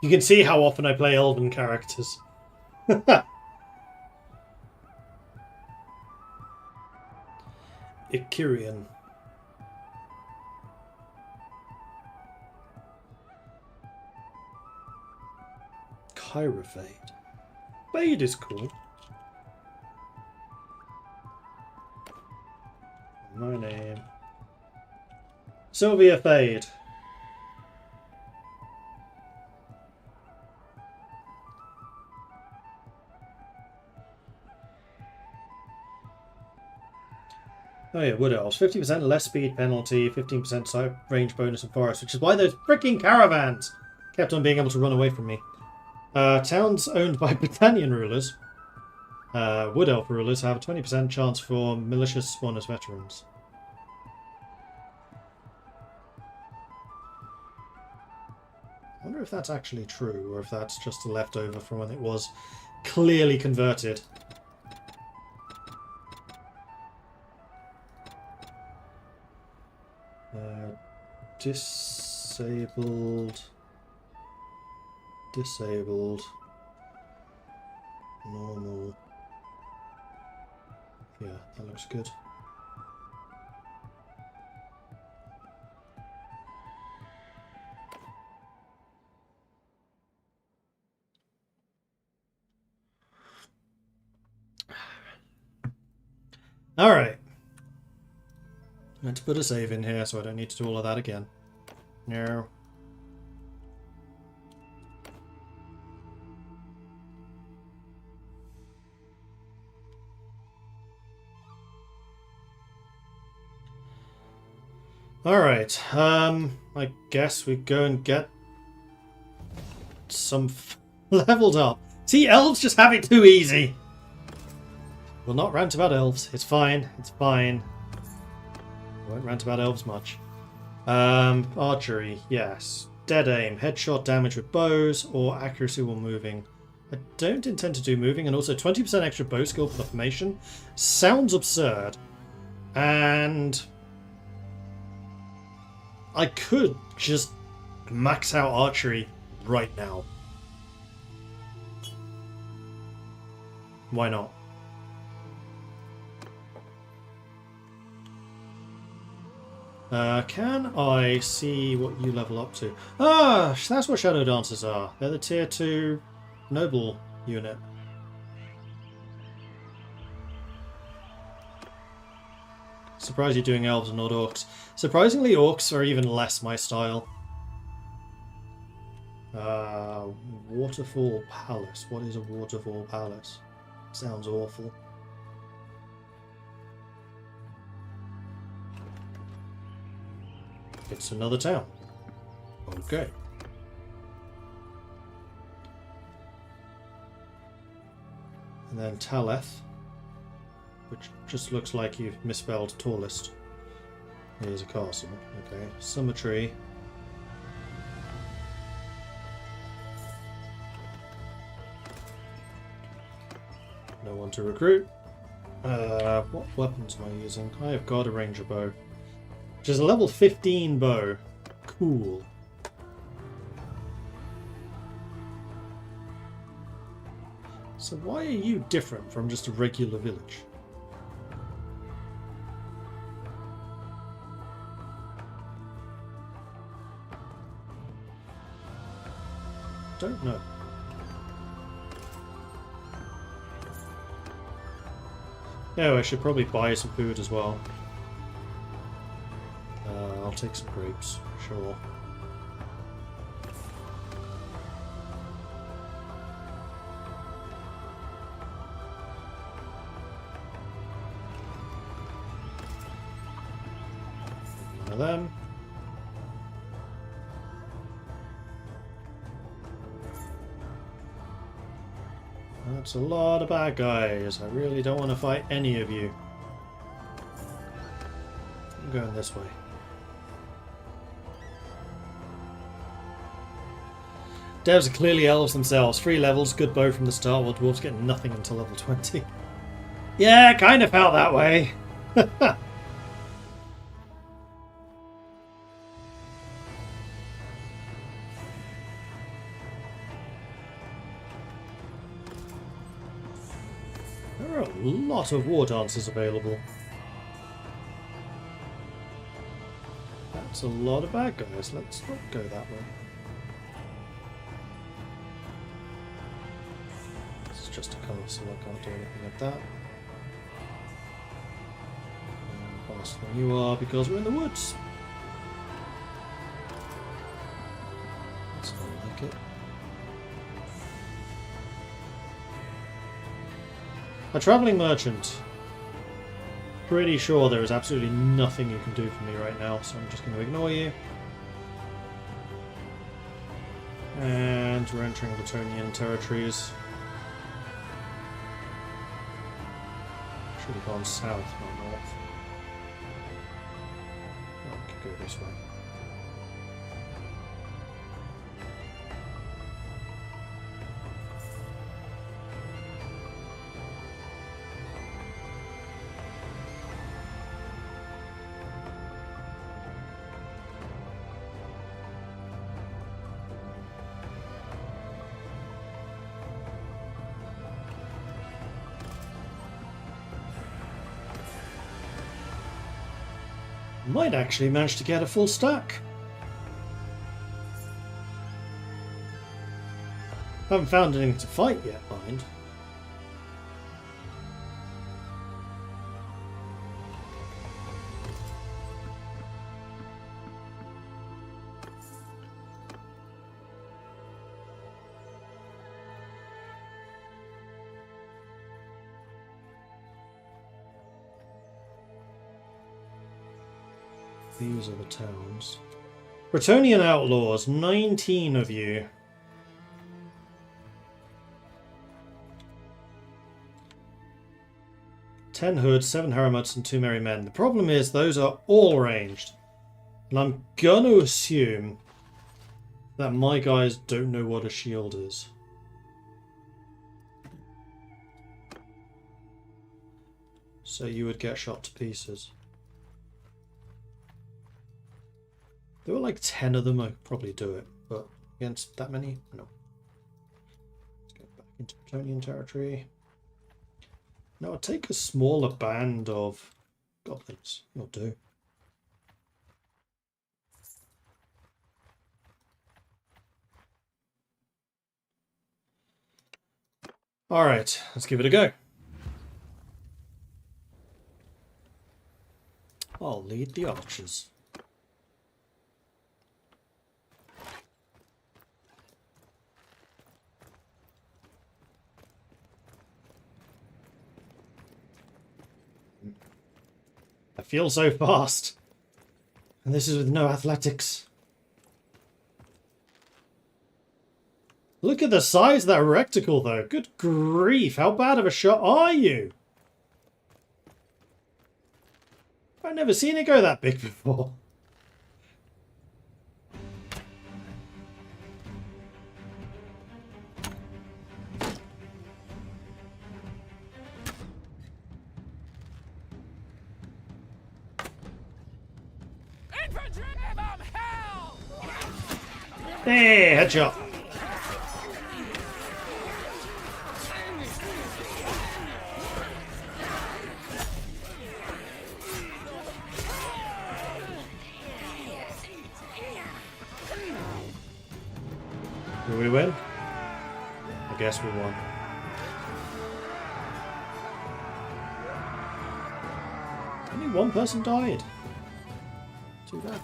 You can see how often I play Elven characters. Ikirian. Chirofade. Fade is cool. My name. Sylvia Fade. Oh yeah, Wood Elves. 50% less speed penalty, 15% sight range bonus in forest, which is why those freaking caravans kept on being able to run away from me. Towns owned by Britannian rulers. Wood Elf rulers have a 20% chance for militia spawn as veterans. I wonder if that's actually true, or if that's just a leftover from when it was clearly converted. Disabled. Disabled. Normal. Yeah, that looks good. Alright. I had to put a save in here so I don't need to do all of that again. No. Alright, I guess we go and get some leveled up. See, elves just have it too easy. We'll not rant about elves. It's fine. It's fine. Won't rant about elves much. Archery, yes. Dead aim, headshot damage with bows, or accuracy while moving. I don't intend to do moving, and also 20% extra bow skill for the formation. Sounds absurd. And I could just max out archery right now. Why not? Can I see what you level up to? Ah, that's what Shadow Dancers are. They're the tier 2 noble unit. Surprised you're doing elves and not orcs. Surprisingly, orcs are even less my style. Waterfall Palace. What is a Waterfall Palace? Sounds awful. It's another town. Okay. And then Taleth, which just looks like you've misspelled tallest. Here's a castle. Okay. Summertree. No one to recruit. What weapons am I using? I have got a ranger bow. Which is a level 15 bow. Cool. So why are you different from just a regular village? Don't know. Oh, I should probably buy some food as well. I'll take some grapes, sure. One of them. That's a lot of bad guys. I really don't want to fight any of you. I'm going this way. Devs are clearly elves themselves. 3 levels, good bow from the start, while dwarves get nothing until level 20. Yeah, kind of felt that way. lot of war dances available. That's a lot of bad guys. Let's not go that way. It's just a colour, so I can't do anything like that. And faster than you are because we're in the woods. That's not like it. A travelling merchant. Pretty sure there is absolutely nothing you can do for me right now, so I'm just going to ignore you. And we're entering Bretonian territories. Should have gone south, not north. Oh, I could go this way. Might actually manage to get a full stack. Haven't found anything to fight yet, mind. These are the towns. Bretonian outlaws, 19 of you. Ten hoods, 7 haramuts, and 2 merry men. The problem is those are all ranged. And I'm gonna assume that my guys don't know what a shield is. So you would get shot to pieces. There were like 10 of them, I could probably do it, but against that many, no. Let's get back into Bretonian territory. Now I'll take a smaller band of goblins. You'll do. Alright, let's give it a go. I'll lead the archers. I feel so fast. And this is with no athletics. Look at the size of that reticle though. Good grief, how bad of a shot are you? I've never seen it go that big before. Hey, headshot. Did we win? I guess we won. Only one person died. Too bad.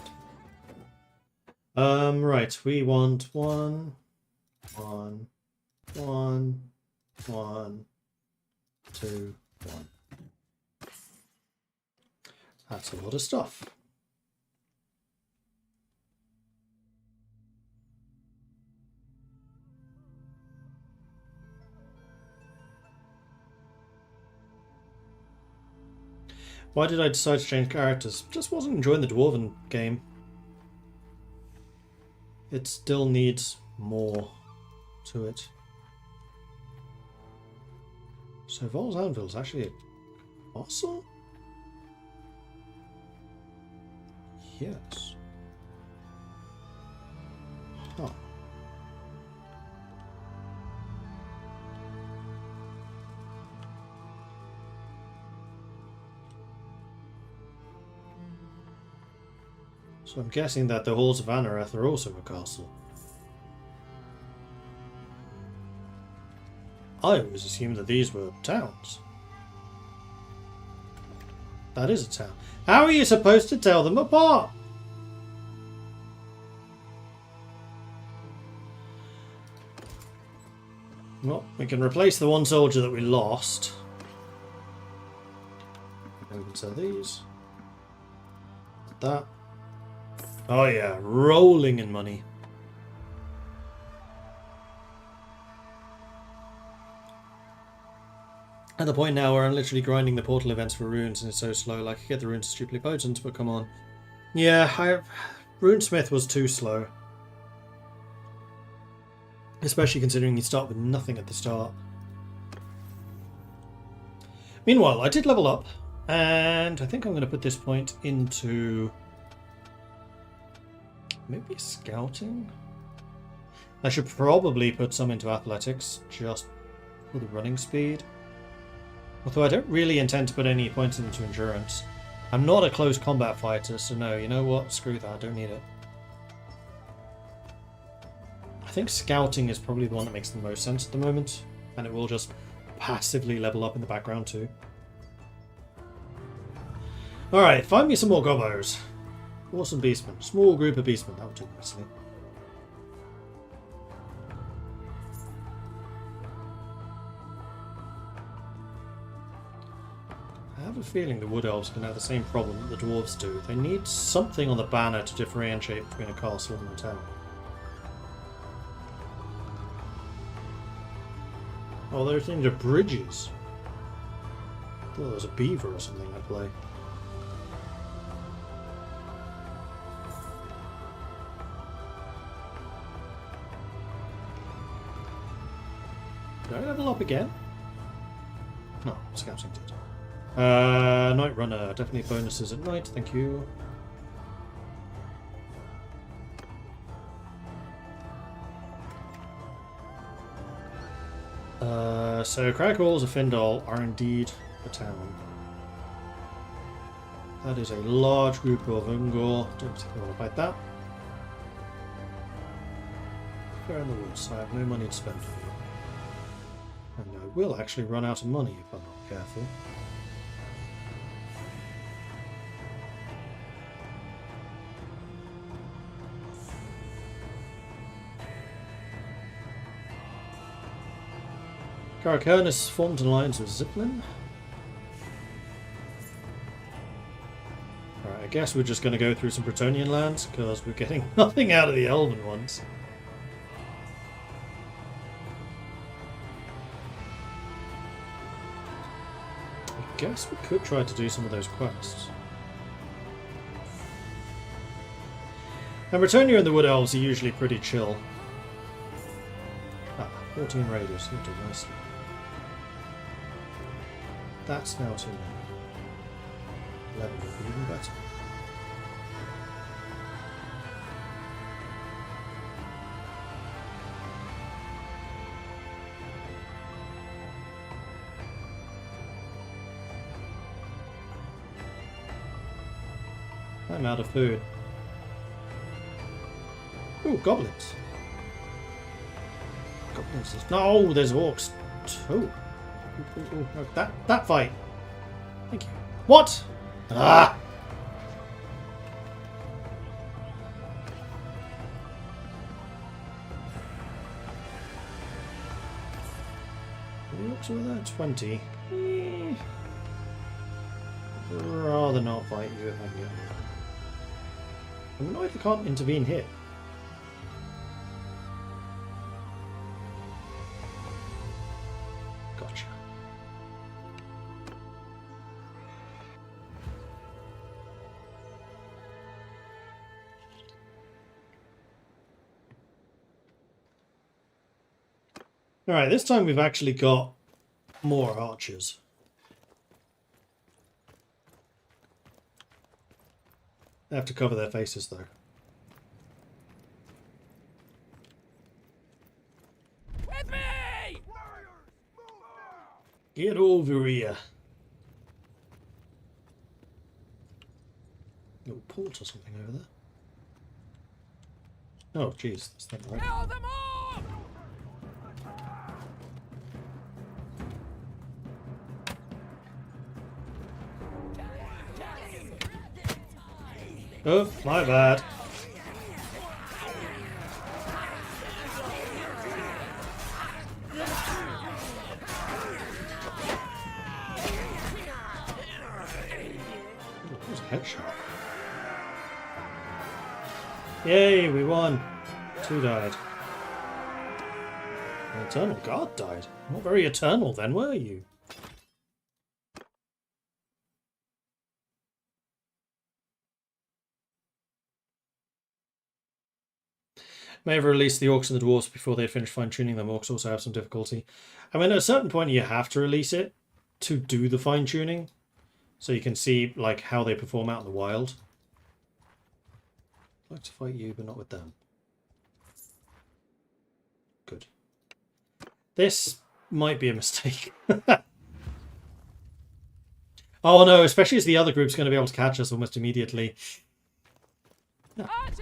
Right, we want 1, 1, 1, 1, 2, 1. That's a lot of stuff. Why did I decide to change characters? Just wasn't enjoying the Dwarven game. It still needs more to it. So Vol's Anvil is actually a castle? Yes. Huh. So I'm guessing that the Halls of Anareth are also a castle. I always assumed that these were towns. That is a town. How are you supposed to tell them apart? Well, we can replace the one soldier that we lost. And we can sell these. That. Oh yeah, rolling in money. At the point now where I'm literally grinding the portal events for runes and it's so slow. Like, I get the runes stupidly potent, but come on. Yeah, Runesmith was too slow. Especially considering you start with nothing at the start. Meanwhile, I did level up, and I think I'm going to put this point into maybe scouting. I should probably put some into athletics, just for the running speed. Although I don't really intend to put any points into endurance. I'm not a close combat fighter, so no, you know what? Screw that, I don't need it. I think scouting is probably the one that makes the most sense at the moment, and it will just passively level up in the background too. Alright, find me some more gobbos. Awesome beastmen. Small group of beastmen, that would do nicely. I have a feeling the Wood Elves can have the same problem that the Dwarves do. They need something on the banner to differentiate between a castle and a town. Oh, those things are bridges. I thought there was a beaver or something at play. Did I level up again? No, scouting did. Night Runner, definitely bonuses at night, thank you. So Crackles of Findal are indeed a town. That is a large group of Ungor. Don't particularly want to fight that. Fair in the woods, I have no money to spend for you. And I will actually run out of money if I'm not careful. Karakernus formed an alliance with Ziplin. Alright, I guess we're just going to go through some Bretonian lands, because we're getting nothing out of the Elven ones. I guess we could try to do some of those quests. And Bretonia and the Wood Elves are usually pretty chill. Ah, 14 raiders, you'll do nicely. That's now too many. 11 would be even better. I'm out of food. Ooh, goblins. Goblins. No, there's orcs too. Ooh, no, that fight. Thank you. What? Ah! What's with that? 20. Rather not fight you if I can get away. I'm annoyed I can't intervene here. Gotcha. Alright, this time we've actually got more archers. They have to cover their faces though. With me! Get over here. Little port or something over there. Oh, jeez. That's not right. Kill them all! Oh, my bad. That was a headshot. Yay, we won. 2 died. An eternal guard died. Not very eternal then, were you? May have released the orcs and the dwarfs before they'd finished fine-tuning them. Orcs also have some difficulty. I mean, at a certain point you have to release it to do the fine-tuning. So you can see like how they perform out in the wild. I'd like to fight you, but not with them. Good. This might be a mistake. Oh no, especially as the other group's going to be able to catch us almost immediately. Archers!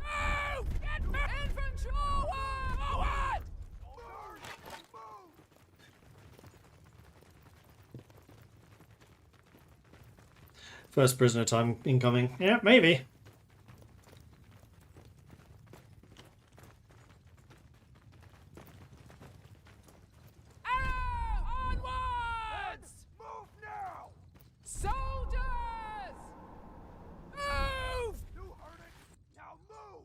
Move! Get back! Infantry! Forward! First prisoner time incoming. Yeah, maybe. Arrow! Onwards! Move now! Soldiers! Move! You heard it! Now move!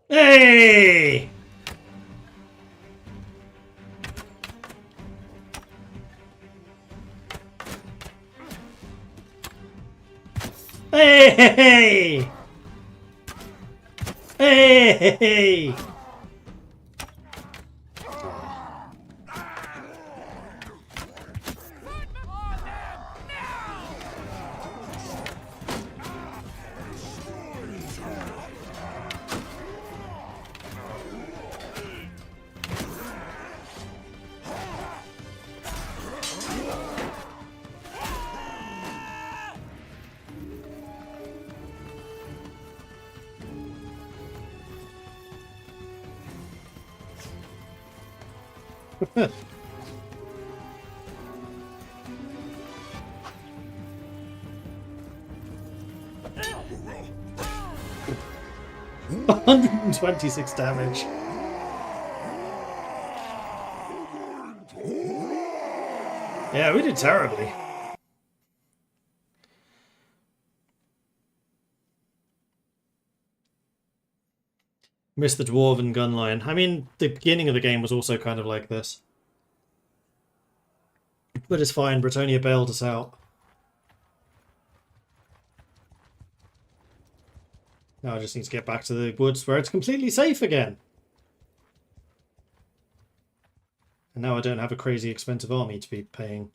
Hey! Hey! Hey! On them! Now! $126 damage. Yeah, we did terribly. Missed the dwarven gun line. I mean, the beginning of the game was also kind of like this. But it's fine, Bretonia bailed us out. Now I just need to get back to the woods where it's completely safe again. And now I don't have a crazy expensive army to be paying.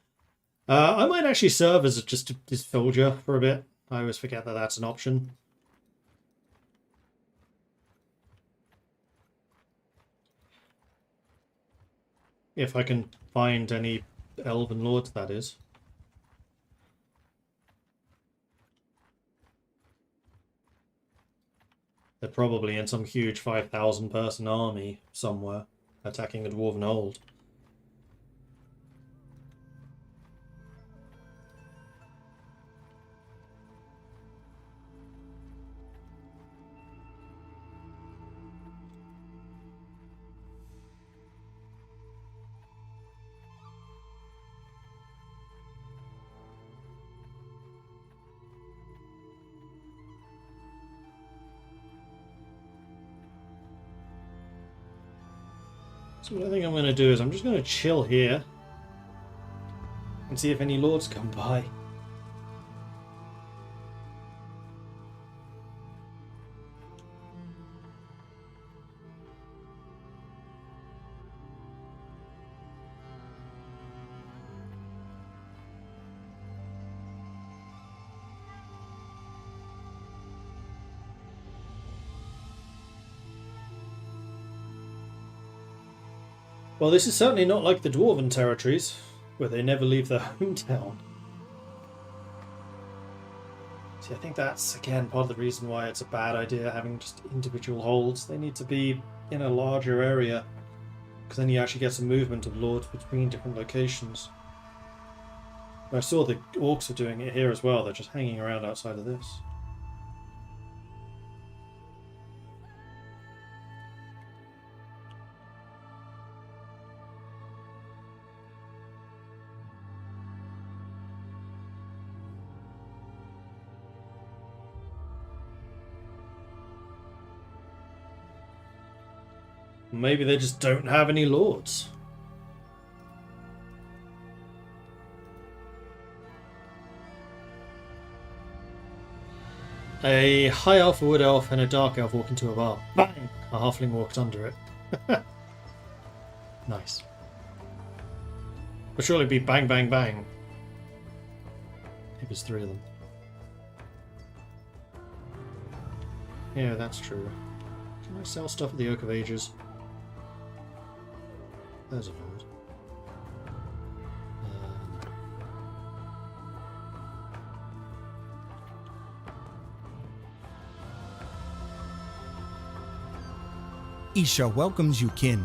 I might actually serve as just a soldier for a bit. I always forget that that's an option. If I can find any elven lords, that is. They're probably in some huge 5,000 person army somewhere, attacking the Dwarven Hold. So what I think I'm going to do is I'm just going to chill here and see if any lords come by. Well, this is certainly not like the Dwarven territories, where they never leave their hometown. See, I think that's, again, part of the reason why it's a bad idea having just individual holds. They need to be in a larger area, because then you actually get some movement of lords between different locations. I saw the orcs are doing it here as well. They're just hanging around outside of this. Maybe they just don't have any lords. A high elf, a wood elf, and a dark elf walk into a bar. Bang! A halfling walked under it. Nice. But surely it'd be bang, bang, bang. If it's three of them. Yeah, that's true. Can I sell stuff at the Oak of Ages? There's a lord. Isha welcomes you, kin.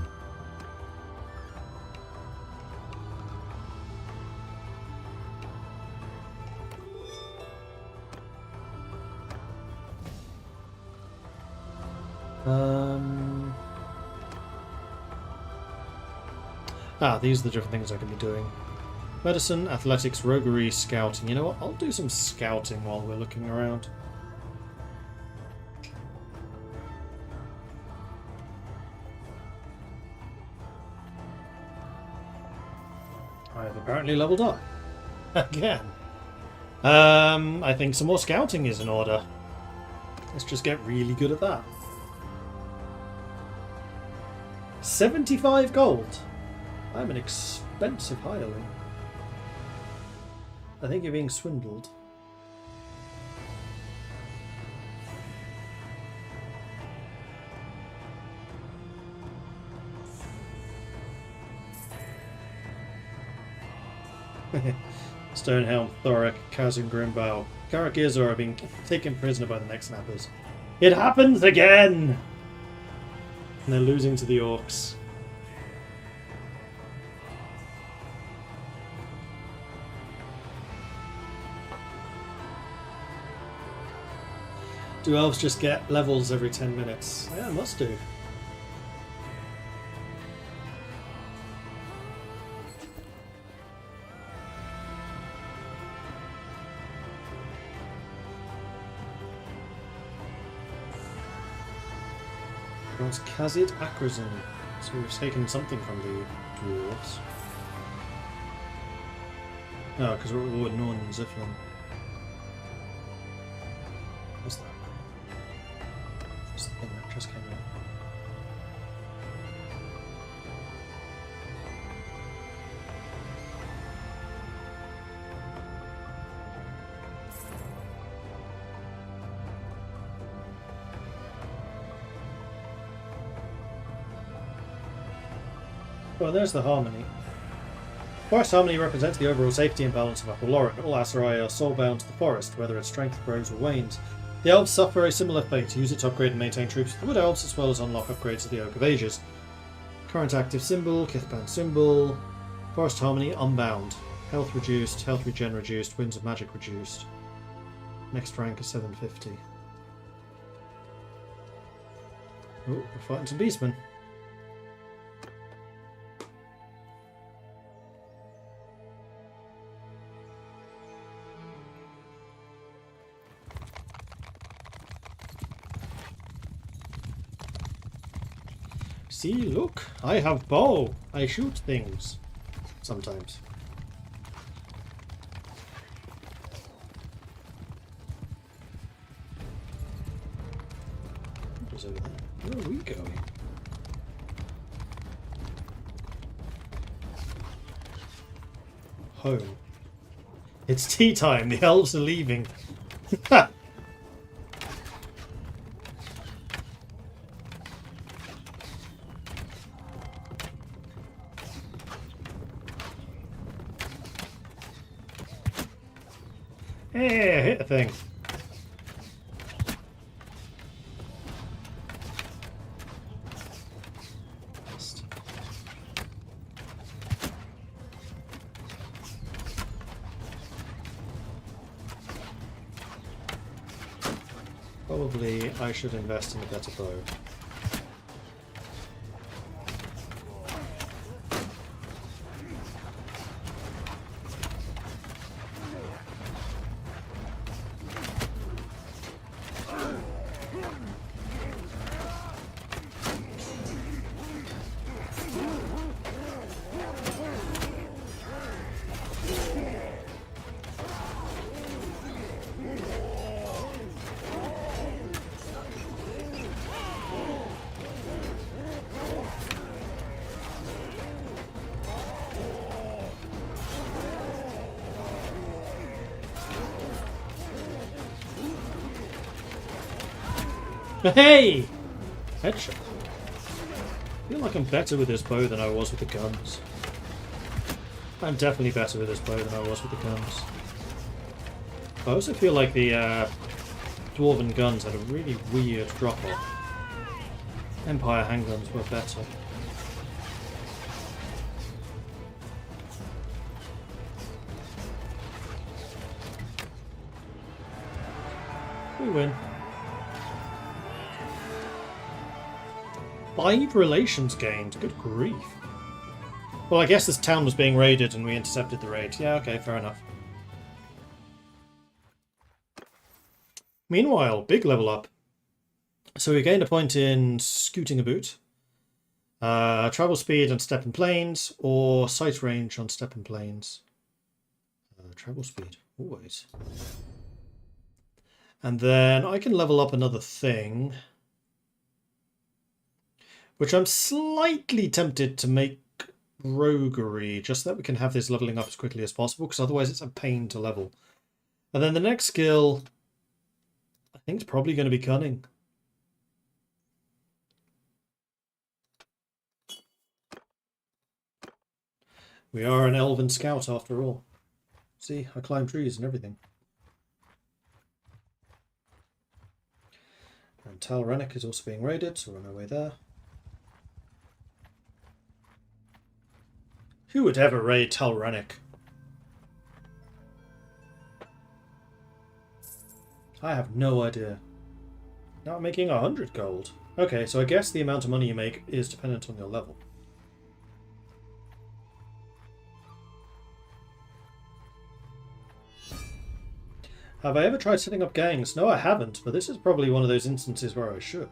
These are the different things I can be doing. Medicine, athletics, roguery, scouting. You know what? I'll do some scouting while we're looking around. I've apparently leveled up. Again. I think some more scouting is in order. Let's just get really good at that. 75 gold. I'm an expensive hireling. I think you're being swindled. Stonehelm, Thoric, Kazun Grimbow. Garak Irzor are being taken prisoner by the neck snappers. It happens again! And they're losing to the orcs. Do elves just get levels every 10 minutes? Yeah, must do. That's Khazid Akrazin. So we've taken something from the dwarves. No, because we're at war with Norn and Ziflin. What's that? What's the thing that just came out? Well, there's the harmony. Forest harmony represents the overall safety and balance of Upper Lauren. All Aserai are soulbound to the forest, whether its strength grows or wanes. The elves suffer a similar fate. Use it to upgrade and maintain troops with the wood elves, as well as unlock upgrades to the Oak of Ages. Current active symbol, Kithban symbol. Forest harmony, unbound. Health reduced, health regen reduced, winds of magic reduced. Next rank is 750. Oh, we're fighting some beastmen. See, look, I have bow. I shoot things. Sometimes. What is over there? Where are we going? Home. It's tea time. The elves are leaving. Hey, I hit the thing. Probably I should invest in a better bow. Hey! Headshot. I feel like I'm better with this bow than I was with the guns. I'm definitely better with this bow than I was with the guns. I also feel like the Dwarven guns had a really weird drop-off. Empire handguns were better. We win. 5 relations gained. Good grief. Well, I guess this town was being raided and we intercepted the raid. Yeah, okay, fair enough. Meanwhile, big level up. So we gained a point in scooting a boot. Travel speed on step and plains, or sight range on step and plains. Travel speed, always. And then I can level up another thing, which I'm slightly tempted to make roguery, just so that we can have this leveling up as quickly as possible, because otherwise it's a pain to level. And then the next skill, I think it's probably going to be cunning. We are an elven scout after all. See, I climb trees and everything. And Tal Rennick is also being raided, so we're on our way there. Who would ever raid Tal Rennick? I have no idea. Now I'm making 100 gold. Okay, so I guess the amount of money you make is dependent on your level. Have I ever tried setting up gangs? No, I haven't, but this is probably one of those instances where I should.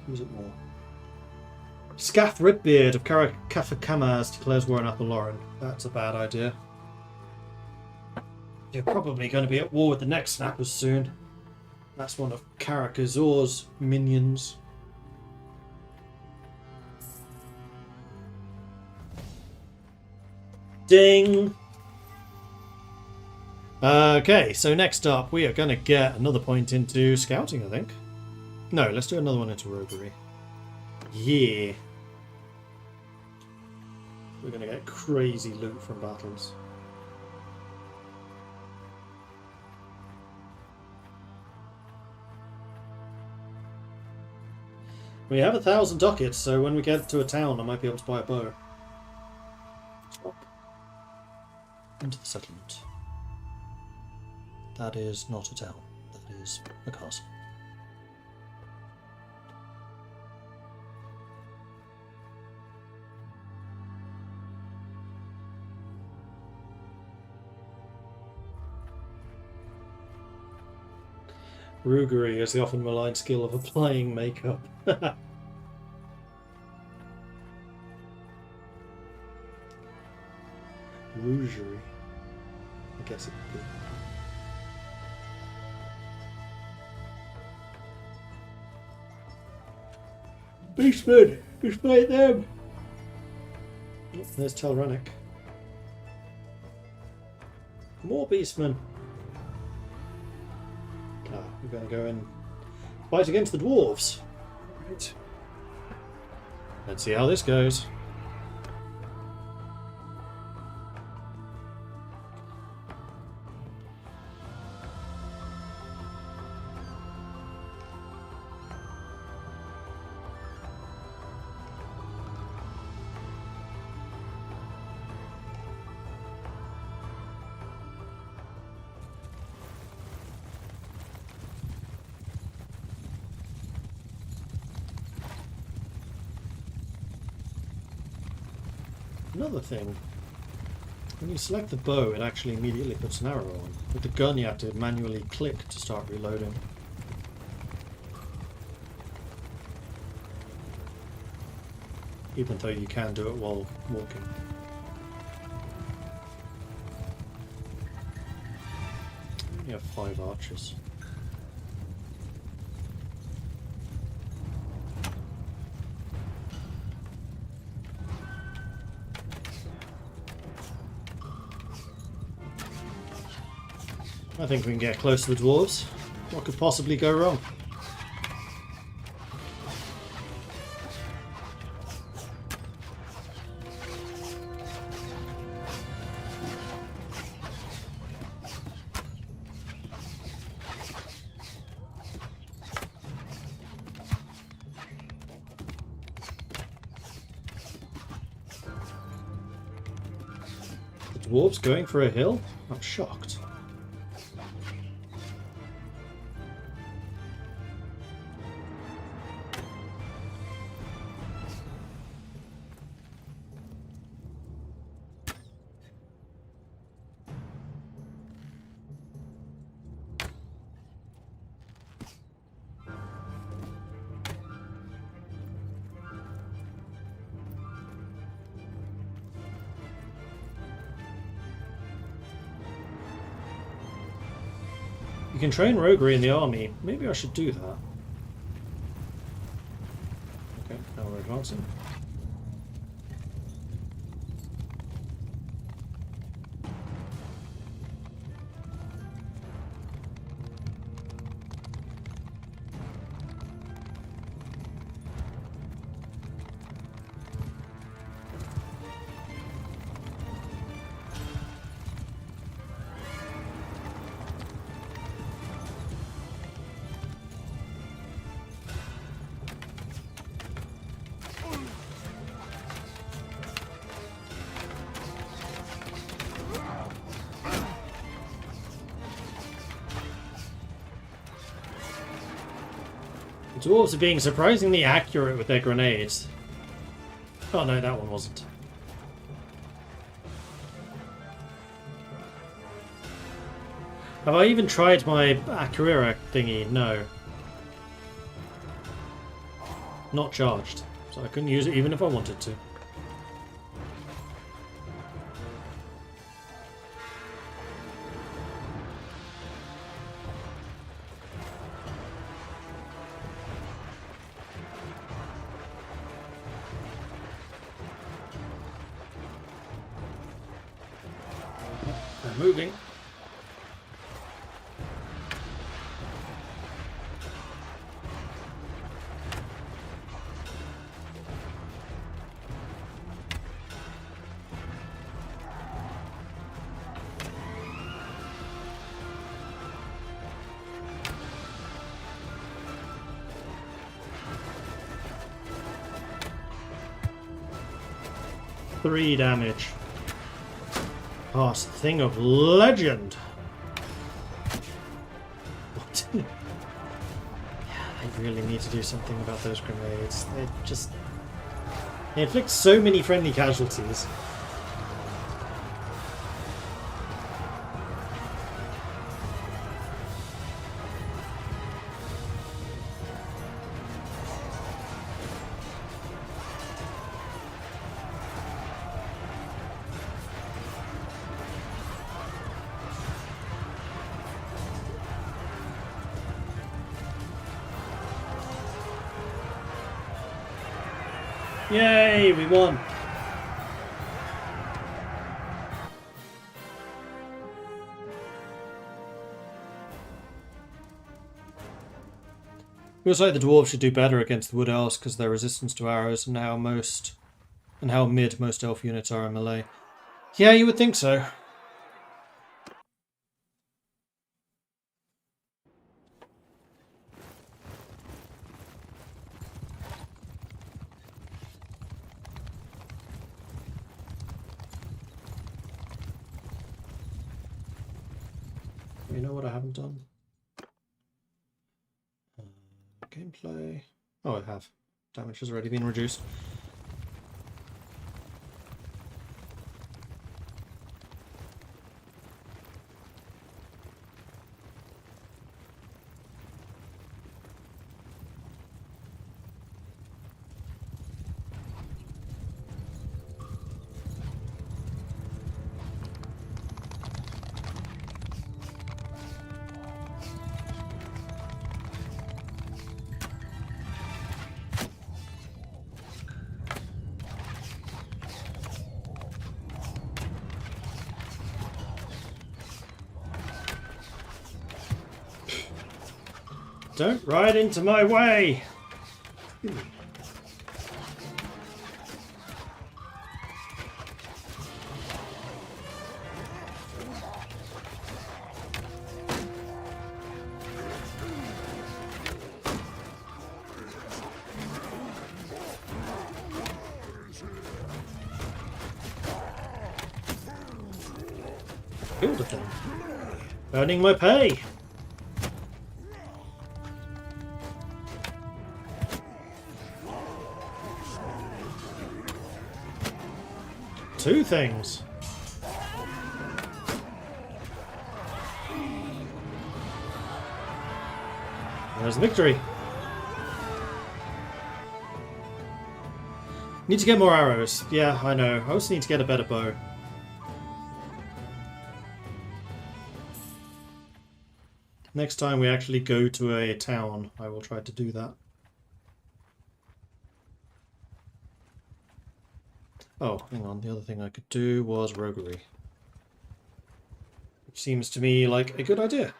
Who's it more? Scath Ripbeard of Kafakamaz declares war on Bannerlord. That's a bad idea. You're probably going to be at war with the next snappers soon. That's one of Karakazor's minions. Ding! Okay, so next up we are going to get another point into scouting, I think. No, let's do another one into roguery. Yeah. We're going to get crazy loot from battles. We have 1,000 ducats, so when we get to a town I might be able to buy a bow. Into the settlement. That is not a town. That is a castle. Roguery is the often maligned skill of applying makeup. Rougerie. I guess it could be. Beastmen! Just fight them! Oh, there's Tal Rennick. More beastmen. Ah, we're going to go and fight against the dwarves. Right. Let's see how this goes. Another thing. When you select the bow, it actually immediately puts an arrow on. With the gun, you have to manually click to start reloading. Even though you can do it while walking. You have 5 archers. I think we can get close to the dwarves. What could possibly go wrong? The dwarves going for a hill? I'm shocked. You can train roguery in the army. Maybe I should do that. Okay, now we're advancing. The dwarves are being surprisingly accurate with their grenades. Oh no, that one wasn't. Have I even tried my Akira thingy? No. Not charged, so I couldn't use it even if I wanted to. They're moving. Three damage. Past thing of legend. What? Yeah, they really need to do something about those grenades. They inflict so many friendly casualties. Yay, we won! Feels like the dwarves should do better against the wood elves because their resistance to arrows and how mid most elf units are in melee. Yeah, you would think so. You know what I haven't done? Gameplay. Oh, I have. Damage has already been reduced. Don't ride into my way! Killed a thing. Earning my pay! Two things. There's the victory. Need to get more arrows. Yeah, I know. I also need to get a better bow. Next time we actually go to a town, I will try to do that. Oh, hang on. The other thing I could do was roguery. Which seems to me like a good idea.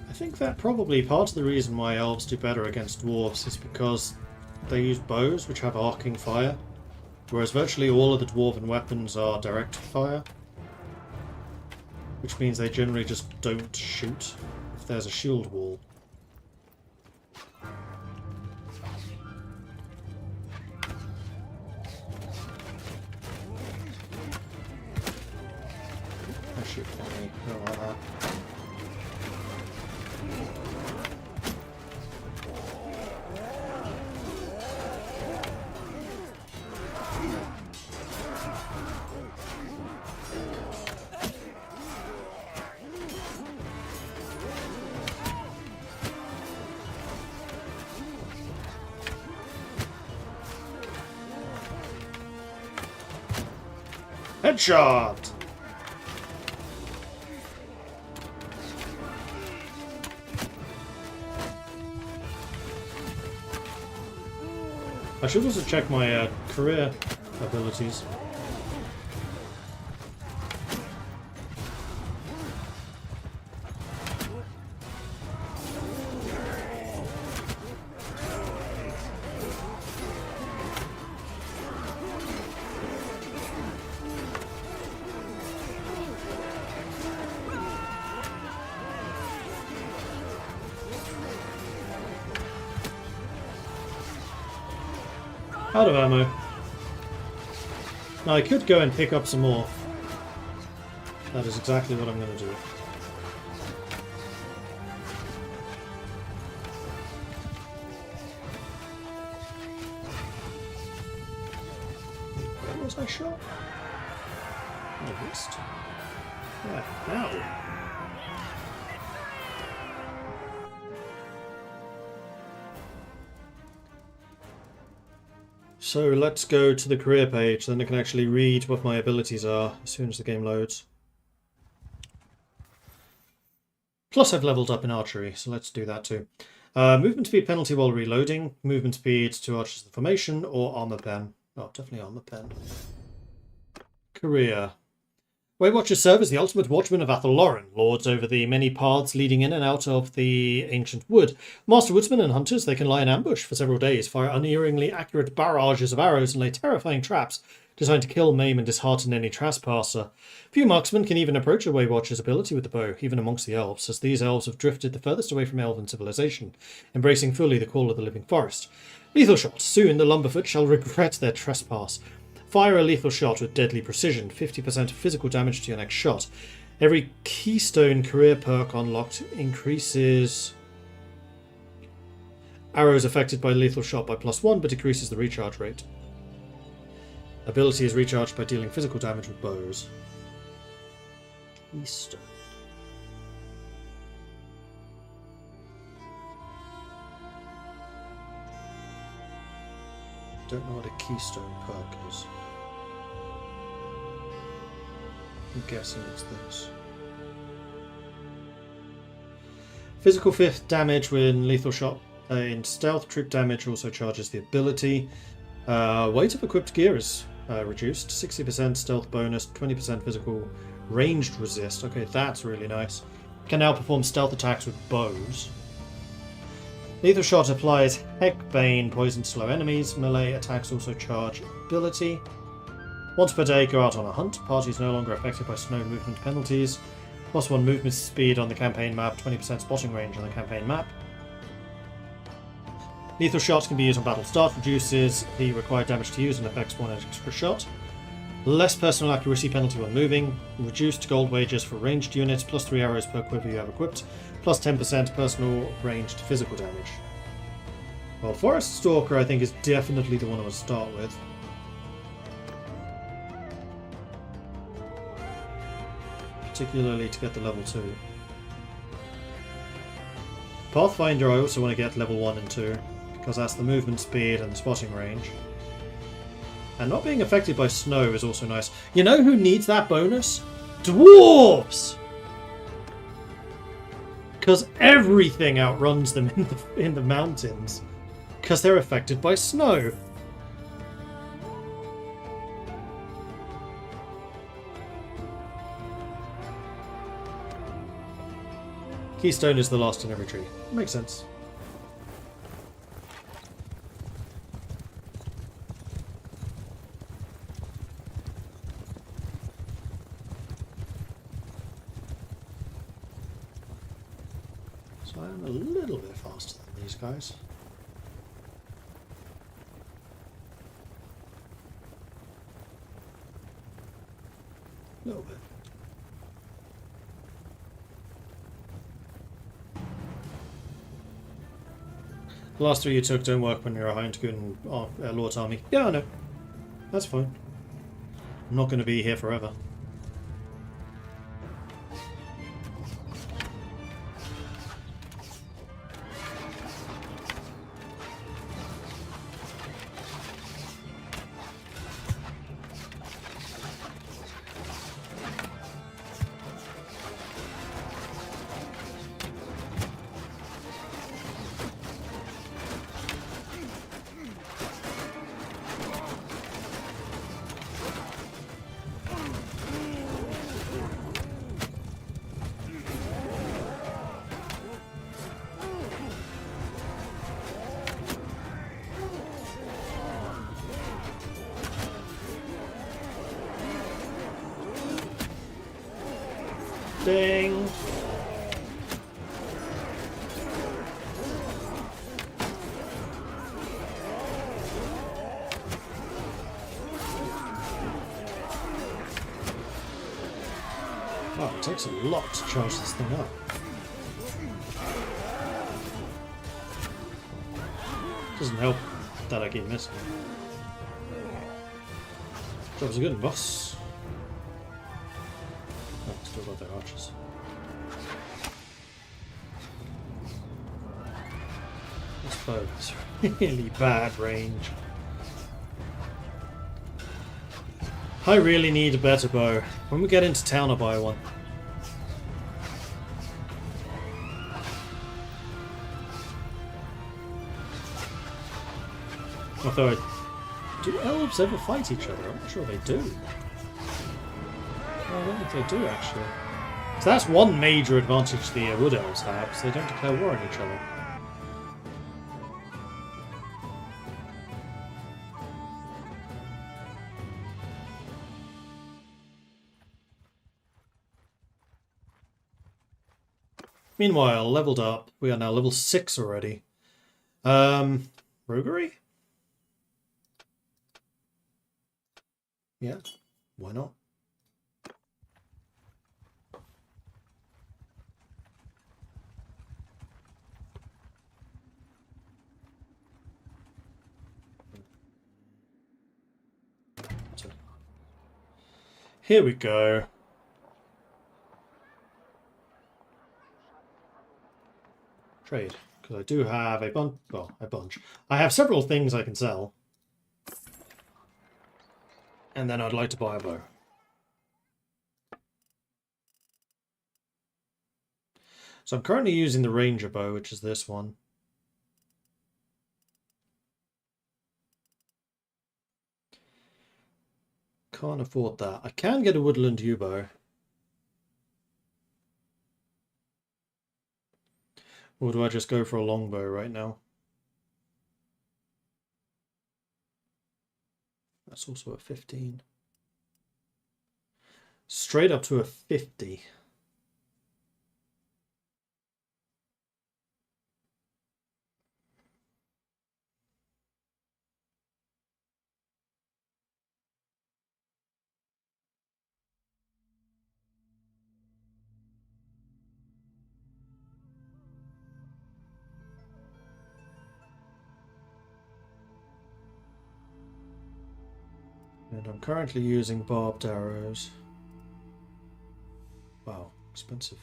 I think that probably part of the reason why elves do better against dwarves is because they use bows which have arcing fire. Whereas virtually all of the dwarven weapons are direct fire. Which means they generally just don't shoot if there's a shield wall. Oh, shoot at me. I don't like that. Headshot! I should also check my career abilities. Out of ammo. Now I could go and pick up some more. That is exactly what I'm going to do. Where was I shot? Oh, wrist. Yeah, now. So let's go to the career page, then I can actually read what my abilities are as soon as the game loads. Plus I've leveled up in archery, so let's do that too. Movement speed penalty while reloading, movement speed to archers in formation, or armor pen. Oh, definitely armor pen. Career. Weight Watchers serve as the ultimate watchmen of Bannerlord, lords over the many paths leading in and out of the ancient wood. Master woodsmen and hunters, they can lie in ambush for several days, fire unerringly accurate barrages of arrows, and lay terrifying traps designed to kill, maim, and dishearten any trespasser. Few marksmen can even approach a Weight Watcher's ability with the bow, even amongst the elves, as these elves have drifted the furthest away from elven civilization, embracing fully the call of the living forest. Lethal shots. Soon the lumberfoot shall regret their trespass. Fire a lethal shot with deadly precision, 50% physical damage to your next shot. Every Keystone career perk unlocked increases arrows affected by lethal shot by +1, but decreases the recharge rate. Ability is recharged by dealing physical damage with bows. Keystone. Don't know what a Keystone perk is. I'm guessing it's this. Physical 5th damage when lethal shot in stealth. Troop damage also charges the ability. Weight of equipped gear is reduced. 60% stealth bonus, 20% physical ranged resist. Okay, that's really nice. Can now perform stealth attacks with bows. Lethal shot applies Heckbane, poison to slow enemies. Melee attacks also charge ability. Once per day, go out on a hunt. Party is no longer affected by snow movement penalties. +1 movement speed on the campaign map, 20% spotting range on the campaign map. Lethal shots can be used on battle start, reduces the required damage to use and affects 1 extra shot. Less personal accuracy penalty when moving. Reduced gold wages for ranged units, +3 arrows per quiver you have equipped, +10% personal ranged physical damage. Well, Forest Stalker I think is definitely the one I would start with. Particularly to get the level 2. Pathfinder I also want to get level 1 and 2, because that's the movement speed and the spotting range. And not being affected by snow is also nice. You know who needs that bonus? Dwarves! Because everything outruns them in the mountains. Because they're affected by snow. Keystone is the last in every tree. Makes sense. So I'm a little bit faster than these guys. A little bit. The last 3 you took don't work when you're a Hindgoon Lord's army. Yeah, I know. That's fine. I'm not going to be here forever. Ding! Wow, it takes a lot to charge this thing up. Doesn't help that I keep missing. Jobs are good, boss. Oh, still got their archers. This bow has really bad range. I really need a better bow. When we get into town, I'll buy one. Although, do elves ever fight each other? I'm not sure they do. I don't think they do, actually. So that's one major advantage the Wood Elves have, so they don't declare war on each other. Meanwhile, leveled up. We are now level 6 already. Roguery? Yeah, why not? Here we go. Trade, because I do have a bunch. Well, a bunch. I have several things I can sell. And then I'd like to buy a bow. So I'm currently using the ranger bow, which is this one. Can't afford that. I can get a woodland yew bow. Or do I just go for a longbow right now? That's also a 15. Straight up to a 50. And I'm currently using barbed arrows. Wow, expensive.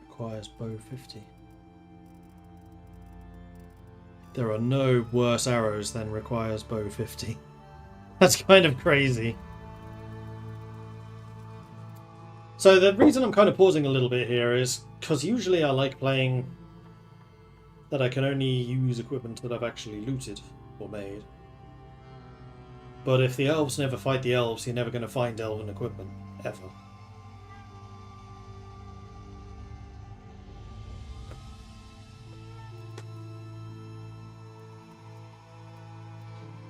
Requires bow 50. There are no worse arrows than requires bow 50. That's kind of crazy. So the reason I'm kind of pausing a little bit here is because usually I like playing that I can only use equipment that I've actually looted or made. But if the elves never fight the elves, you're never going to find elven equipment, ever.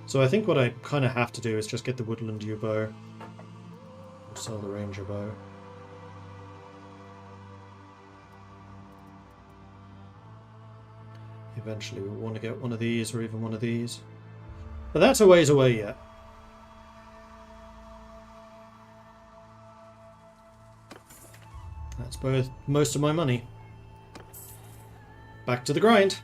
So I think what I kind of have to do is just get the woodland yew bow. Sell the ranger bow. Eventually we'll want to get one of these or even one of these. But that's a ways away yet. That's both most of my money. Back to the grind.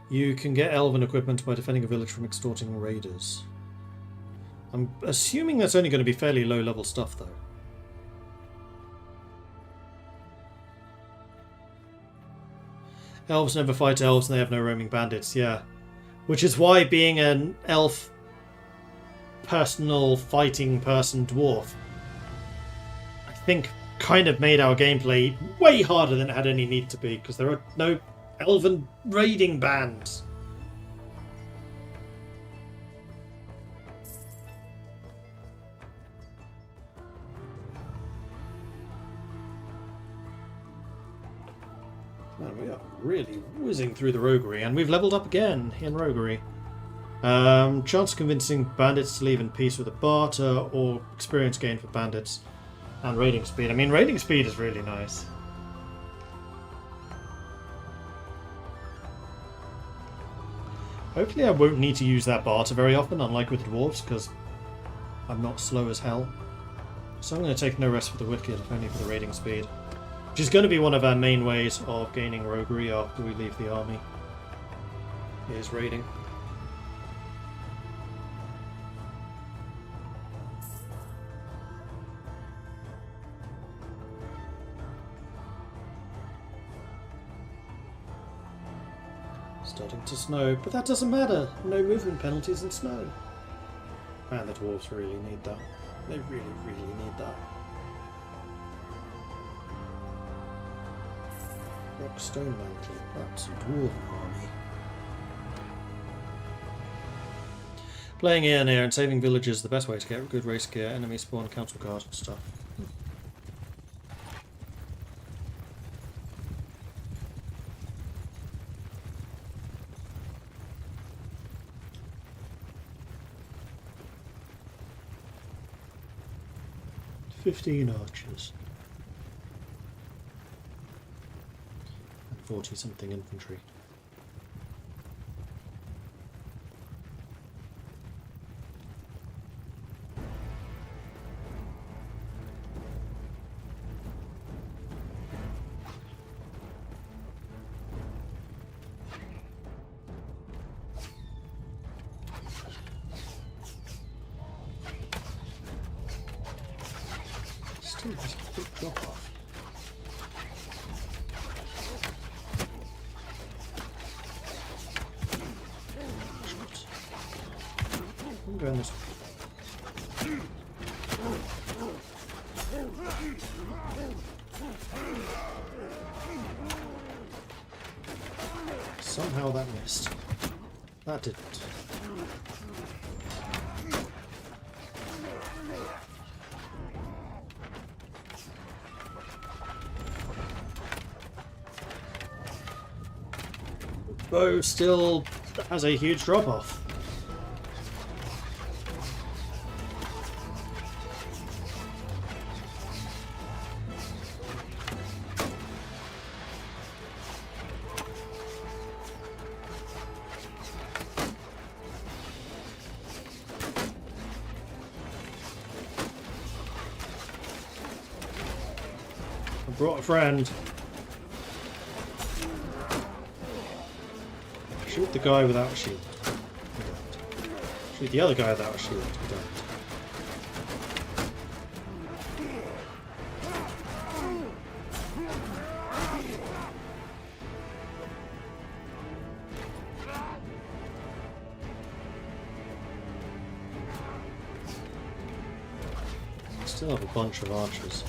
You can get elven equipment by defending a village from extorting raiders. I'm assuming that's only going to be fairly low level stuff though. Elves never fight elves and they have no roaming bandits, yeah. Which is why being an elf personal fighting person dwarf, I think kind of made our gameplay way harder than it had any need to be, because there are no elven raiding bands. Man, we are really whizzing through the roguery, and we've leveled up again in roguery. Chance of convincing bandits to leave in peace with a barter, or experience gain for bandits, and raiding speed. I mean, raiding speed is really nice. Hopefully I won't need to use that barter very often, unlike with dwarves, because I'm not slow as hell. So I'm going to take no rest for the wicked, if only for the raiding speed. Which is going to be one of our main ways of gaining roguery after we leave the army. Is raiding. Starting to snow, but that doesn't matter. No movement penalties in snow. Man, the dwarves really need that. They really, really need that. Rockstone Mantle. That's a dwarven army. Playing air and air and saving villages is the best way to get good race gear, enemy spawn, council card and stuff. 15 archers. And 40 something infantry. Still has a quick drop off. going this way. Somehow that missed. That didn't. Bow still has a huge drop-off. I brought a friend. Shoot the guy without a shield. We don't. Shoot the other guy without a shield. We don't. Still have a bunch of archers.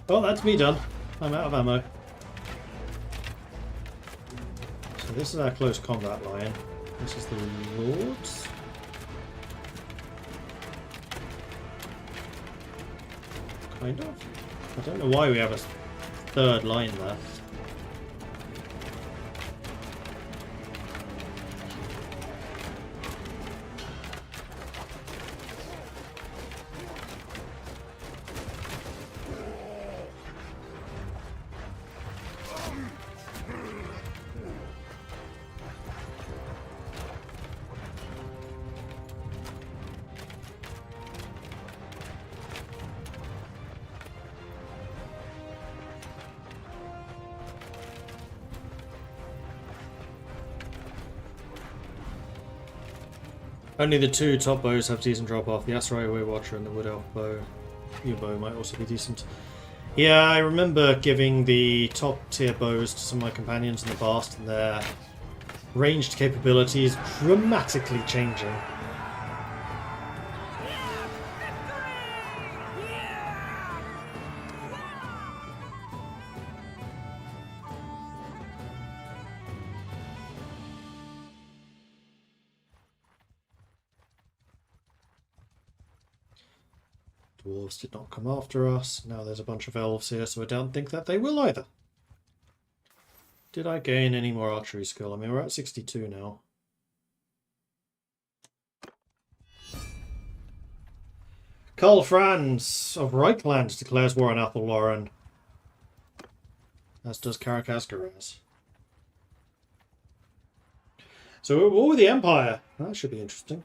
Oh, that's me done. I'm out of ammo. So this is our close combat line. This is the Lords. Kind of. I don't know why we have a third line there. Only the two top bows have decent drop off, the Asarai Way Watcher and the Wood Elf bow. Your bow might also be decent. Yeah, I remember giving the top tier bows to some of my companions in the past and their ranged capabilities dramatically changing. Dwarves did not come after us. Now there's a bunch of elves here, so I don't think that they will either. Did I gain any more archery skill? I mean, we're at 62 now. Karl Franz of Reichland declares war on Athelloren. As does Karakazgaraz. So we're at war with the Empire. That should be interesting.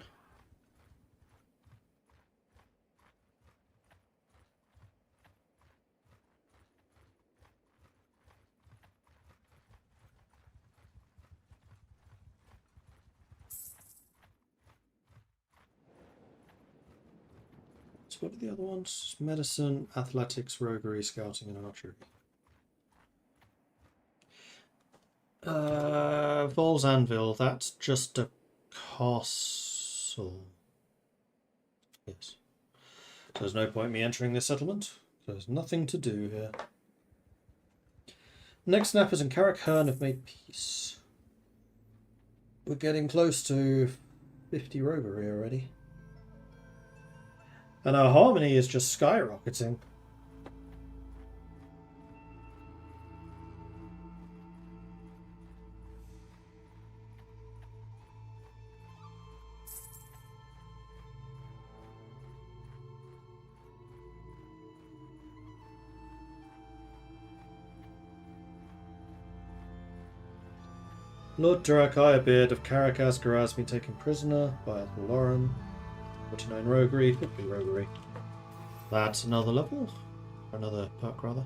What are the other ones? Medicine, athletics, roguery, scouting, and archery. Vol's Anvil, that's just a castle. Yes. So there's no point me entering this settlement. There's nothing to do here. Next snappers and Carrick Hearn have made peace. We're getting close to 50 roguery already. And our harmony is just skyrocketing. Lord Durakai Beard of Karakazgar has been taken prisoner by Athelloren. 49 roguery, 50 roguery. That's another level. Another perk, rather.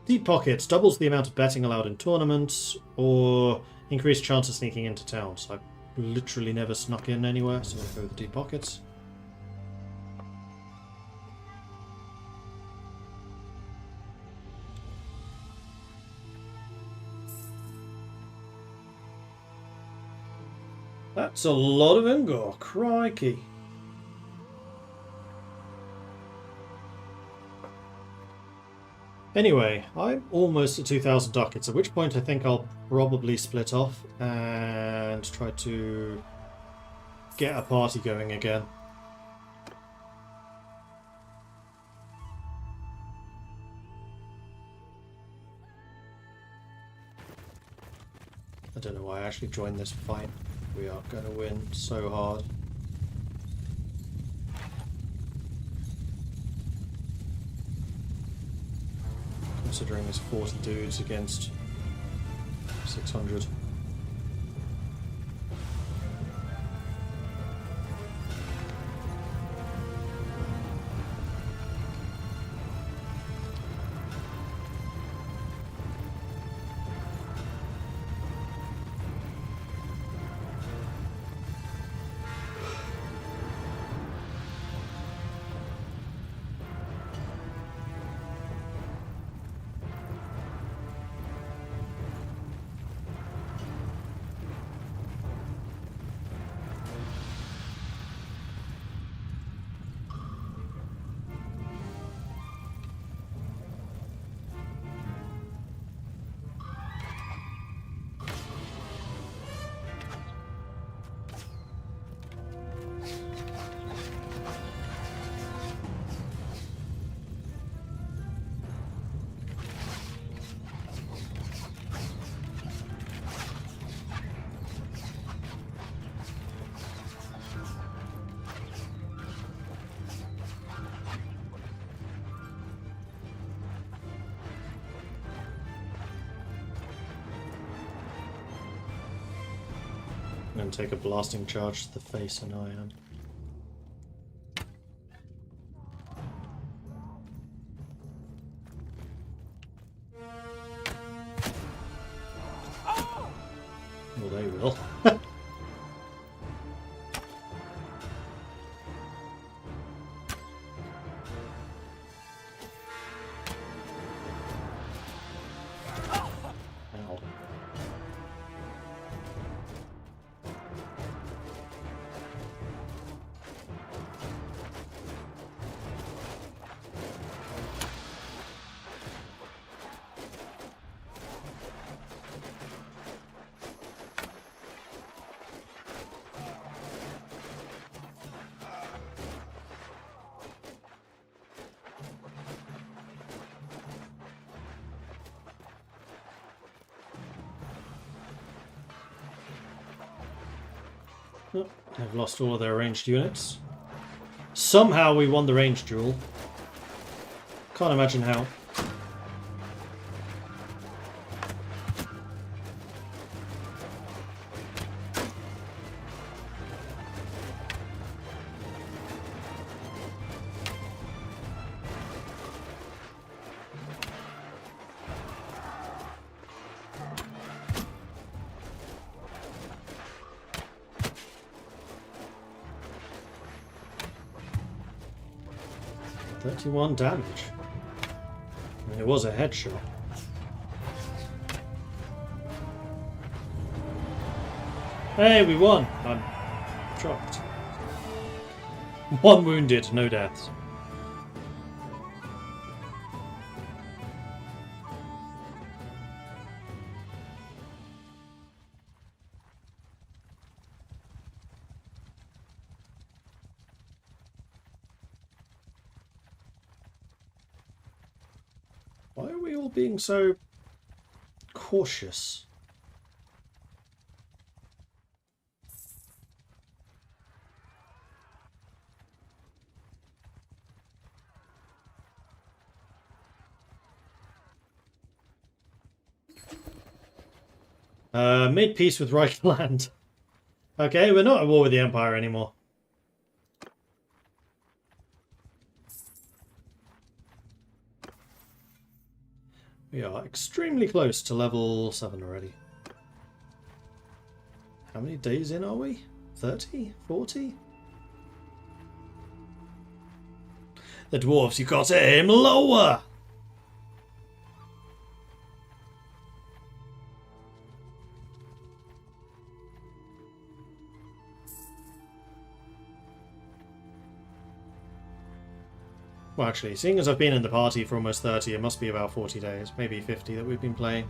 Deep pockets doubles the amount of betting allowed in tournaments, or increased chance of sneaking into towns. I've literally never snuck in anywhere, so I'll go with the deep pockets. That's a lot of Ingor, crikey. Anyway, I'm almost at 2,000 ducats, at which point I think I'll probably split off and try to get a party going again. I don't know why I actually joined this fight. We are going to win so hard. Considering it's 40 dudes against 600. And take a blasting charge to the face, and I am. Well, they will. Ow. Oh, they've lost all of their ranged units. Somehow we won the ranged duel. Can't imagine how. .31 damage. I mean, it was a headshot. Hey, we won! I'm shocked. 1 wounded, no deaths. Why are we all being so cautious? Made peace with Reichland. Okay, we're not at war with the Empire anymore. We are extremely close to level 7 already. How many days in are we? 30? 40? The dwarves, you gotta aim lower! Well, actually, seeing as I've been in the party for almost 30, it must be about 40 days, maybe 50 that we've been playing.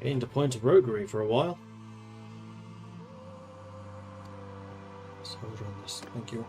Gained a point of roguery for a while. Soldier on this, thank you.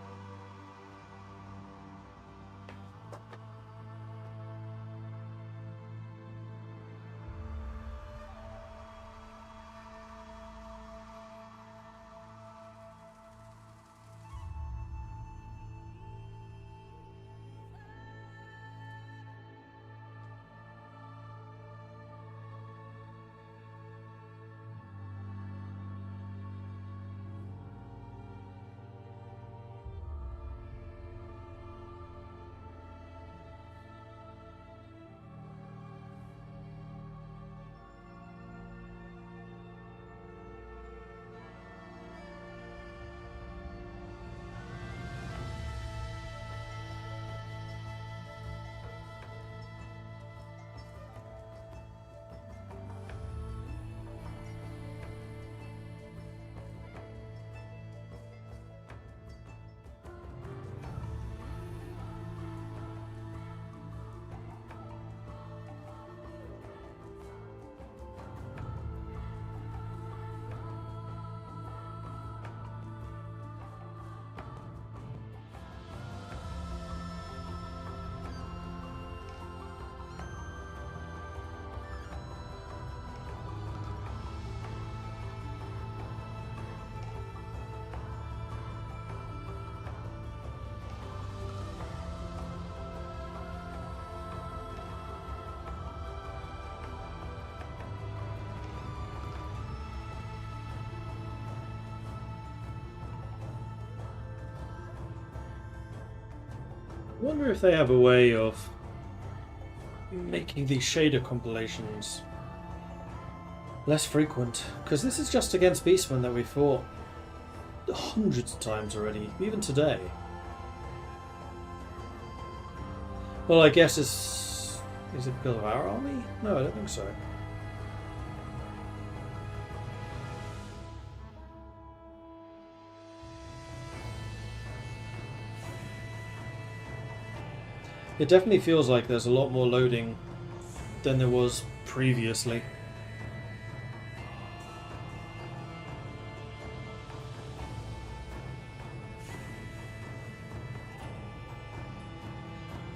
I wonder if they have a way of making these shader compilations less frequent, because this is just against beastmen that we fought hundreds of times already, even today. Well, I guess is it because of our army? No, I don't think so. It definitely feels like there's a lot more loading than there was previously.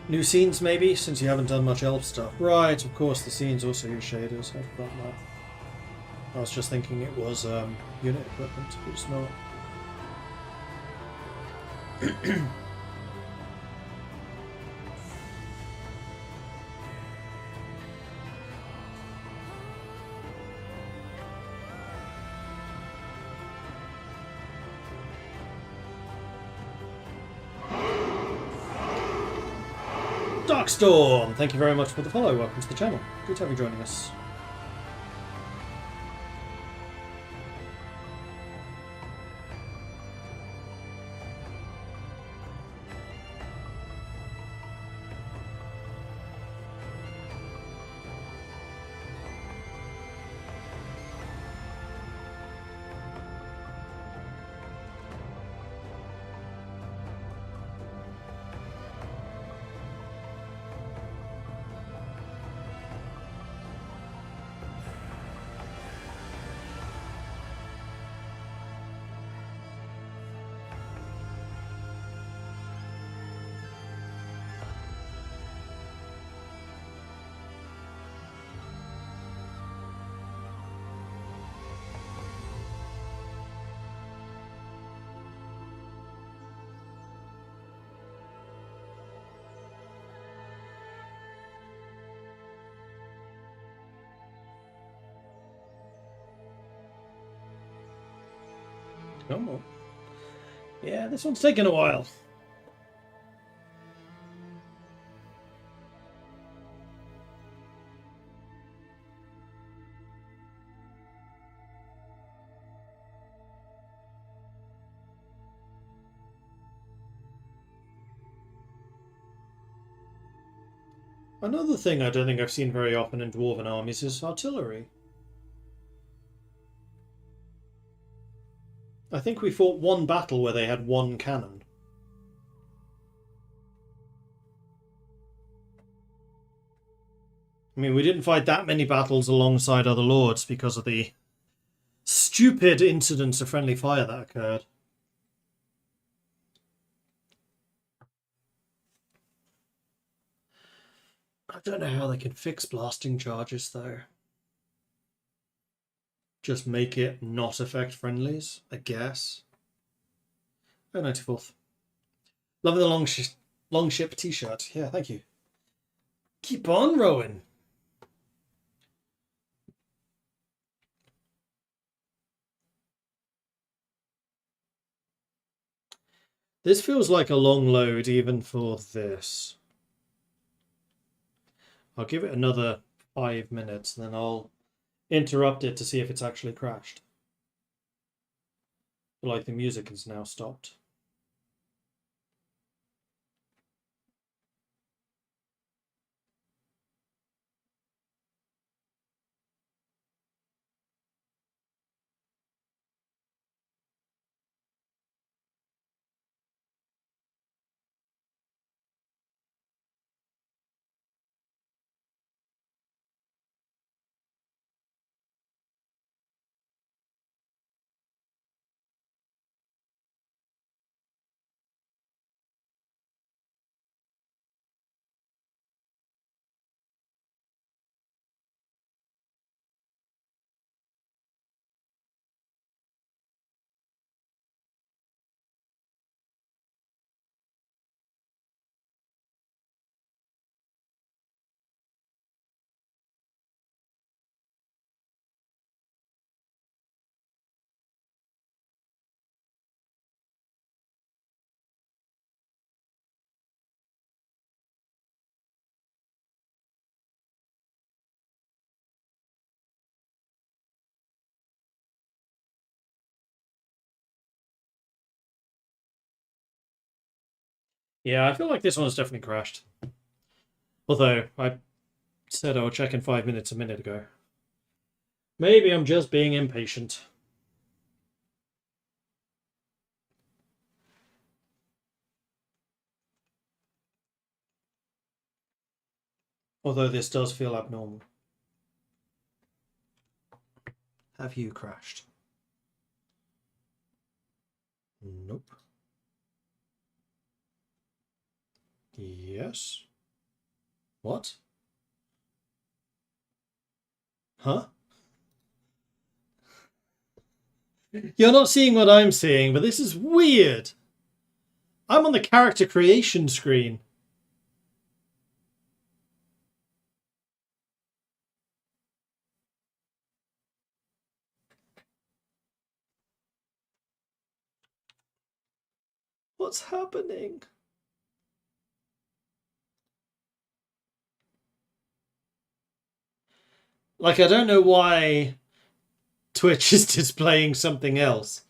New scenes maybe, since you haven't done much elf stuff. Right, of course, the scenes also use shaders. I forgot that. I was just thinking it was unit equipment, but it's not. Darkstorm, thank you very much for the follow. Welcome to the channel. Good to have you joining us. Come on. Yeah, this one's taking a while. Another thing I don't think I've seen very often in Dwarven armies is artillery. I think we fought one battle where they had one cannon. I mean, we didn't fight that many battles alongside other lords because of the stupid incidents of friendly fire that occurred. I don't know how they can fix blasting charges, though. Just make it not affect friendlies, I guess. Oh, 94th. Loving the long ship t-shirt. Yeah, thank you. Keep on rowing. This feels like a long load even for this. I'll give it another 5 minutes, then I'll interrupt it to see if it's actually crashed. I feel like the music has now stopped. Yeah, I feel like this one's definitely crashed. Although, I said I would check in 5 minutes a minute ago. Maybe I'm just being impatient. Although this does feel abnormal. Have you crashed? Nope. Yes. What? Huh? You're not seeing what I'm seeing, but this is weird. I'm on the character creation screen. What's happening? Like, I don't know why Twitch is displaying something else,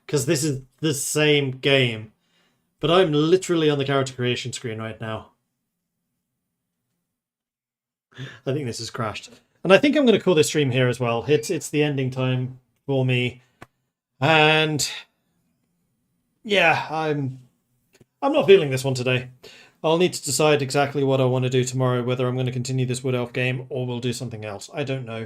because this is the same game. But I'm literally on the character creation screen right now. I think this has crashed. And I think I'm going to call this stream here as well. It's the ending time for me. And yeah, I'm not feeling this one today. I'll need to decide exactly what I want to do tomorrow, whether I'm going to continue this Wood Elf game or we'll do something else. I don't know.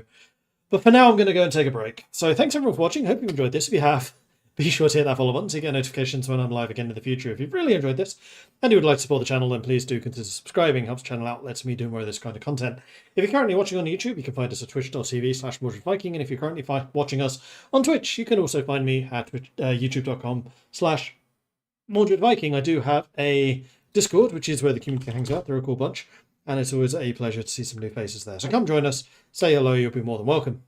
But for now, I'm going to go and take a break. So thanks everyone for watching. Hope you enjoyed this. If you have, be sure to hit that follow button so you get notifications when I'm live again in the future. If you've really enjoyed this and you would like to support the channel, then please do consider subscribing. It helps the channel out, lets me do more of this kind of content. If you're currently watching on YouTube, you can find us at twitch.tv/MordredViking. And if you're currently watching us on Twitch, you can also find me at youtube.com/MordredViking. I do have a Discord, which is where the community hangs out. They're a cool bunch. And it's always a pleasure to see some new faces there. So come join us, say hello, you'll be more than welcome.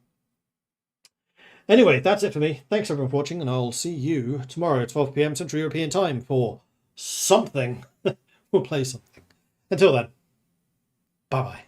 Anyway, that's it for me. Thanks everyone for watching, and I'll see you tomorrow at 12 PM Central European Time for something. We'll play something. Until then, bye-bye.